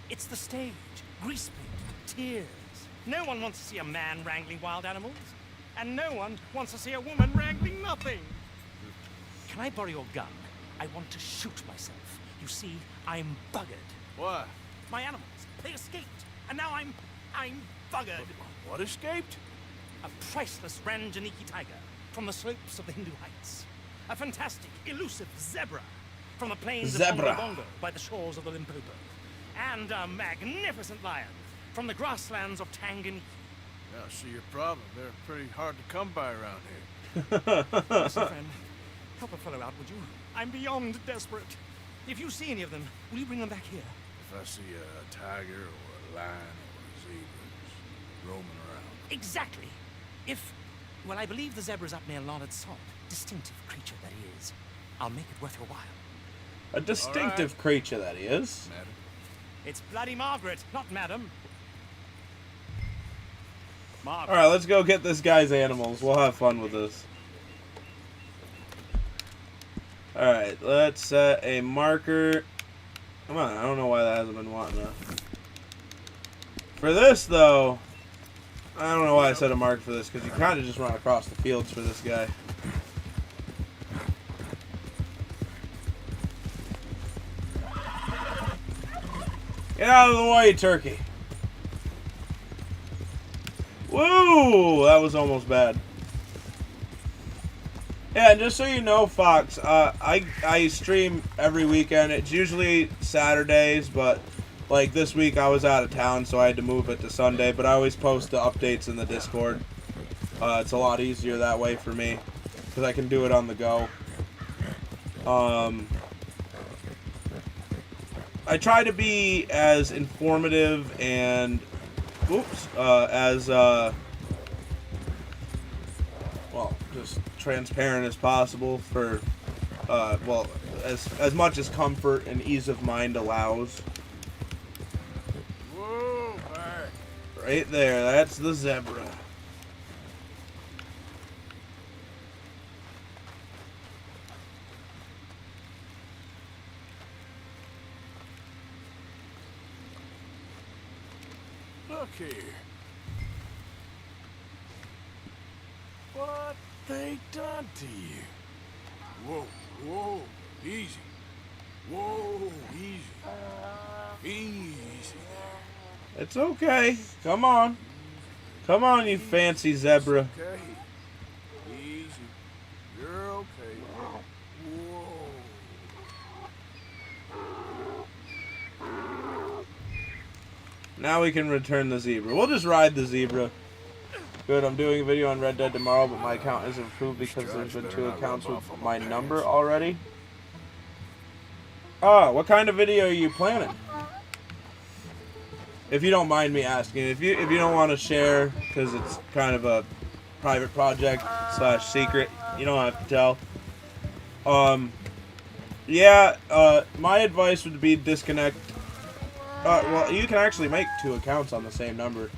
It's the stage. Grease paint. Tears. No one wants to see a man wrangling wild animals. And no one wants to see a woman wrangling nothing. Can I borrow your gun? I want to shoot myself. You see, I'm buggered.
What?
My animals. They escaped. And now I'm buggered.
What escaped?
A priceless Ranjaniki tiger from the slopes of the Hindu Heights. A fantastic, elusive zebra from the plains of Bongo Bongo by the shores of the Limpopo. And a magnificent lion from the grasslands of Tanganyika.
Yeah, I see your problem. They're pretty hard to come by around here.
Listen, friend. Help a fellow out, would you? I'm beyond desperate. If you see any of them, will you bring them back here?
If I see a tiger or a lion or a zebra roaming around.
Exactly. Well, I believe the zebra's up near Larned Salt. Distinctive creature that he is. I'll make it worth your while.
A distinctive creature that he is.
Madam.
It's bloody Margaret, not Madam. Margaret.
Alright, let's go get this guy's animals. We'll have fun with this. Alright, let's set a marker. Come on, I don't know why that hasn't been wanting to. For this, though, I don't know why I set a marker for this, because you kind of just run across the fields for this guy. Get out of the way, turkey. Woo! That was almost bad. Yeah, and just so you know, Fox, I stream every weekend. It's usually Saturdays, but like this week I was out of town, so I had to move it to Sunday. But I always post the updates in the Discord. It's a lot easier that way for me, because I can do it on the go. I try to be as informative and, as, well, just transparent as possible for, well, as much as comfort and ease of mind allows.
Whoa,
right there, that's the zebra.
Look here. What they done to you?
Whoa, whoa, easy. Whoa, easy. Easy.
It's okay. Come on. Come on, you fancy zebra.
Okay. Easy. You're okay. Whoa.
Now we can return the zebra. We'll just ride the zebra. Good, I'm doing a video on Red Dead tomorrow, but my account isn't approved because there's been 2 accounts with my number already. Ah, what kind of video are you planning? If you don't mind me asking, if you don't want to share, because it's kind of a private project / secret, you don't have to tell. Yeah, my advice would be disconnect. Well, you can actually make 2 accounts on the same number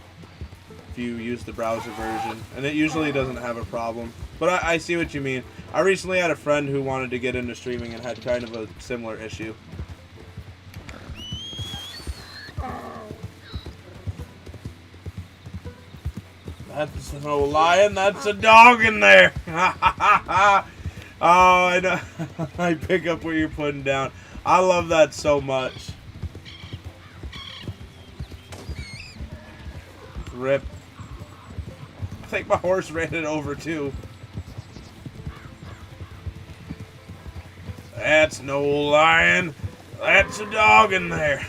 if you use the browser version, and it usually doesn't have a problem. But I see what you mean. I recently had a friend who wanted to get into streaming and had kind of a similar issue. That's no lion, that's a dog in there. Oh, I know. I pick up what you're putting down. I love that so much. Rip. I think my horse ran it over too. That's no lion. That's a dog in there.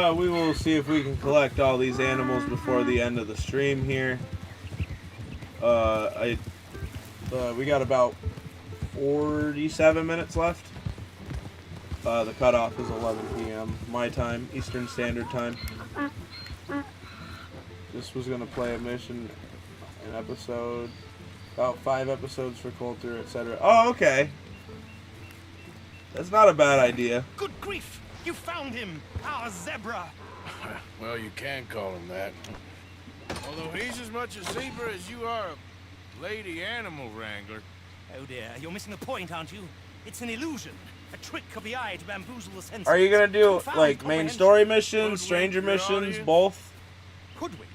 We will see if we can collect all these animals before the end of the stream here. We got about 47 minutes left. The cutoff is 11 p.m. my time, Eastern Standard Time. This was gonna play a mission, an episode, about 5 episodes for Coulter, etc. Oh, okay. That's not a bad idea.
Good grief! You found him! Our zebra!
Well, you can call him that. Although he's as much a zebra as you are a lady animal wrangler.
Oh dear, you're missing the point, aren't you? It's an illusion. A trick of the eye to bamboozle the senses.
Are you gonna do, like, main story missions, stranger missions, both?
Hoodwink?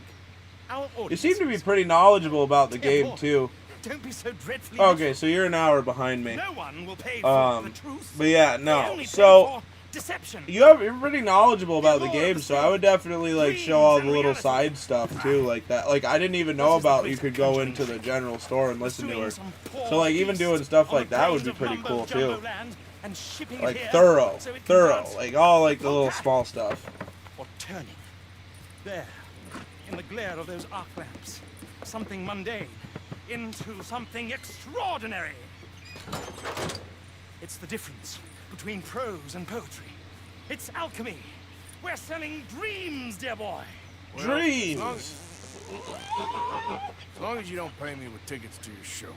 Our audience.
You seem to be pretty knowledgeable about the game, too.
Don't be so dreadfully
Okay, so you're an hour behind me.
No one will pay for the truth.
But yeah, no. So
deception.
you're pretty knowledgeable about the game, so I would definitely like show all the little side stuff too, like that. Like I didn't even know about you could go into the general store and listen to her. So like even doing stuff like that would be pretty cool too. Like thorough, like all like the little small stuff.
Or turning there in the glare of those arc lamps, something mundane into something extraordinary. It's the difference between prose and poetry. It's alchemy. We're selling dreams, dear boy.
Well,
Dreams.
As long as you don't pay me with tickets to your show.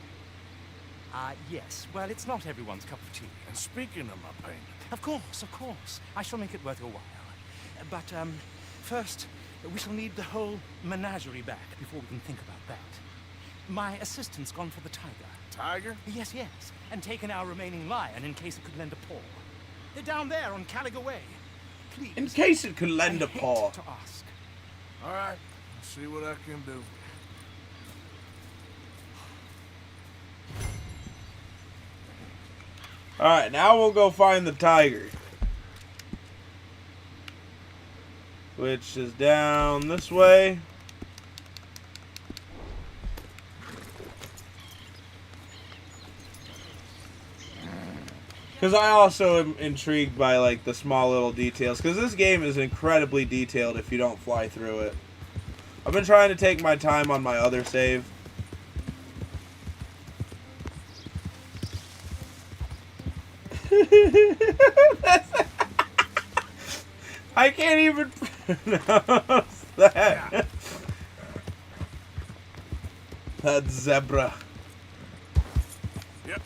Yes. Well, it's not everyone's cup of tea.
And speaking of my payment...
Of course. I shall make it worth your while. But, first, we shall need the whole menagerie back before we can think about that. My assistant's gone for the tiger.
Tiger?
Yes. And taken our remaining lion in case it could lend a paw. They're down there on Caliga Way. Please.
In case it could lend a paw.
To ask.
All right. I'll see what I can do.
Alright, now we'll go find the tiger. Which is down this way. Because I also am intrigued by like the small little details. Because this game is incredibly detailed if you don't fly through it. I've been trying to take my time on my other save. I can't even pronounce that. That zebra.
Yep.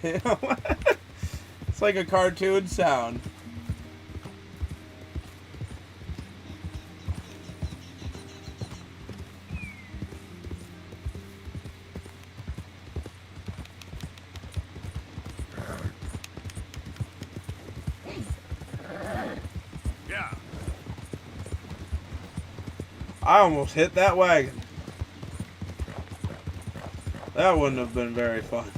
It's like a cartoon sound.
Yeah.
I almost hit that wagon. That wouldn't have been very fun.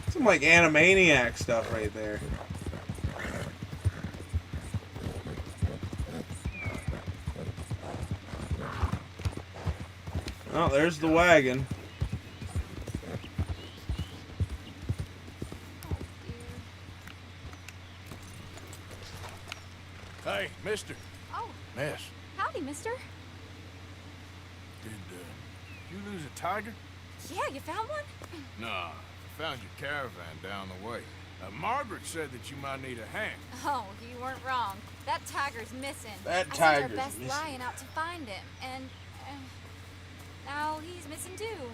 Some like Animaniac stuff right there. Oh, there's the wagon.
Hey, mister.
Oh,
Miss,
howdy, mister.
did you lose a tiger?
Yeah, you found one?
Nah, I found your caravan down the way. Margaret said that you might need a hand.
Oh, you weren't wrong. That tiger's missing.
That
I sent
tiger's
our best
missing.
lion out to find him, and now he's missing too.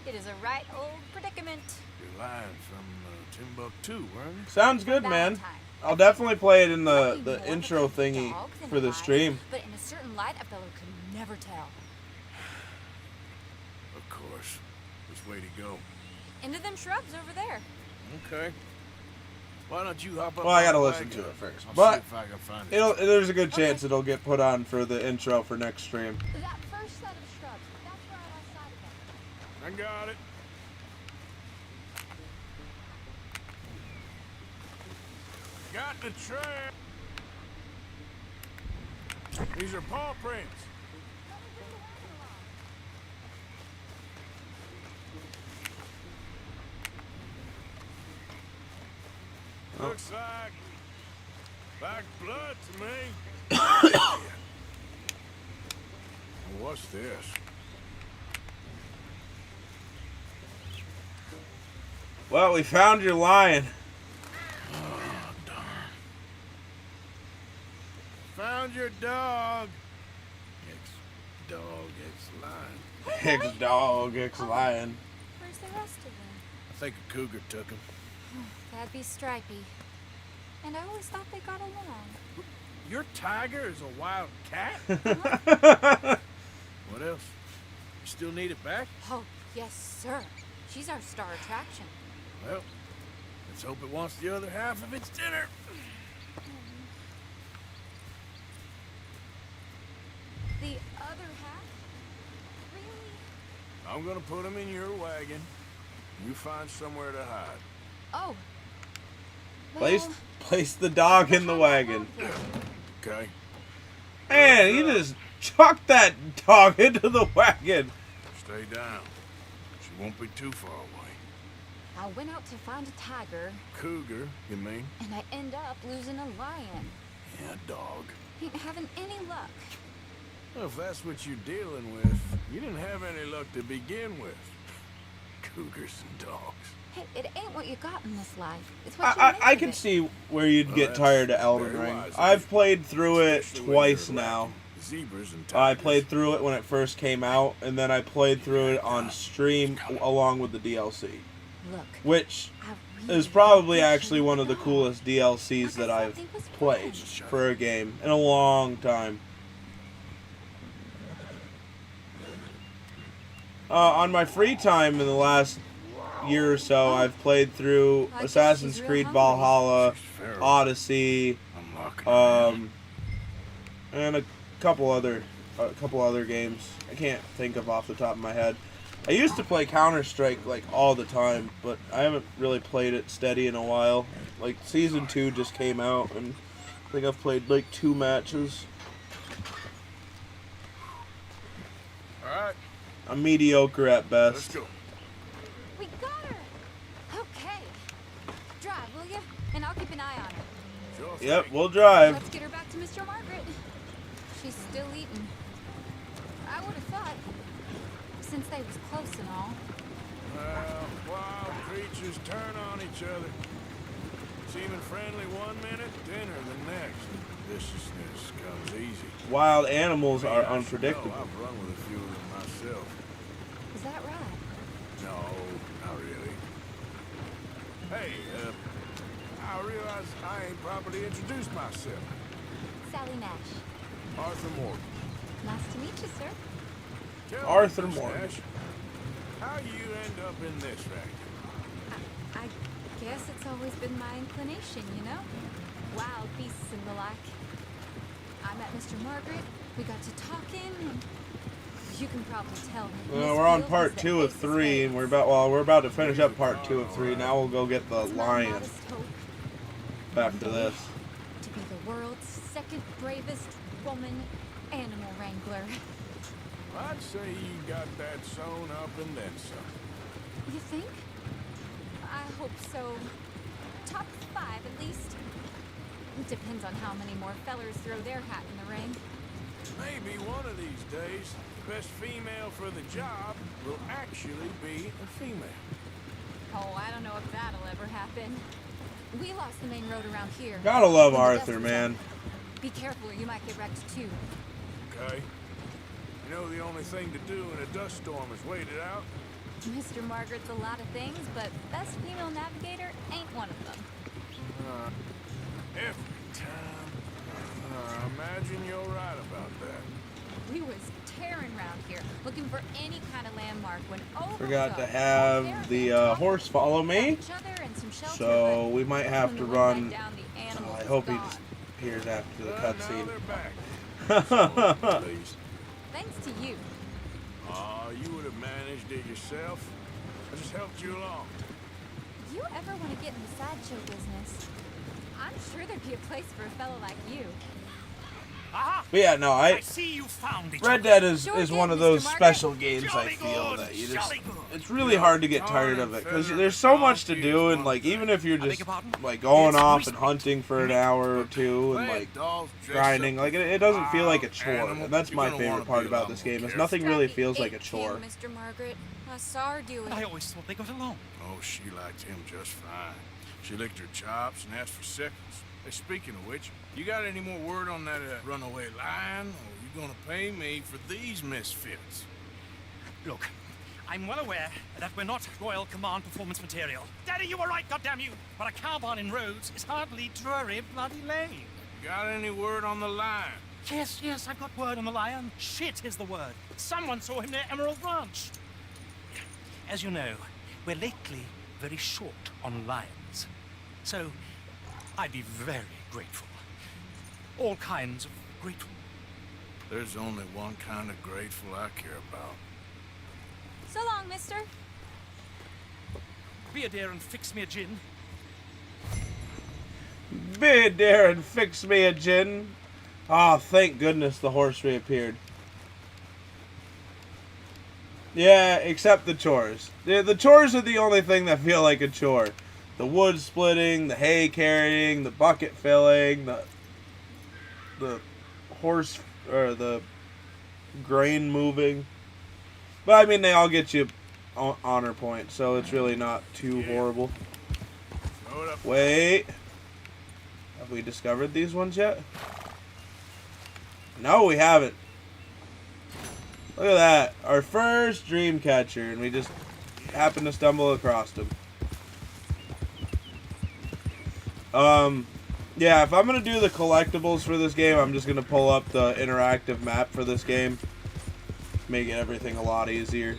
It is a right old predicament.
You're lying from Timbuktu, weren't you?
Sounds good, man. I'll definitely play it in the intro thingy for the stream.
But in a certain light, a fellow could never tell.
Of course. Which way to go?
Into them shrubs over there.
Okay. Why don't you hop up?
Well, I gotta
on the
listen to
wagon?
it first.
I'll
But
see if I can find it.
there's a good chance it'll get put on for the intro for next stream.
That first set of shrubs, that's right outside of them.
I got it. Got the trail. These are paw prints. Looks like blood to me. What's this?
Well, we found your lion.
Found your dog. Ex-dog, ex-lion.
Ex-dog, ex-lion.
Where's the rest of them?
I think a cougar took him.
That'd be Stripey. And I always thought they got along.
Your tiger is a wild cat? What else? You still need it back?
Oh, yes, sir. She's our star attraction.
Well, let's hope it wants the other half of its dinner.
The other half? Really?
I'm gonna put him in your wagon. You find somewhere to hide.
Oh.
Place the dog in the wagon.
Okay.
Man, you just chucked that dog into the wagon.
Stay down. She won't be too far away.
I went out to find a tiger,
Cougar, you mean?
and I end up losing a lion.
Yeah, dog.
Ain't having any luck.
Well, if that's what you're dealing with, you didn't have any luck to begin with. Cougars and dogs.
Hey, it ain't what you got in this life. It's what you make
I
of
can
it.
see where you'd get tired of Elden Ring. I've played through it twice now.
Zebras and
I played through it when it first came out, and then I played through it on stream along with the DLC.
Look,
which is probably actually one of the coolest DLCs that I've played for a game in a long time. On my free time in the last year or so, I've played through Assassin's Creed Valhalla, Odyssey, and a couple other games. I can't think of off the top of my head. I used to play Counter-Strike like all the time, but I haven't really played it steady in a while. Like Season 2 just came out, and I think I've played like 2 matches.
Alright.
I'm mediocre at best.
Let's go.
We got her! Okay. Drive, will you? And I'll keep an eye on her.
Sure
Yep,
thing.
we'll drive.
Let's get her back to Mr. Margaret. She's still eating. I would have thought, since they was close and all.
Well, wild creatures turn on each other. Seeming friendly one minute, dinner the next. Viciousness comes easy.
Wild animals are
I should know,
unpredictable.
I've run with a few of them myself.
Is that right?
No, not really. Hey, I realize I ain't properly introduced myself.
Sally Nash.
Arthur Morgan.
Nice to meet you, sir.
Tell
Arthur
me, Miss
Morgan.
Nash, how you end up in this factory?
I guess it's always been my inclination, you know? Wild beasts and the like. I met Mr. Margaret. We got to talking, and you can probably tell.
Well, we're on part 2 of 3, and we're about to finish up part 2 of 3. Now we'll go get the lion after this.
To be the world's second bravest woman animal wrangler.
I'd say you got that sewn up and then some.
You think? I hope so. Top 5 at least. It depends on how many more fellers throw their hat in the ring.
Maybe one of these days, the best female for the job will actually be a female.
Oh, I don't know if that'll ever happen. We lost the main road around here.
Gotta love
When the dust
Arthur,
was
man.
up. Be careful or you might get wrecked too.
Okay. You know the only thing to do in a dust storm is wait it out?
Mr. Margaret's a lot of things, but best female navigator ain't one of them.
Every time. I imagine you're right about that.
We was tearing around here, looking for any kind of landmark when
Forgot to have the horse follow me, so we might have to run. I hope he disappears after the cutscene.
Thanks to you.
You would have managed it yourself. I just helped you along.
You ever want to get in the sideshow business? I'm sure there'd be a place for a fellow like you.
But yeah, no,
I see you found each
Red
other.
Dead is one of those special games I feel that you just, it's really hard to get tired of it because there's so much to do, and like even if you're just like going off and hunting for an hour or two and like grinding, like it doesn't feel like a chore, and that's my favorite part about this game is nothing really feels like a chore.
Mr. Margaret, I saw her do it.
I always thought they got along.
Oh, she liked him just fine. She licked her chops and asked for seconds. Hey, speaking of which, you got any more word on that runaway lion? Or are you gonna pay me for these misfits?
Look, I'm well aware that we're not Royal Command performance material. Daddy, you were right, goddamn you! But a cowbarn in Rhodes is hardly Drury Bloody Lane.
Got any word on the lion?
Yes, I've got word on the lion. Shit is the word. Someone saw him near Emerald Ranch. As you know, we're lately very short on lions. So, I'd be very grateful. All kinds of grateful.
There's only one kind of grateful I care about.
So long, mister.
Be a dear and fix me a gin.
Be there and fix me a gin. Oh, thank goodness the horse reappeared. Yeah, except the chores. The chores are the only thing that feel like a chore. The wood splitting, the hay carrying, the bucket filling, the horse or the grain moving. But I mean, they all get you honor points, so it's really not too horrible. Wait, have we discovered these ones yet? No, we haven't. Look at that, our first dream catcher, and we just happened to stumble across him. Yeah, if I'm gonna do the collectibles for this game, I'm just gonna pull up the interactive map for this game. Make everything a lot easier.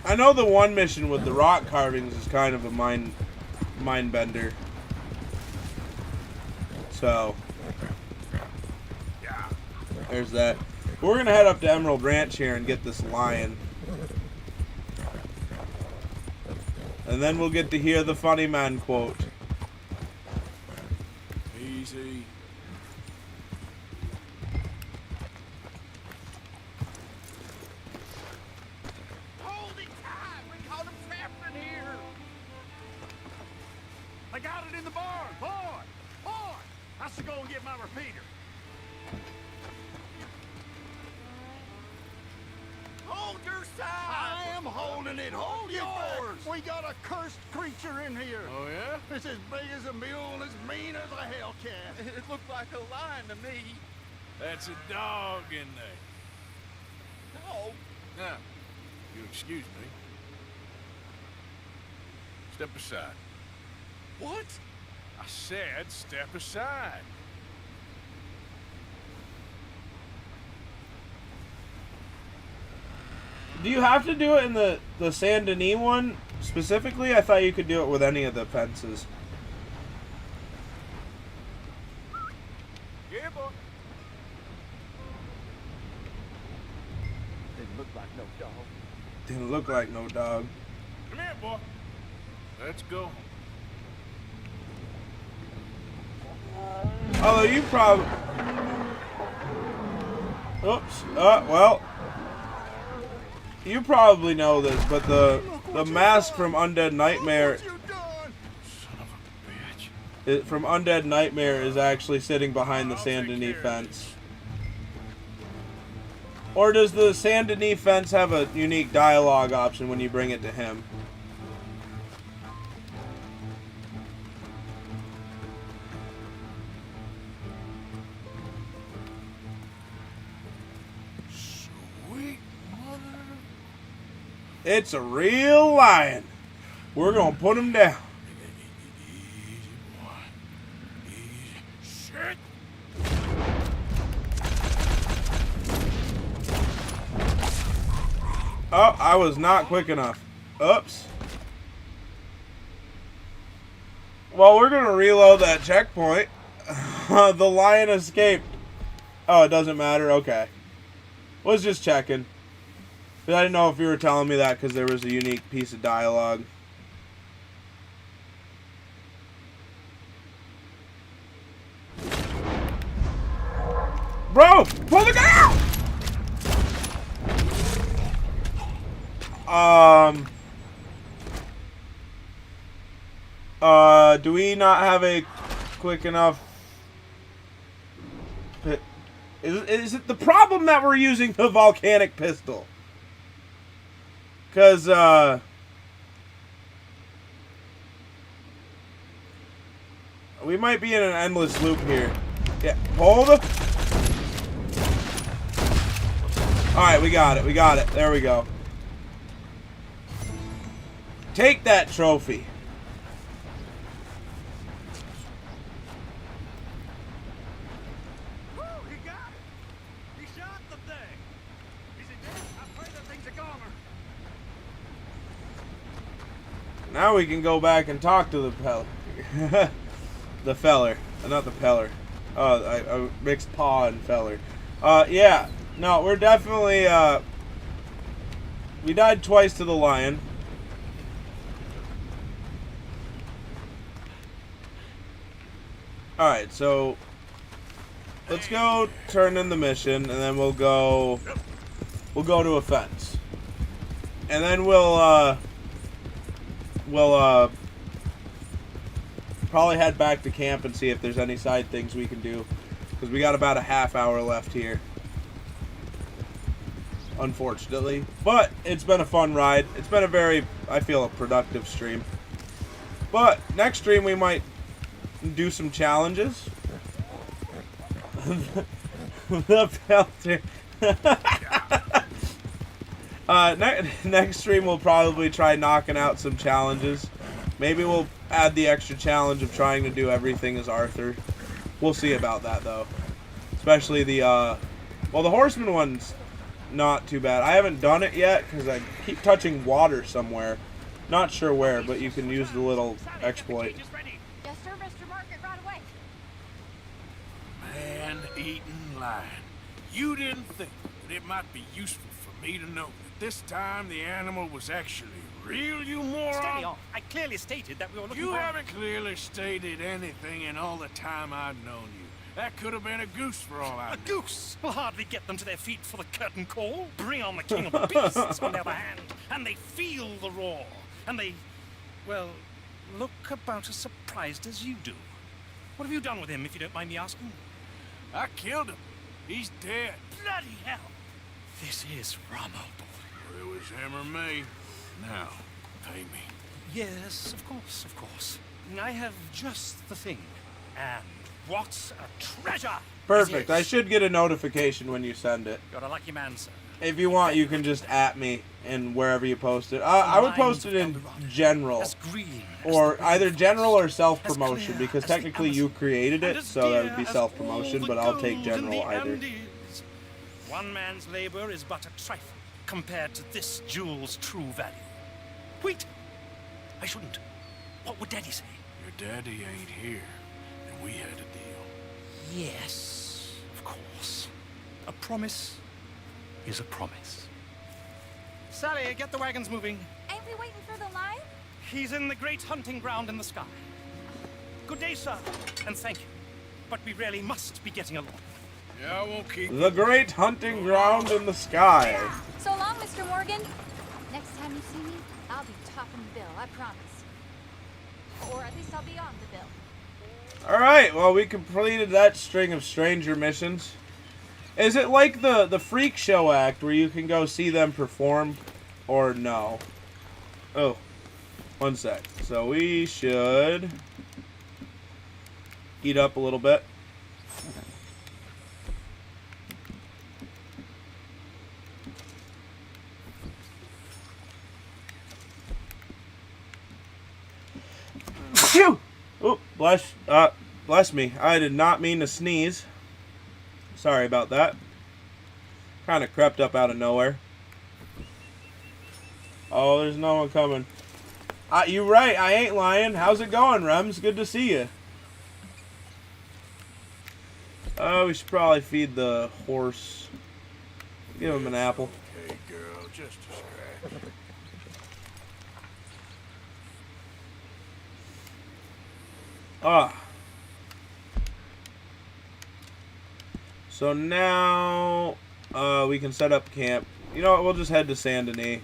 I know the one mission with the rock carvings is kind of a mind bender. So, there's that. But we're gonna head up to Emerald Ranch here and get this lion. And then we'll get to hear the funny man quote.
Easy.
Hold it tight! We caught him trapped in here! I got it in the barn! Boy! I should go and get my repeater.
Hold your side! I am holding it. Hold yours!
We got a cursed creature in here.
Oh, yeah?
It's as big as a mule and as mean as a hellcat.
It looked like a lion to me. That's a dog in there.
No.
Now, you excuse me. Step aside.
What?
I said step aside.
Do you have to do it in the Saint Denis one specifically? I thought you could do it with any of the fences.
Yeah, boy.
Didn't look like no dog.
Didn't look like no dog.
Come here, boy. Let's go.
Although you probably... Oops. Well... You probably know this, but the mask from Undead Nightmare... From Undead Nightmare is actually sitting behind the Saint Denis fence. Or does the Saint Denis fence have a unique dialogue option when you bring it to him?
Sweet mother.
It's a real lion. We're gonna put him down.
Shit.
Oh, I was not quick enough. Oops. Well, we're gonna reload that checkpoint. The lion escaped. Oh, it doesn't matter? Okay. Was just checking. But I didn't know if you were telling me that because there was a unique piece of dialogue. Bro! Pull the guy out! Do we not have a quick enough... Is it the problem that we're using the volcanic pistol? Because, we might be in an endless loop here. Yeah, hold it. Alright, we got it. We got it. There we go. Take that trophy.
Woo, he got it! He shot the thing! Is it dead? I pray that thing's a goner.
Now we can go back and talk to the peller. The feller. Not the peller. Oh, I mixed paw and feller. Yeah. No, we're definitely, we died twice to the lion. Alright, so let's go turn in the mission, and then we'll go to a fence. And then we'll probably head back to camp and see if there's any side things we can do. Because we got about a half hour left here. Unfortunately. But it's been a fun ride. It's been a very, I feel, a productive stream. But next stream we might do some challenges. The pelter. Next stream we'll probably try knocking out some challenges. Maybe we'll add the extra challenge of trying to do everything as Arthur. We'll see about that though. Especially the well, the horseman one's not too bad. I haven't done it yet because I keep touching water somewhere. Not sure where, but you can use the little exploit.
Yes, sir, Mr. Market, right away.
Man-eating lion. You didn't think that it might be useful for me to know that this time the animal was actually real, you moron?
Steady on. I clearly stated that we were looking
You
for...
haven't clearly stated anything in all the time I've known you. That could have been a goose for all I know.
A goose will hardly get them to their feet for the curtain call. Bring on the king of the beasts, on the other hand, and they feel the roar. And they, well, look about as surprised as you do. What have you done with him, if you don't mind me asking?
I killed him. He's dead.
Bloody hell! This is Rommel.
Well, it was him or me. Now, pay me.
Yes, of course, of course. I have just the thing. And what's a treasure?
Perfect.
It is.
I should get a notification when you send it.
You're a lucky man, sir.
If you want, you can just at me in wherever you post it. I would post it in general. Or either general or self-promotion, because technically you created it, so that would be self-promotion, but I'll take general either.
One man's labor is but a trifle compared to this jewel's true value. Wait! I shouldn't. What would Daddy say?
Your daddy ain't here, and we had a deal.
Yes, of course. A promise is a promise. Sally, get the wagons moving.
Ain't we waiting for the line?
He's in the great hunting ground in the sky. Good day, sir, and thank you. But we really must be getting along.
Yeah, I won't keep...
The great hunting ground in the sky.
So long, Mr. Morgan. Next time you see me, I'll be topping the bill, I promise. Or at least I'll be on the bill.
Alright, well, we completed that string of stranger missions. Is it like the Freak Show act where you can go see them perform? Or no? Oh, one sec. So we should eat up a little bit. Phew! Oh, bless me. I did not mean to sneeze. Sorry about that. Kind of crept up out of nowhere. Oh, there's no one coming. You're right. I ain't lying. How's it going, Rems? Good to see you. We should probably feed the horse. Give him an apple.
Okay, girl, just a scratch.
So now we can set up camp. You know what? We'll just head to Saint Denis.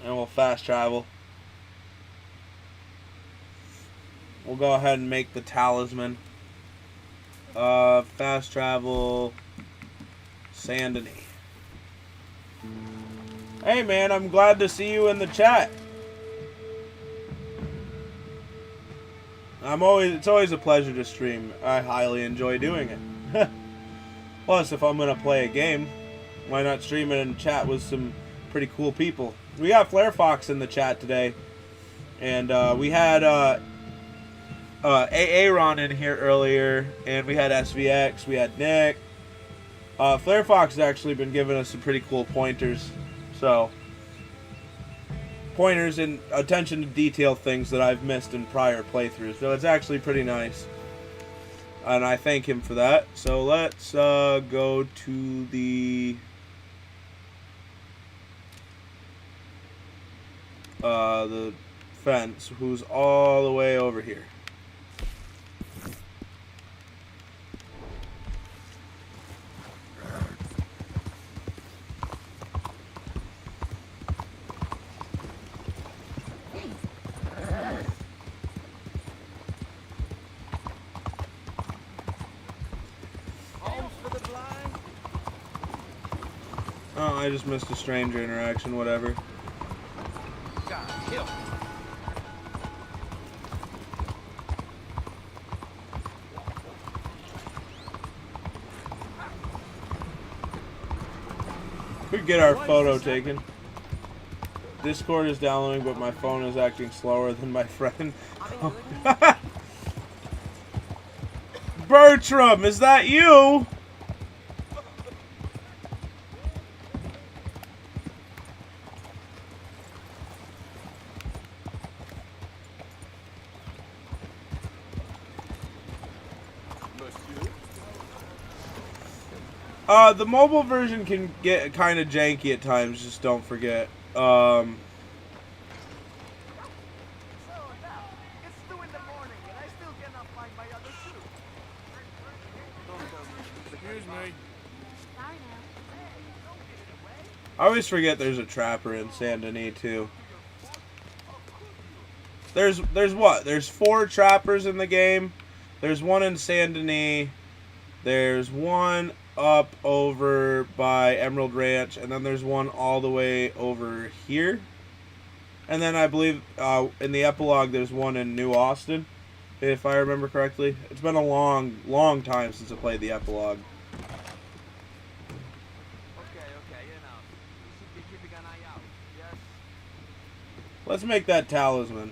And we'll fast travel. We'll go ahead and make the talisman. Fast travel Saint Denis. Hey man, I'm glad to see you in the chat. It's always a pleasure to stream. I highly enjoy doing it. Plus, if I'm gonna play a game, why not stream it and chat with some pretty cool people? We got Flare Fox in the chat today, and we had Aaron in here earlier, and we had SVX, we had Nick. Flare Fox has actually been giving us some pretty cool pointers, so pointers and attention to detail things that I've missed in prior playthroughs. So it's actually pretty nice, and I thank him for that. So let's go to the fence, who's all the way over here. Oh, I just missed a stranger interaction, whatever.
God, kill.
Could get our photo taken. Discord is downloading, but my phone is acting slower than my friend. Bertram, is that you? The mobile version can get kind of janky at times, just don't forget.
Excuse me.
I always forget there's a trapper in Saint Denis too. There's what? There's 4 trappers in the game. There's one in Saint Denis. There's one up over by Emerald Ranch, and then there's one all the way over here. And then I believe in the epilogue there's one in New Austin, if I remember correctly. It's been a long time since I played the epilogue. Let's make that talisman.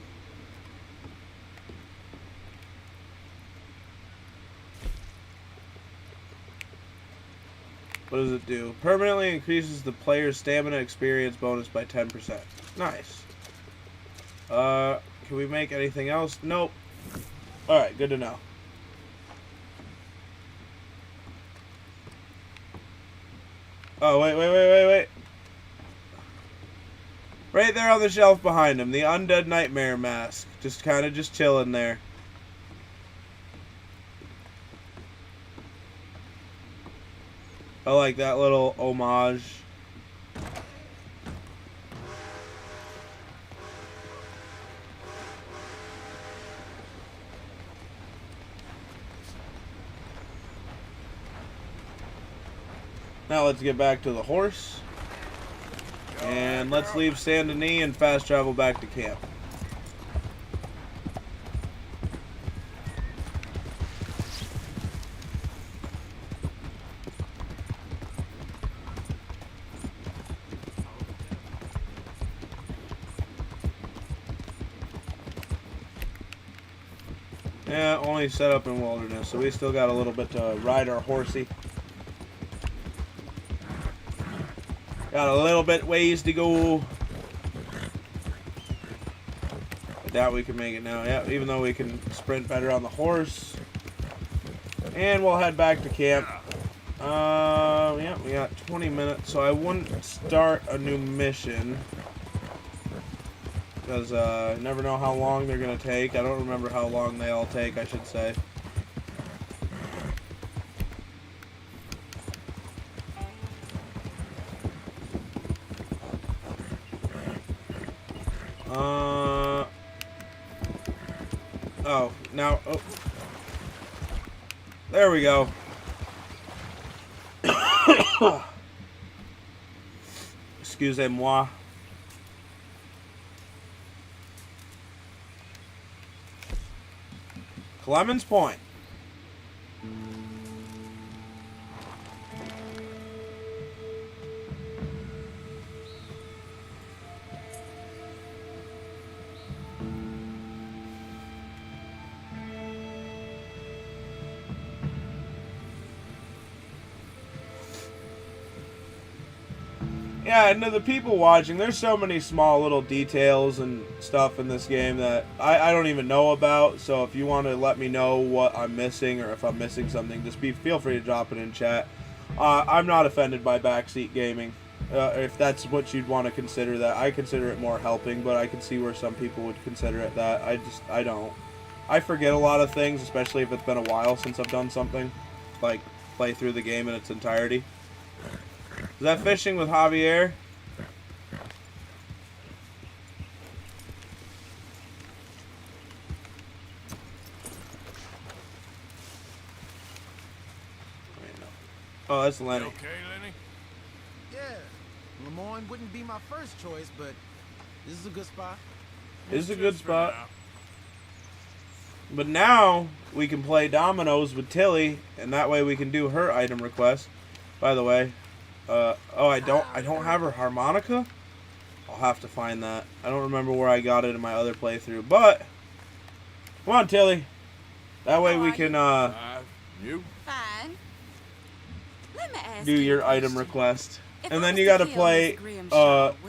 What does it do? Permanently increases the player's stamina experience bonus by 10%. Nice. Can we make anything else? Nope. Alright, good to know. Oh, wait. Right there on the shelf behind him, the Undead Nightmare mask. Just kind of just chilling there. I like that little homage. Now let's get back to the horse. And let's leave Saint Denis and fast travel back to camp. Yeah, only set up in wilderness, so we still got a little bit to ride our horsey. Got a little bit ways to go. I doubt we can make it now. Yeah, even though we can sprint better on the horse. And we'll head back to camp. Yeah, we got 20 minutes, so I wouldn't start a new mission. Because I never know how long they're going to take. I don't remember how long they all take, I should say. Oh, now, oh. There we go. Excusez-moi. Clemens Point. Yeah, and to the people watching, there's so many small little details and stuff in this game that I don't even know about. So if you want to let me know what I'm missing or if I'm missing something, just feel free to drop it in chat. I'm not offended by backseat gaming. If that's what you'd want to consider that. I consider it more helping, but I can see where some people would consider it that. I don't. I forget a lot of things, especially if it's been a while since I've done something. Like, play through the game in its entirety. Is that fishing with Javier? Oh, that's Lenny.
You okay, Lenny?
Yeah. Lemoyne wouldn't be my first choice, but this is a good spot.
This is a good spot. But now we can play dominoes with Tilly, and that way we can do her item request. By the way, oh, I don't have her harmonica. I'll have to find that. I don't remember where I got it in my other playthrough. But come on, Tilly. That way we can
you
Fine. Let me ask
do your item request. And then you got to play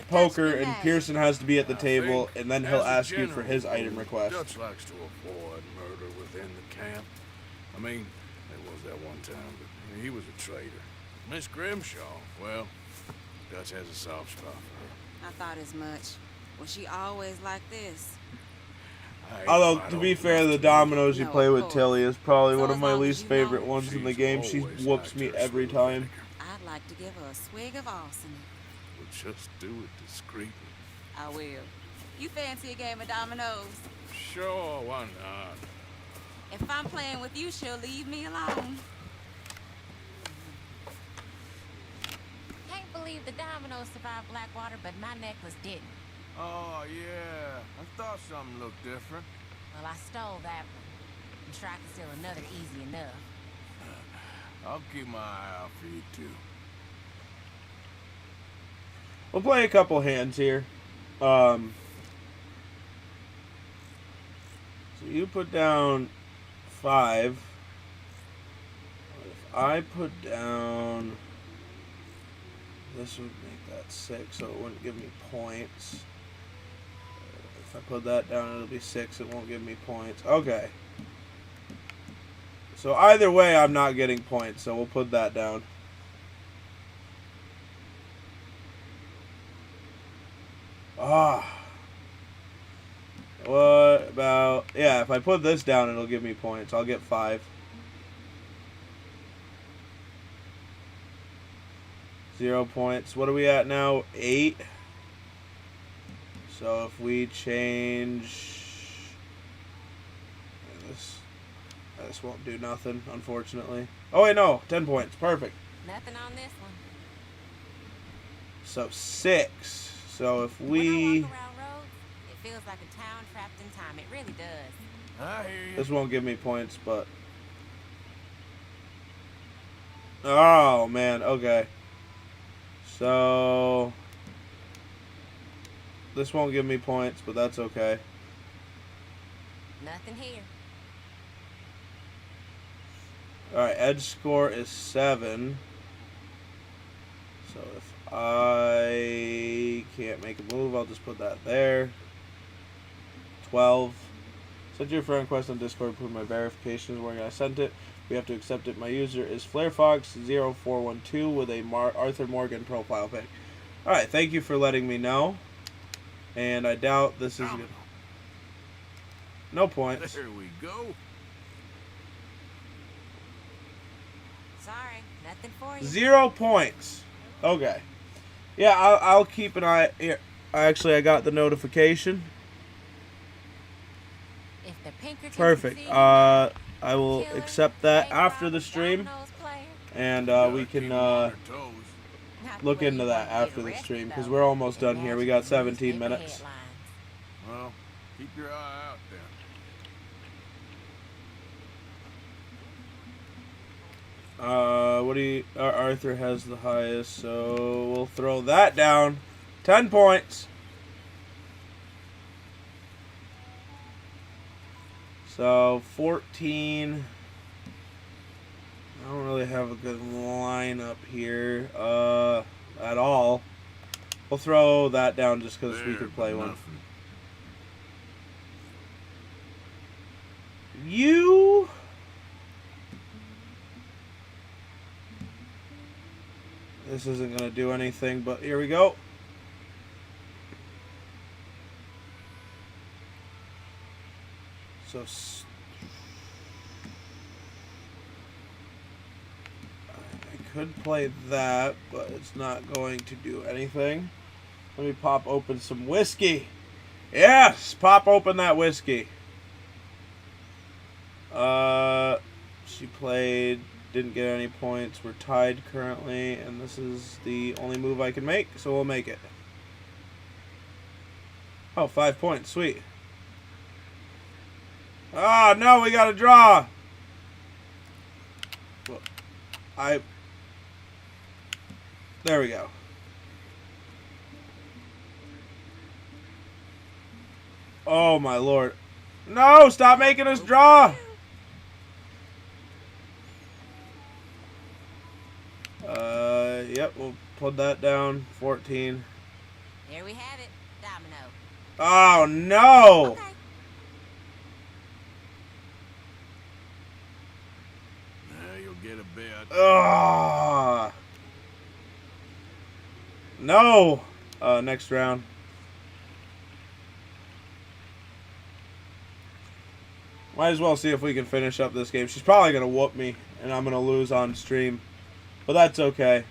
poker, and Pearson has to be at the table, and then he'll ask you for his item request.
Dutch likes to avoid murder within the camp. I mean, there was that one time, but he was a traitor. Miss Grimshaw, well, Dutch has a soft spot for her.
I thought as much. Was she always like this?
Although, to be fair, the dominoes you play with Tilly is probably one of my least favorite ones in the game. She whoops me every time.
I'd like to give her a swig of arson.
We'll just do it discreetly.
I will. You fancy a game of dominoes?
Sure, why not?
If I'm playing with you, she'll leave me alone. believe the dominoes survived Blackwater, but my necklace didn't.
Oh, yeah. I thought something looked different.
Well, I stole that one. And tried to steal another easy enough.
I'll keep my eye out for you, too.
We'll play a couple hands here. So you put down 5. If I put down... This would make that 6, so it wouldn't give me points. If I put that down, it'll be 6. It won't give me points. Okay. So either way, I'm not getting points, so we'll put that down. What about... Yeah, if I put this down, it'll give me points. I'll get 5. 0 points. What are we at now? 8. So if we change... This won't do nothing, unfortunately. Oh, wait, no. 10 points. Perfect.
Nothing on this one.
So 6. So if
When I
we...
walk around roads, it feels like a town trapped in time. It really does.
I hear you.
This won't give me points, but... Oh, man. Okay. So... This won't give me points, but that's okay.
Nothing here.
Alright, edge score is 7. So if I can't make a move, I'll just put that there. 12. Send your friend request on Discord, prove my verification is where I sent it. We have to accept it. My user is FlareFox0412 with a Arthur Morgan profile pic. Alright, thank you for letting me know. And I doubt this is good. No points.
There we go.
Sorry, nothing for you.
0 points. Okay. Yeah, I'll keep an eye here. Actually, I got the notification.
If the Pinkertons
Perfect.
succeed,
I will
killer,
accept that
bank
after
robber,
the stream,
dominoes player.
and we can
Not
look
the way
into
you
that
wanna get
after the
arrested,
stream because
though.
we're almost done here. We got
Imagine
17
newspaper
minutes.
headlines.
Well, keep your eye out then.
What do you... Arthur has the highest, so we'll throw that down. 10 points. So, 14... I don't really have a good lineup here, at all. We'll throw that down just because we could play one. You... This isn't going to do anything, but here we go. So... I could play that, but it's not going to do anything. Let me pop open some whiskey. Yes! Pop open that whiskey. She played, didn't get any points. We're tied currently, and this is the only move I can make, so we'll make it. Oh, 5 points. Sweet. Ah, no, we got to draw. Well, there we go. Oh, my lord. No, stop making us draw. Yep, we'll put that down. 14.
There we have it. Domino.
Oh, no.
Okay.
Now you'll get a bet.
Ugh. No. Next round. Might as well see if we can finish up this game. She's probably going to whoop me, and I'm going to lose on stream. But that's okay.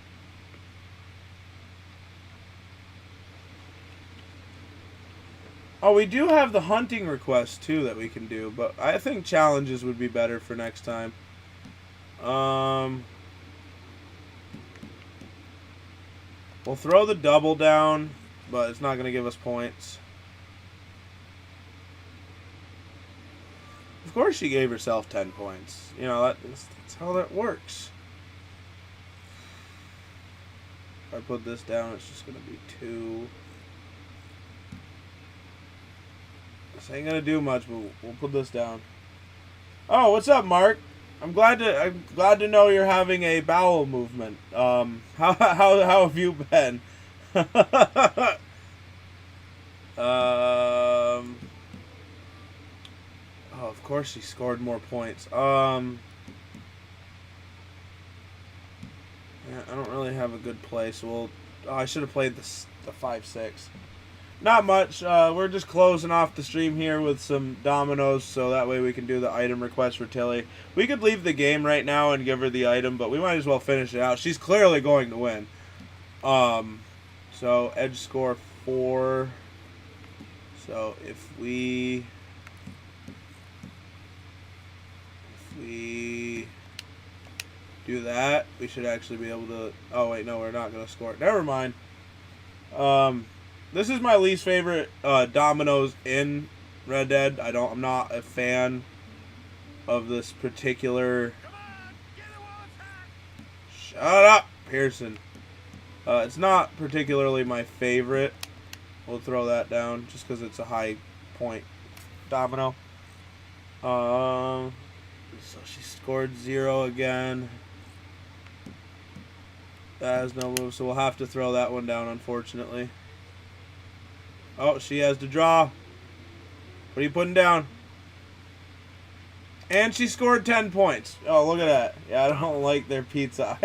Oh, we do have the hunting request, too, that we can do. But I think challenges would be better for next time. We'll throw the double down, but it's not going to give us points. Of course she gave herself 10 points. You know, that's how that works. If I put this down, it's just going to be 2. This ain't going to do much, but we'll put this down. Oh, what's up, Mark? I'm glad to know you're having a bowel movement. How have you been? Oh, of course she scored more points. Yeah, I don't really have a good play, so I should have played the 5-6. Not much. We're just closing off the stream here with some dominoes, so that way we can do the item request for Tilly. We could leave the game right now and give her the item, but we might as well finish it out. She's clearly going to win. So edge score 4. So if we do that, we should actually be able to. Oh wait, no, we're not going to score it. Never mind. This is my least favorite dominoes in Red Dead. I'm not a fan of this particular. Shut up, Pearson. It's not particularly my favorite. We'll throw that down just because it's a high point domino. So she scored 0 again. That has no move, so we'll have to throw that one down, unfortunately. Oh, she has to draw. What are you putting down? And she scored 10 points. Oh, look at that. Yeah, I don't like their pizza.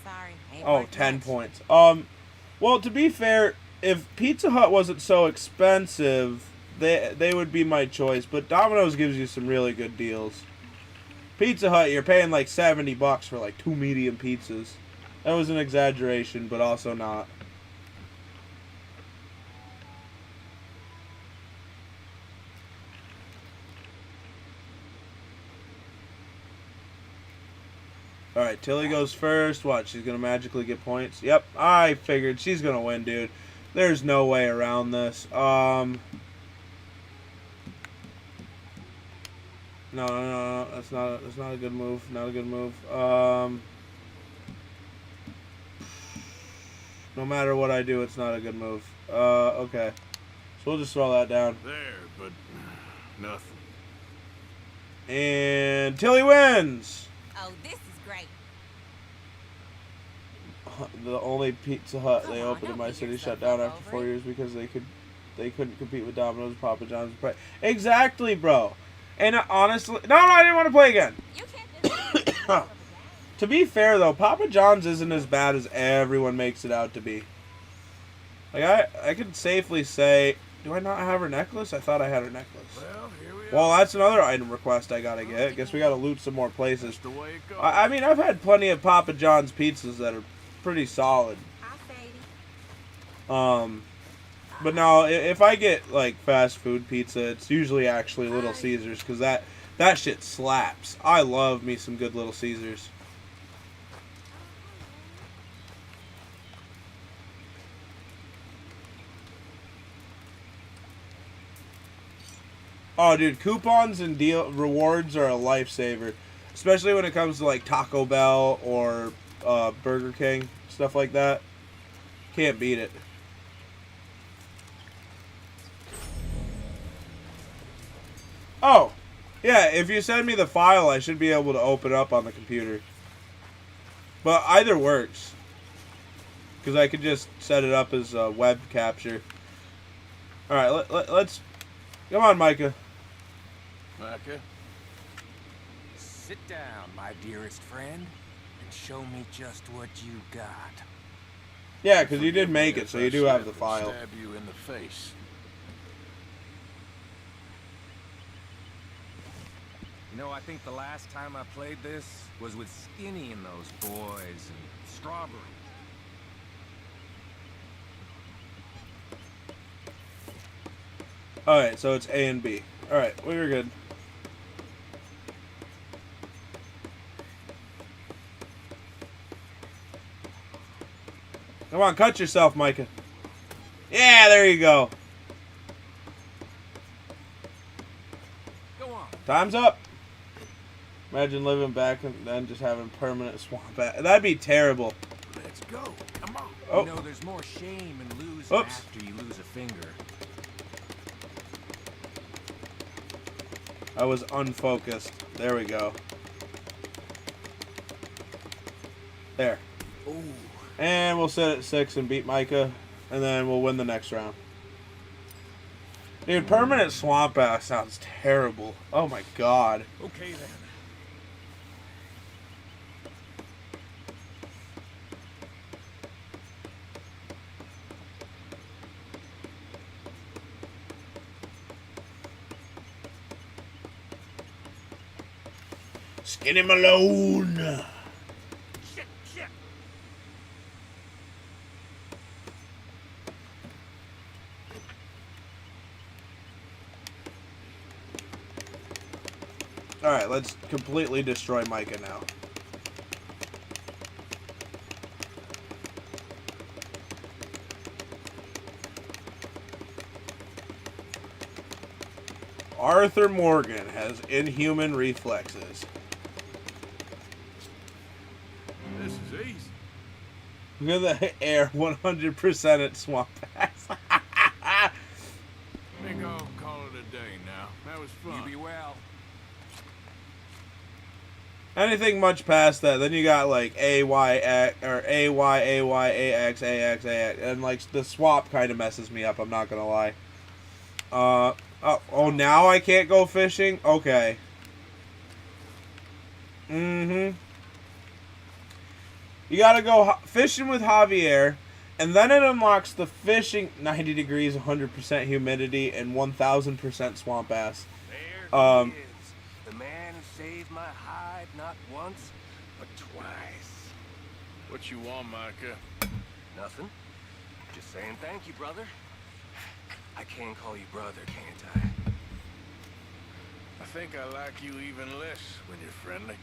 Sorry.
Oh, 10 points. Well, to be fair, if Pizza Hut wasn't so expensive, they would be my choice. But Domino's gives you some really good deals. Pizza Hut, you're paying like $70 for like 2 medium pizzas. That was an exaggeration, but also not. Alright, Tilly goes first. What? She's going to magically get points? Yep, I figured she's going to win, dude. There's no way around this. No. That's not a good move. Not a good move. No matter what I do, it's not a good move. Okay. So we'll just throw that down.
There, but nothing.
And Tilly wins!
Oh, this is great.
The only Pizza Hut they opened in my city shut down after 4 years because they couldn't compete with Domino's, Papa John's. Exactly, bro. And honestly, no, I didn't want to play again.
You can't do
To be fair, though, Papa John's isn't as bad as everyone makes it out to be. Like, I could safely say, do I not have her necklace? I thought I had her necklace.
Well, here we are.
Well, that's another item request I gotta get. Guess we gotta loot some more places.
That's the way it goes.
I mean, I've had plenty of Papa John's pizzas that are pretty solid. But no, if I get, like, fast food pizza, it's usually actually Little Caesars, because that shit slaps. I love me some good Little Caesars. Oh, dude, coupons and rewards are a lifesaver, especially when it comes to like Taco Bell or Burger King, stuff like that. Can't beat it. Oh, yeah, if you send me the file, I should be able to open up on the computer. But either works, because I could just set it up as a web capture. All right, let's come on, Micah.
Micah?
Sit down, my dearest friend, and show me just what you got.
Yeah, because you did make it, so you do have the file.
Stab you in the face.
You know, I think the last time I played this was with Skinny and those boys and Strawberry.
Alright, so it's A and B. Alright, we were good. Come on, cut yourself, Micah. Yeah, there you go.
Go on.
Time's up. Imagine living back and then just having permanent swamp. That'd be terrible.
Let's go. Come on.
Oh.
You know, there's more shame in losing after you lose a finger.
I was unfocused. There we go. There.
Ooh.
And we'll sit at 6 and beat Micah, and then we'll win the next round. Dude, permanent swamp ass sounds terrible. Oh my god.
Okay then.
Skinny Malone.
Shit, shit.
Alright, let's completely destroy Micah now. Arthur Morgan has inhuman reflexes.
This is easy.
Look at the air 100% at swamp ass.
I think I'll call it a day now. That was fun.
You be well.
Anything much past that, then you got like AY or AY, AX, and like the swap kind of messes me up. I'm not gonna lie. Oh, now I can't go fishing. Okay. You gotta go fishing with Javier, and then it unlocks the fishing 90 degrees, 100% humidity, and 1000% swamp ass.
There he is. The man who saved my hide not once, but twice.
What you want, Micah?
Nothing. Just saying thank you, brother. I can call you brother, can't I?
I think I like you even less when you're friendly.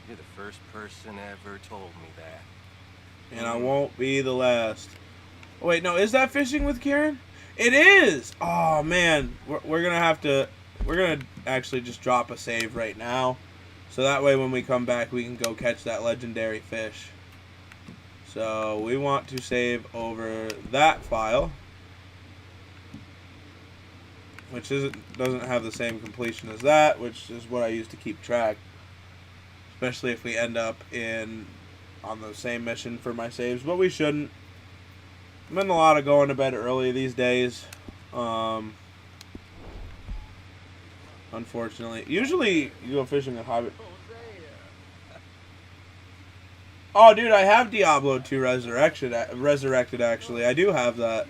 You're the first person ever told me that.
And I won't be the last. Oh, wait, no, is that fishing with Kieran? It is! Oh, man. We're going to have to... We're going to actually just drop a save right now. So that way when we come back, we can go catch that legendary fish. So we want to save over that file. Which doesn't have the same completion as that, which is what I use to keep track. Especially if we end up on the same mission for my saves, but we shouldn't. I'm in a lot of going to bed early these days. Unfortunately. Usually you go fishing with Hobbit. Oh, dude, I have Diablo 2 Resurrected, actually. I do have that.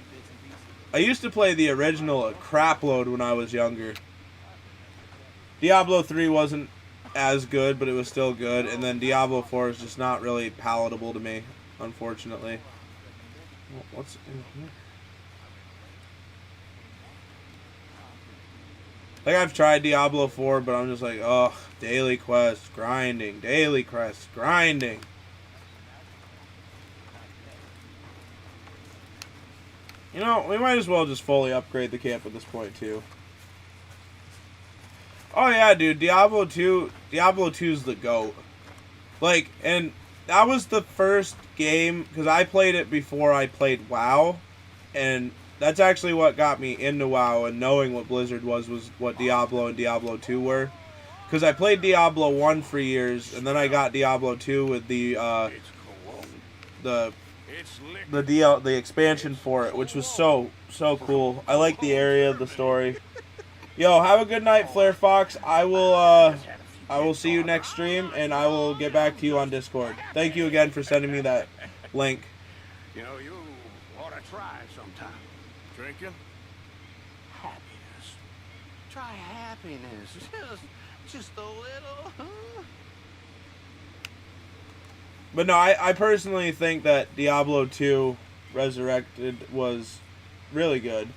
I used to play the original a crap load when I was younger. Diablo 3 wasn't as good, but it was still good. And then Diablo 4 is just not really palatable to me, unfortunately. What's in here? Like, I've tried Diablo 4, but I'm just like, oh, daily quests, grinding, daily quests, grinding. You know, we might as well just fully upgrade the camp at this point, too. Oh, yeah, dude, Diablo 2's the GOAT. Like, and that was the first game, because I played it before I played WoW, and that's actually what got me into WoW, and knowing what Blizzard was what Diablo and Diablo 2 were. Because I played Diablo 1 for years, and then I got Diablo 2 with the expansion for it, which was so cool. I like the area of the story. Yo, have a good night, Flare Fox. I will see you next stream, and I will get back to you on Discord. Thank you again for sending me that link.
You know, you ought to try sometime. Drinking?
Happiness. Try happiness. Just a little, huh?
But no, I personally think that Diablo 2 Resurrected was really good.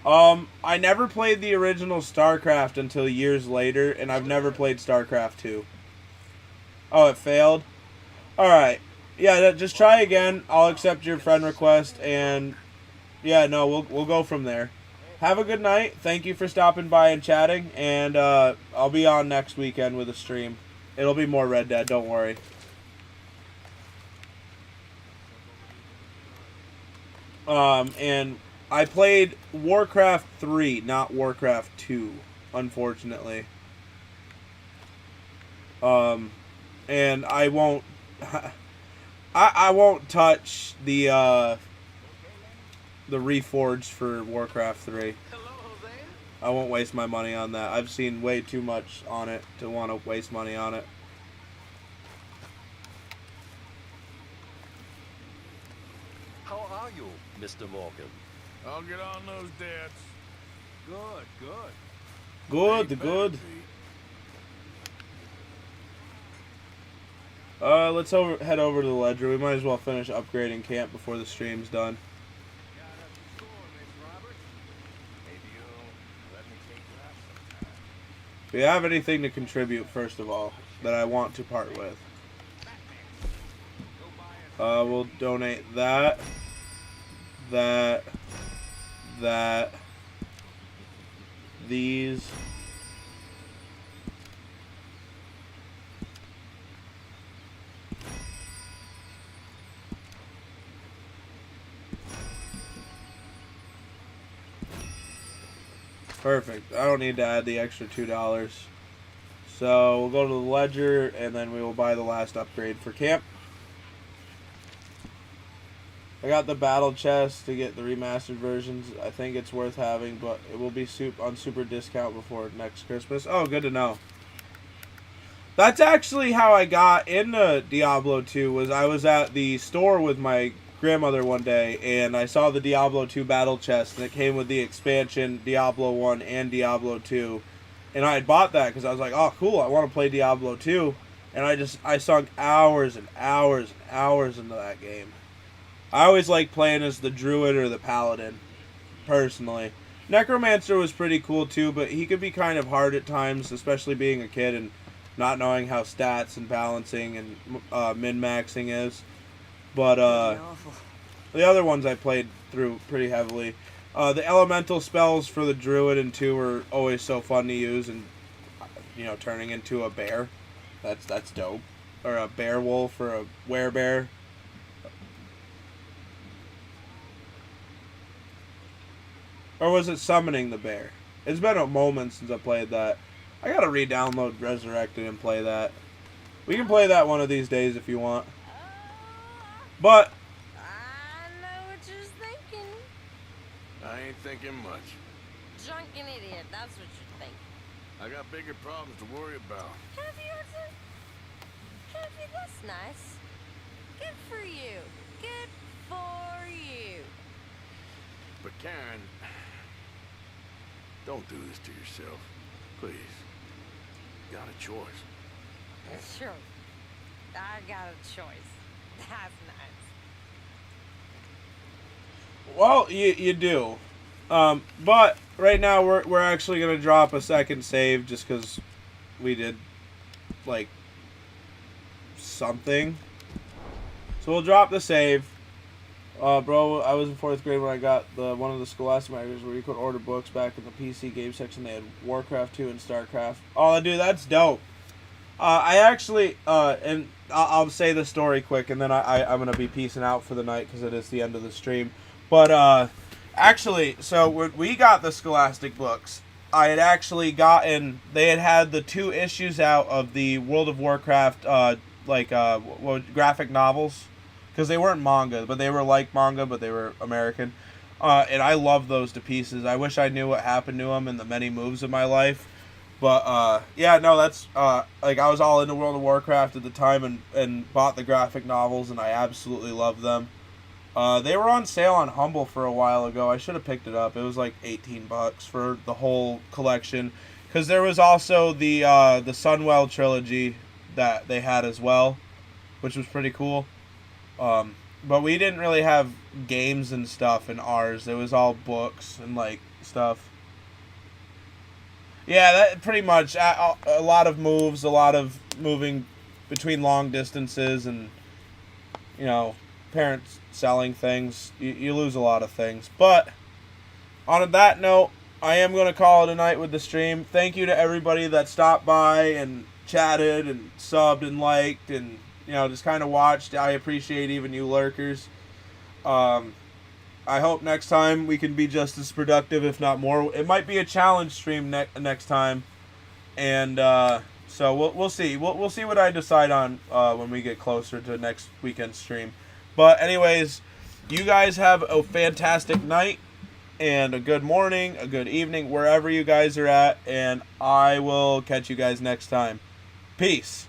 I never played the original StarCraft until years later, and I've never played StarCraft 2. Oh, it failed? Alright. Yeah, just try again. I'll accept your friend request, and yeah, no, we'll go from there. Have a good night. Thank you for stopping by and chatting, and I'll be on next weekend with a stream. It'll be more Red Dead, don't worry. And I played Warcraft 3, not Warcraft 2, unfortunately. And I won't I won't touch the Reforged for Warcraft 3. I won't waste my money on that. I've seen way too much on it to want to waste money on it.
How are you, Mr. Morgan?
I'll get on those debts.
Good, good.
Good. Let's head over to the ledger. We might as well finish upgrading camp before the stream's done. Do you have anything to contribute, first of all, that I want to part with? We'll donate that, these. Perfect. I don't need to add the extra $2. So we'll go to the ledger, and then we will buy the last upgrade for camp. I got the battle chest to get the remastered versions. I think it's worth having, but it will be on super discount before next Christmas. Oh, good to know. That's actually how I got into Diablo 2. Was I was at the store with my grandmother one day, and I saw the Diablo 2 battle chest, and it came with the expansion Diablo 1 and Diablo 2, and I had bought that because I was like, oh cool, I want to play Diablo 2, and I sunk hours and hours and hours into that game. I always like playing as the druid or the paladin, personally. Necromancer was pretty cool too, but he could be kind of hard at times, especially being a kid and not knowing how stats and balancing and min-maxing is. But the other ones I played through pretty heavily. The elemental spells for the druid and 2 were always so fun to use, and turning into a bear, that's dope. Or a bear wolf or a werebear. Or was it summoning the bear? It's been a moment since I played that. I gotta re-download Resurrected and play that. We can play that one of these days if you want. But
I know what you're thinking.
I ain't thinking much.
Drunken idiot, that's what you think.
I got bigger problems to worry about.
Have you, Hudson? That's nice. Good for you. Good for you.
But Karen, don't do this to yourself. Please. You got a choice.
Sure. I got a choice. That's nice.
Well, you do. But right now we're actually gonna drop a second save just because we did like something. So we'll drop the save. Bro, I was in 4th grade when I got one of the Scholastic magazines where you could order books back in the PC game section. They had Warcraft 2 and StarCraft. Oh, dude, that's dope. I actually, and I'll say the story quick, and then I'm going to be peacing out for the night because it is the end of the stream. But actually, so when we got the Scholastic books, I had actually gotten, they had the 2 issues out of the World of Warcraft, graphic novels. Because they weren't manga, but they were like manga, but they were American. And I love those to pieces. I wish I knew what happened to them in the many moves of my life. But, yeah, no, that's, I was all into World of Warcraft at the time and bought the graphic novels, and I absolutely loved them. They were on sale on Humble for a while ago. I should have picked it up. It was like $18 for the whole collection. Because there was also the Sunwell trilogy that they had as well, which was pretty cool. But we didn't really have games and stuff in ours. It was all books and, stuff. Yeah, that pretty much. A lot of moves, a lot of moving between long distances, and, you know, parents selling things, you lose a lot of things. But on that note, I am going to call it a night with the stream. Thank you to everybody that stopped by and chatted and subbed and liked and, you know, just kind of watched. I appreciate even you lurkers. I hope next time we can be just as productive, if not more. It might be a challenge stream next time. And so we'll see. We'll see what I decide on when we get closer to next weekend's stream. But anyways, you guys have a fantastic night and a good morning, a good evening, wherever you guys are at. And I will catch you guys next time. Peace.